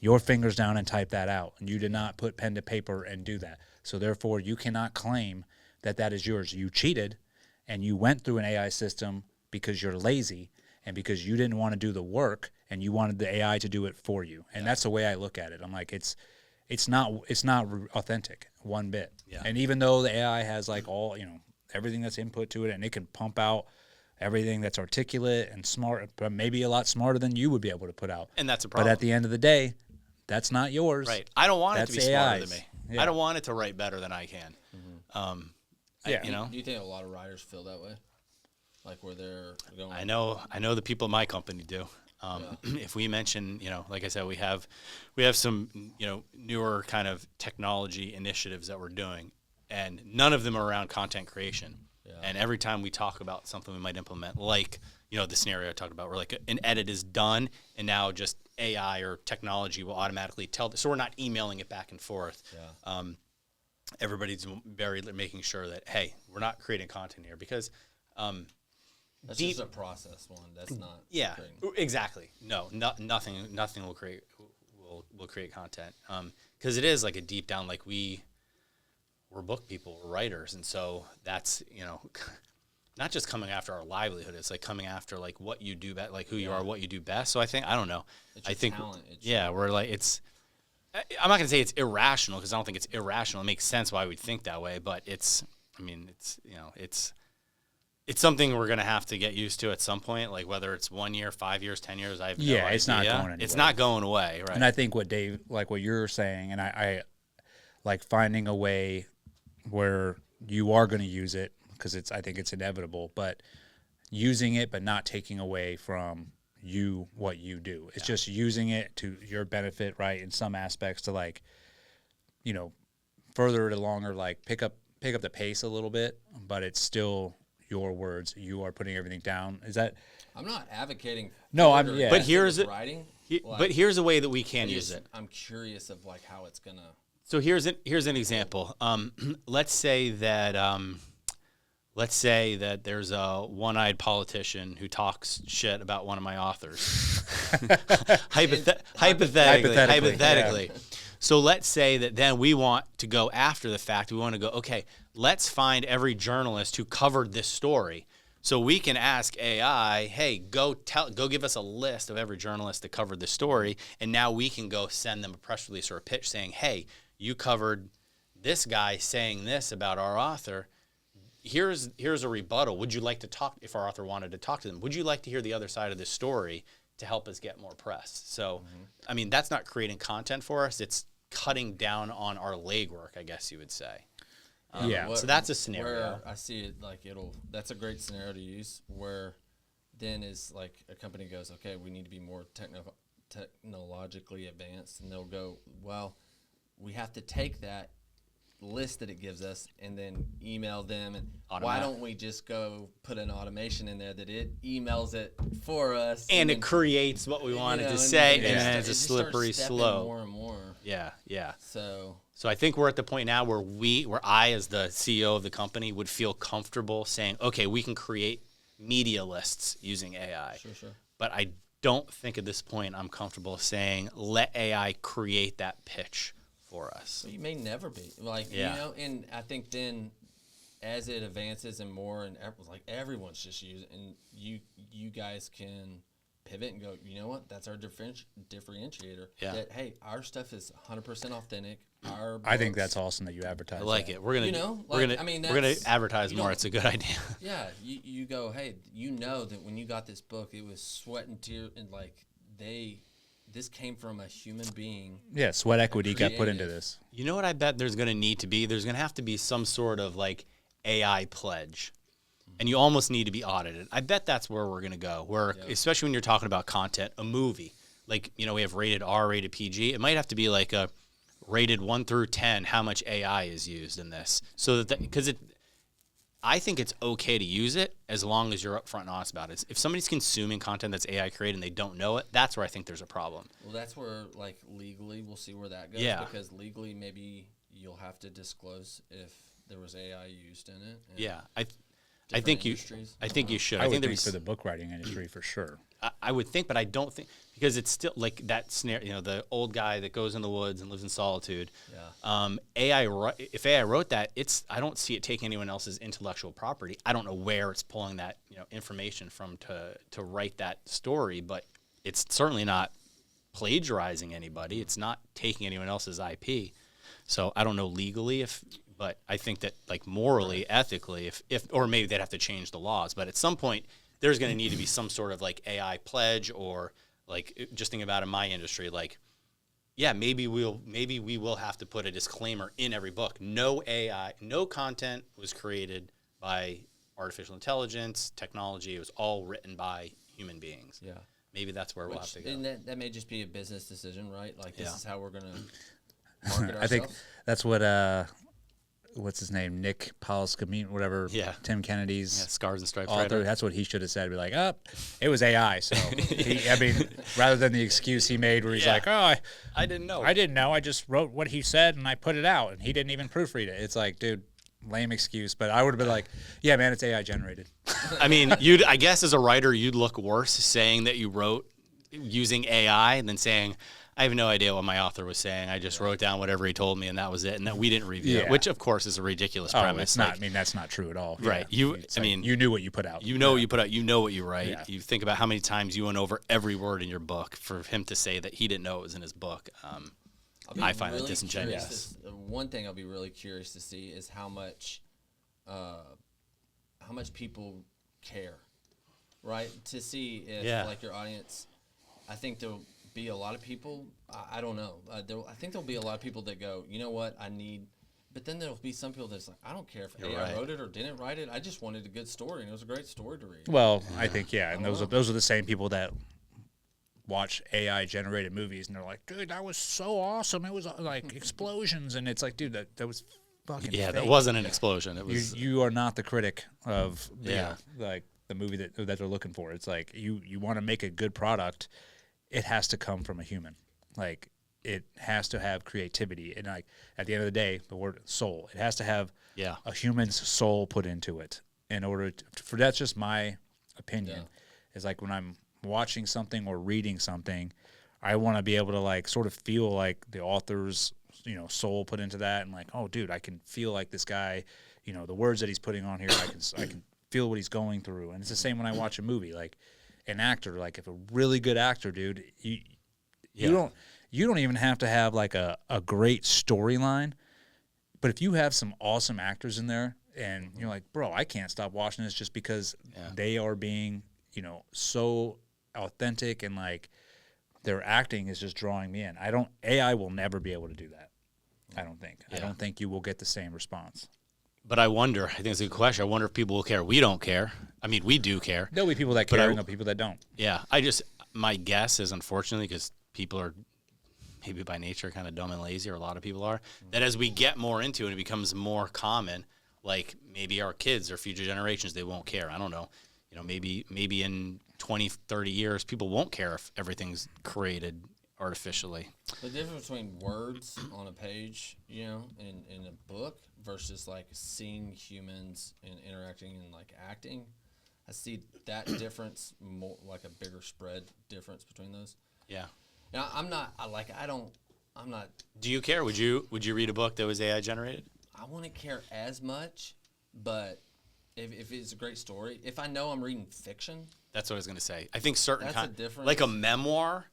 your fingers down and type that out, and you did not put pen to paper and do that. So therefore, you cannot claim that that is yours. You cheated, and you went through an AI system because you're lazy and because you didn't want to do the work, and you wanted the AI to do it for you. And that's the way I look at it. I'm like, it's not authentic one bit. Yeah. And even though the AI has, like, all, you know, everything that's input to it, and it can pump out everything that's articulate and smart, but maybe a lot smarter than you would be able to put out. And that's a problem. But at the end of the day, that's not yours. Right. I don't want it to be smarter AI's. than me. Yeah. I don't want it to write better than I can. Yeah. Do you think a lot of writers feel that way? Like where they're going? I know the people in my company do. If we mention, like I said, we have some, newer kind of technology initiatives that we're doing, and none of them are around content creation. Yeah. And every time we talk about something we might implement, like, the scenario I talked about, where like an edit is done and now just AI or technology will automatically tell. So we're not emailing it back and forth. Yeah. Everybody's very making sure that, hey, we're not creating content here because that's just a process one. That's not. Yeah, exactly. No, nothing will create content because it is like a deep down, like we're book people, we're writers, and so that's not just coming after our livelihood. It's like coming after like what you do best, like who you are, what you do best. So I don't know. It's your talent. We're like I'm not gonna say it's irrational because I don't think it's irrational. It makes sense why we'd think that way, but it's something we're gonna have to get used to at some point. Like whether it's 1 year, 5 years, 10 years, I have no idea. It's not going anywhere. It's not going away, right? And I think what Dave, like what you're saying, and I like finding a way where you are going to use it because I think it's inevitable, but using it but not taking away from you what you do. It's just using it to your benefit, right? In some aspects to like, further it along or like pick up the pace a little bit, but it's still your words. You are putting everything down. Is that? I'm not advocating. No, I'm. Yeah. But here's it. Writing. But here's a way that we can use it. I'm curious of like how it's gonna. So here's an example. Let's say that there's a one-eyed politician who talks shit about one of my authors. Hypothetically. Yeah. So let's say that then we want to go after the fact. We want to go, okay, let's find every journalist who covered this story. So we can ask AI, hey, go give us a list of every journalist that covered this story, and now we can go send them a press release or a pitch saying, hey, you covered this guy saying this about our author. Here's a rebuttal. Would you like to talk, if our author wanted to talk to them, would you like to hear the other side of this story to help us get more press? So, I mean, that's not creating content for us. It's cutting down on our legwork, I guess you would say. So that's a scenario. Where I see it like that's a great scenario to use where then is like a company goes, okay, we need to be more technologically advanced. And they'll go, well, we have to take that list that it gives us and then email them. And why don't we just go put an automation in there that it emails it for us? And it creats what we wanted to say, and then it's a slippery slope. More and more. Yeah. So I think we're at the point now where I, as the CEO of the company, would feel comfortable saying, okay, we can create media lists using AI. Sure. But I don't think at this point I'm comfortable saying, let AI create that pitch for us. Well, you may never be and I think then as it advances and more and like everyone's just using, and you guys can pivot and go, you know what, that's our differentiator. Yeah. That hey, our stuff is 100% authentic. I think that's awesome that you advertise. I like it. We're gonna advertise more. It's a good idea. Yeah, you go, hey, that when you got this book, it was sweat and tears, and like this came from a human being. Yeah, sweat equity got put into this. You know what I bet there's going to need to be? There's going to have to be some sort of like AI pledge. And you almost need to be audited. I bet that's where we're going to go, especially when you're talking about content, a movie. Like, we have rated R, rated PG. It might have to be like a rated 1 through 10, how much AI is used in this. So because I think it's okay to use it as long as you're upfront and honest about it. If somebody's consuming content that's AI created and they don't know it, that's where I think there's a problem. Well, that's where, like, legally, we'll see where that goes. Yeah. Because legally, maybe you'll have to disclose if there was AI used in it. Yeah. I think you should. I would think for the book writing industry for sure. I would think, but I don't think, because it's still like that scenario, the old guy that goes in the woods and lives in solitude. Yeah. If AI wrote that, I don't see it taking anyone else's intellectual property. I don't know where it's pulling that information from to write that story, but it's certainly not plagiarizing anybody. It's not taking anyone else's IP. So I don't know legally but I think that like morally, ethically, if or maybe they'd have to change the laws. But at some point, there's going to need to be some sort of like AI pledge, or like just think about in my industry, like maybe we will have to put a disclaimer in every book. No AI, no content was created by artificial intelligence, technology. It was all written by human beings. Yeah. Maybe that's where we'll have to go. And that may just be a business decision, right? Like, this is how we're going to market ourselves. I think that's what, what's his name? Nick Paulskamine, whatever. Yeah. Tim Kennedy's Scars and Stripes author. writer. That's what he should have said. Be like, it was AI. So, rather than the excuse he made where he's like, I didn't know. I just wrote what he said and I put it out and he didn't even proofread it. It's like, dude, lame excuse. But I would have been like, yeah, man, it's AI generated. I mean, I guess as a writer, you'd look worse saying that you wrote using AI than saying, I have no idea what my author was saying. I just wrote down whatever he told me, and that was it. And that we didn't review it, which of course is a ridiculous premise. It's not. I mean, that's not true at all. Right. Yeah. You knew what you put out. You know what you put out. You know what you write. Yeah. You think about how many times you went over every word in your book. For him to say that he didn't know it was in his book, I find that disingenuous. One thing I'll be really curious to see is how much people care, right? To see if like your audience. I think there'll be a lot of people. I don't know. I think there'll be a lot of people that go, you know what, I need. But then there'll be some people that's like, I don't care if AI wrote it or didn't write it. I just wanted a good story, and it was a great story to read. Well, I think and those are the same people that watch AI generated movies, and they're like, dude, that was so awesome. It was like explosions, and it's like, dude, that was fucking fake. That wasn't an explosion. It was. You are not the critic of like the movie that they're looking for. It's like you want to make a good product. It has to come from a human. Like, it has to have creativity. And, like, at the end of the day, the word soul, it has to have a human's soul put into it in order to, that's just my opinion. Is like when I'm watching something or reading something, I want to be able to, like, sort of feel like the author's, soul put into that. And, like, oh, dude, I can feel like this guy, the words that he's putting on here, I can feel what he's going through. And it's the same when I watch a movie. Like, an actor, like if a really good actor, dude, you don't even have to have like a great storyline, but if you have some awesome actors in there and you're like, bro, I can't stop watching this just because they are being, so authentic and like their acting is just drawing me in. AI will never be able to do that. I don't think. I don't think you will get the same response. But I wonder, I think it's a good question. I wonder if people will care. We don't care. I mean, we do care. There'll be people that care and there'll be people that don't. Yeah. My guess is, unfortunately, because people are maybe by nature kind of dumb and lazy, or a lot of people are, that as we get more into it, it becomes more common, like maybe our kids or future generations, they won't care. I don't know. Maybe in 20, 30 years, people won't care if everything's created artificially. The difference between words on a page, in a book versus like seeing humans and interacting and like acting, I see that difference more like a bigger spread difference between those. Yeah. And I'm not. Do you care? Would you read a book that was AI generated? I wouldn't care as much, but if it's a great story, if I know I'm reading fiction, that's what I was going to say. I think certain difference. Like a memoir.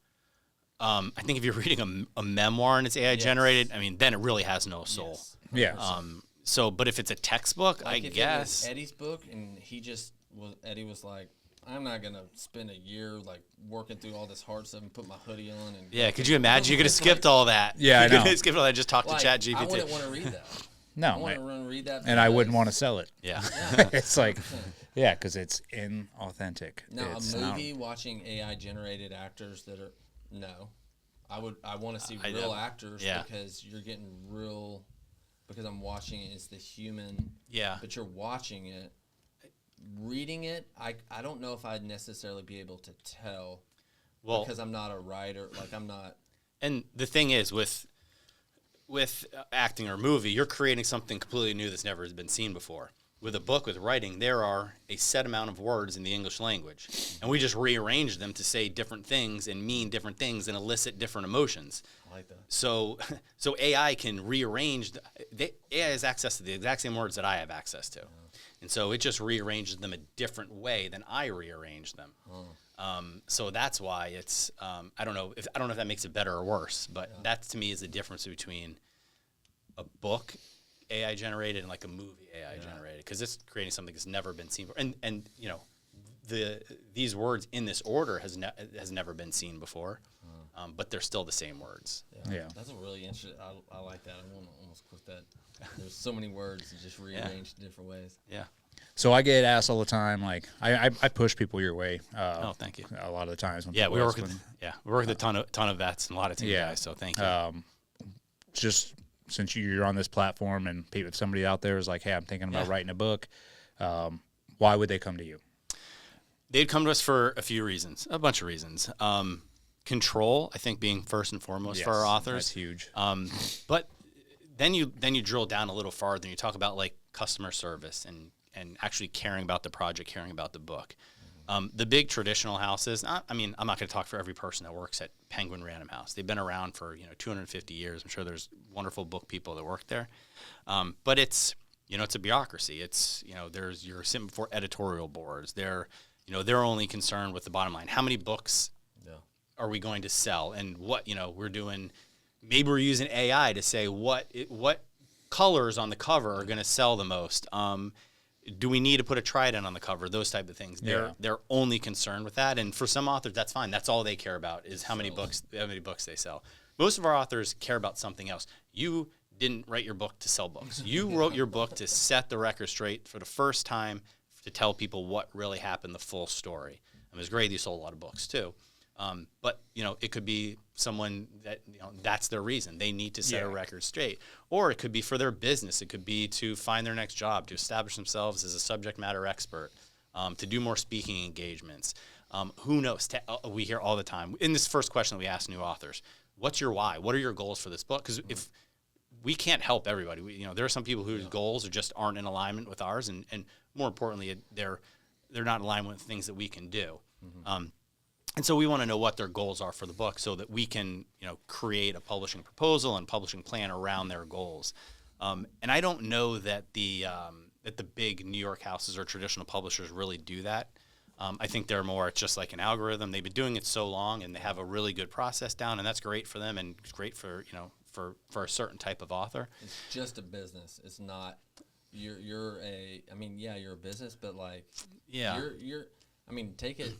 I think if you're reading a memoir and it's AI generated, I mean, then it really has no soul. Yes. Yeah. But if it's a textbook, like I guess it was Eddie's book, and Eddie was like, I'm not gonna spend a year like working through all this hard stuff and put my hoodie on. And could you imagine? You could have skipped all that. Yeah, I know. You could have skipped all that. Just talk to ChatGPT. I wouldn't want to read that. No, I want to read that, and I wouldn't want to sell it. Yeah. It's like, because it's inauthentic. Now, a movie watching AI generated actors that are I want to see real actors because you're getting real. Because I'm watching it, it's the human. Yeah. But you're watching it. Reading it, I don't know if I'd necessarily be able to tell. Well, because I'm not a writer. Like, I'm not. And the thing is, with acting or movie, you're creating something completely new that's never been seen before. With a book, with writing, there are a set amount of words in the English language, and we just rearrange them to say different things and mean different things and elicit different emotions. I like that. So AI can rearrange. AI has access to the exact same words that I have access to, and so it just rearranges them a different way than I rearrange them. So that's why it's. I don't know if that makes it better or worse, but that to me is the difference between a book AI generated and like a movie AI generated, because it's creating something that's never been seen before. And these words in this order has never been seen before. but they're still the same words. Yeah. That's a really interesting. I like that. I want to almost quote that. There's so many words just rearranged in different ways. Yeah. So I get asked all the time, like I push people your way. Thank you. A lot of the times when we work with a ton of vets and a lot of team guys. So thank you. Just since you're on this platform and if somebody out there is like, hey, I'm thinking about writing a book, why would they come to you? They'd come to us for a few reasons, a bunch of reasons. Control, I think, being first and foremost for our authors. That's huge. But then you drill down a little farther and you talk about like customer service and actually caring about the project, caring about the book. The big traditional houses, I'm not going to talk for every person that works at Penguin Random House. They've been around for 250 years. I'm sure there's wonderful book people that work there. But it's a bureaucracy. It's you're sitting before editorial boards. They're only concerned with the bottom line. How many books are we going to sell? And what we're doing. Maybe we're using AI to say what colors on the cover are going to sell the most. Do we need to put a trident on the cover? Those type of things. They're only concerned with that. And for some authors, that's fine. That's all they care about is how many books they sell. Most of our authors care about something else. You didn't write your book to sell books. You wrote your book to set the record straight for the first time, to tell people what really happened, the full story. And it was great you sold a lot of books too. But it could be someone that that's their reason. They need to set a record straight, or it could be for their business. It could be to find their next job, to establish themselves as a subject matter expert, to do more speaking engagements. Who knows? We hear all the time in this first question that we ask new authors: what's your why? What are your goals for this book? Because if we can't help everybody, there are some people whose goals just aren't in alignment with ours, and more importantly, they're not in alignment with things that we can do. And so we want to know what their goals are for the book so that we can, create a publishing proposal and publishing plan around their goals. And I don't know that the big New York houses or traditional publishers really do that. I think they're more, it's just like an algorithm. They've been doing it so long and they have a really good process down, and that's great for them and it's great for, for a certain type of author. It's just a business. It's not, you're a business, but take it.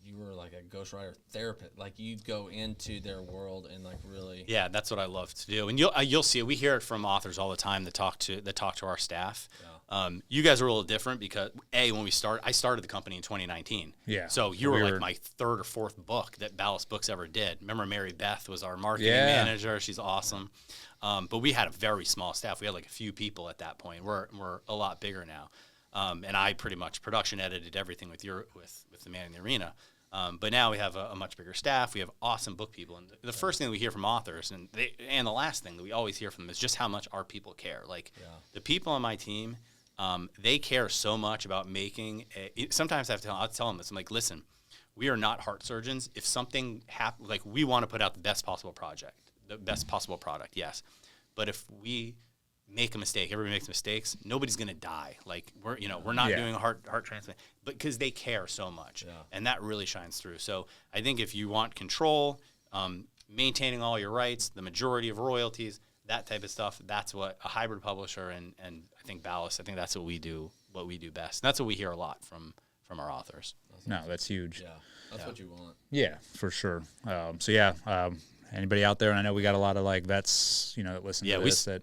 You were like a ghostwriter therapist. Like you go into their world and like really. Yeah, that's what I love to do. And you'll see it. We hear it from authors all the time that talk to our staff. Yeah. You guys are a little different because when I started the company in 2019. Yeah. So you were like my third or fourth book that Ballast Books ever did. Remember Mary Beth was our marketing manager. She's awesome. But we had a very small staff. We had like a few people at that point. We're a lot bigger now. And I pretty much production edited everything with the Man in the Arena. But now we have a much bigger staff. We have awesome book people. And the first thing that we hear from authors, and the last thing that we always hear from them is just how much our people care. Like the people on my team, they care so much about making. Sometimes I'll tell them this. I'm like, listen, we are not heart surgeons. If something happens, like we want to put out the best possible product, yes. But if we make a mistake, everybody makes mistakes, nobody's going to die. Like we're not doing a heart transplant, but because they care so much, and that really shines through. So I think if you want control, maintaining all your rights, the majority of royalties, that type of stuff, that's what a hybrid publisher and I think Ballast, I think that's what we do best. And that's what we hear a lot from our authors. That's huge. Yeah, that's what you want. Yeah, for sure. Anybody out there, and I know we got a lot of like vets, that listen to this, that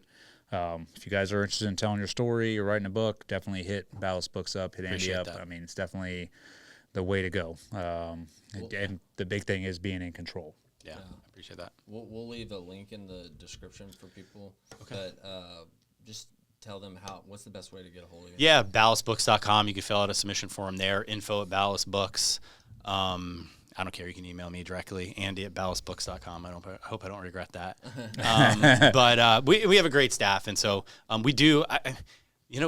if you guys are interested in telling your story or writing a book, definitely hit Ballast Books up, hit Andy up. That. I mean, it's definitely the way to go. And the big thing is being in control. Yeah, I appreciate that. We'll leave a link in the description for people. Okay. But just tell them what's the best way to get a hold of you. Yeah, ballastbooks.com. You can fill out a submission form there. Info@ballastbooks. I don't care. You can email me directly, Andy@ballastbooks.com. I hope I don't regret that. But we have a great staff, and so we do.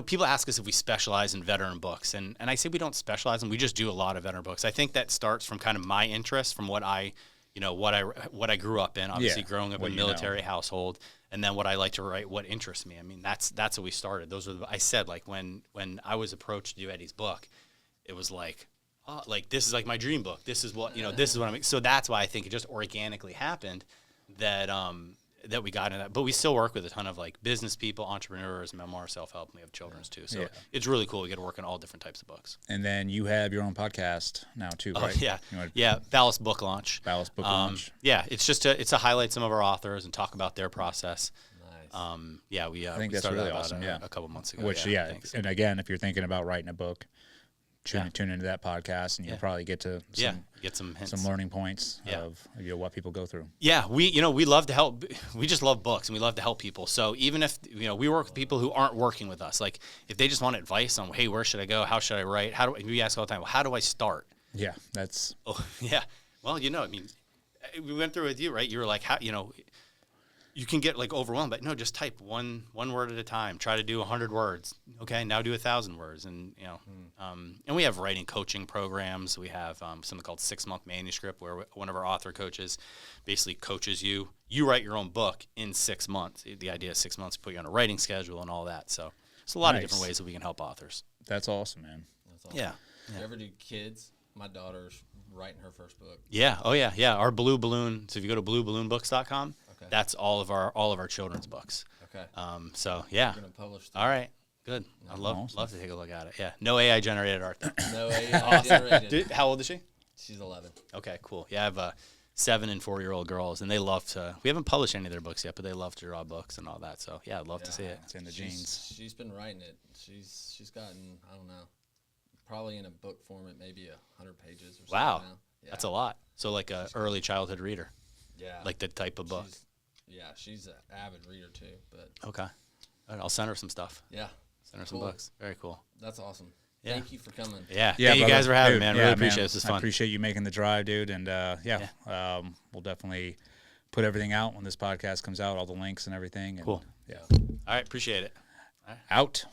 People ask us if we specialize in veteran books, and I say we don't specialize, and we just do a lot of veteran books. I think that starts from kind of my interest, from what I grew up in. Obviously, growing up in a military household, and then what I like to write, what interests me. I mean, that's what we started. Those were I said like when I was approached to do Eddie's book, it was like. This is like my dream book. This is what this is what I'm. So that's why I think it just organically happened that that we got into that. But we still work with a ton of like business people, entrepreneurs, memoir, self-help, and we have children's too. So it's really cool. We get to work on all different types of books. And then you have your own podcast now too, right? Yeah. Ballast Book Launch. Ballast Book Launch. Yeah, it's just to highlight some of our authors and talk about their process. Nice. We I think we that's started really that about awesome. a couple months ago. Which and again, if you're thinking about writing a book, tune into that podcast, and you'll probably get to get some hints, some learning points of what people go through. Yeah, we love to help. We just love books, and we love to help people. So even if we work with people who aren't working with us, like if they just want advice on, hey, where should I go? How should I write? We ask all the time, well, how do I start? Yeah, that's. Oh yeah. Well, I mean, we went through it with you, right? You were like, how you can get like overwhelmed, but no, just type one word at a time. Try to do 100 words. Okay, now do 1,000 words, and and we have writing coaching programs. We have something called 6-month manuscript, where one of our author coaches basically coaches you. You write your own book in 6 months. The idea is 6 months to put you on a writing schedule and all that. So there's a lot of different ways that we can help authors. That's awesome, man. That's awesome. Yeah. You ever do kids? My daughter's writing her first book. Yeah. Oh yeah. Our Blue Balloon. So if you go to blueballoonbooks.com, that's all of our children's books. Okay. So yeah. We're gonna publish. All right. Good. I'd love to take a look at it. Yeah. No AI generated art though. No AI generated. How old is she? She's 11. Okay. Cool. Yeah. I have 7 and 4-year-old girls, and they love to. We haven't published any of their books yet, but they love to draw books and all that. So yeah, I'd love to see it. It's in the genes. She's been writing it. She's gotten, I don't know, probably in a book format, maybe 100 pages or something. Wow. Now. Yeah. That's a lot. So like a early childhood reader. Yeah. Like the type of book. She's an avid reader too. But okay. All right, I'll send her some stuff. Yeah. Send her some books. Very cool. That's awesome. Yeah. Thank you for coming. Yeah. Thank you guys for having me, man. Really appreciate it. This is fun. I appreciate you making the drive, dude. And we'll definitely put everything out when this podcast comes out, all the links and everything. And, cool. Yeah. All right. Appreciate it. All right. Out.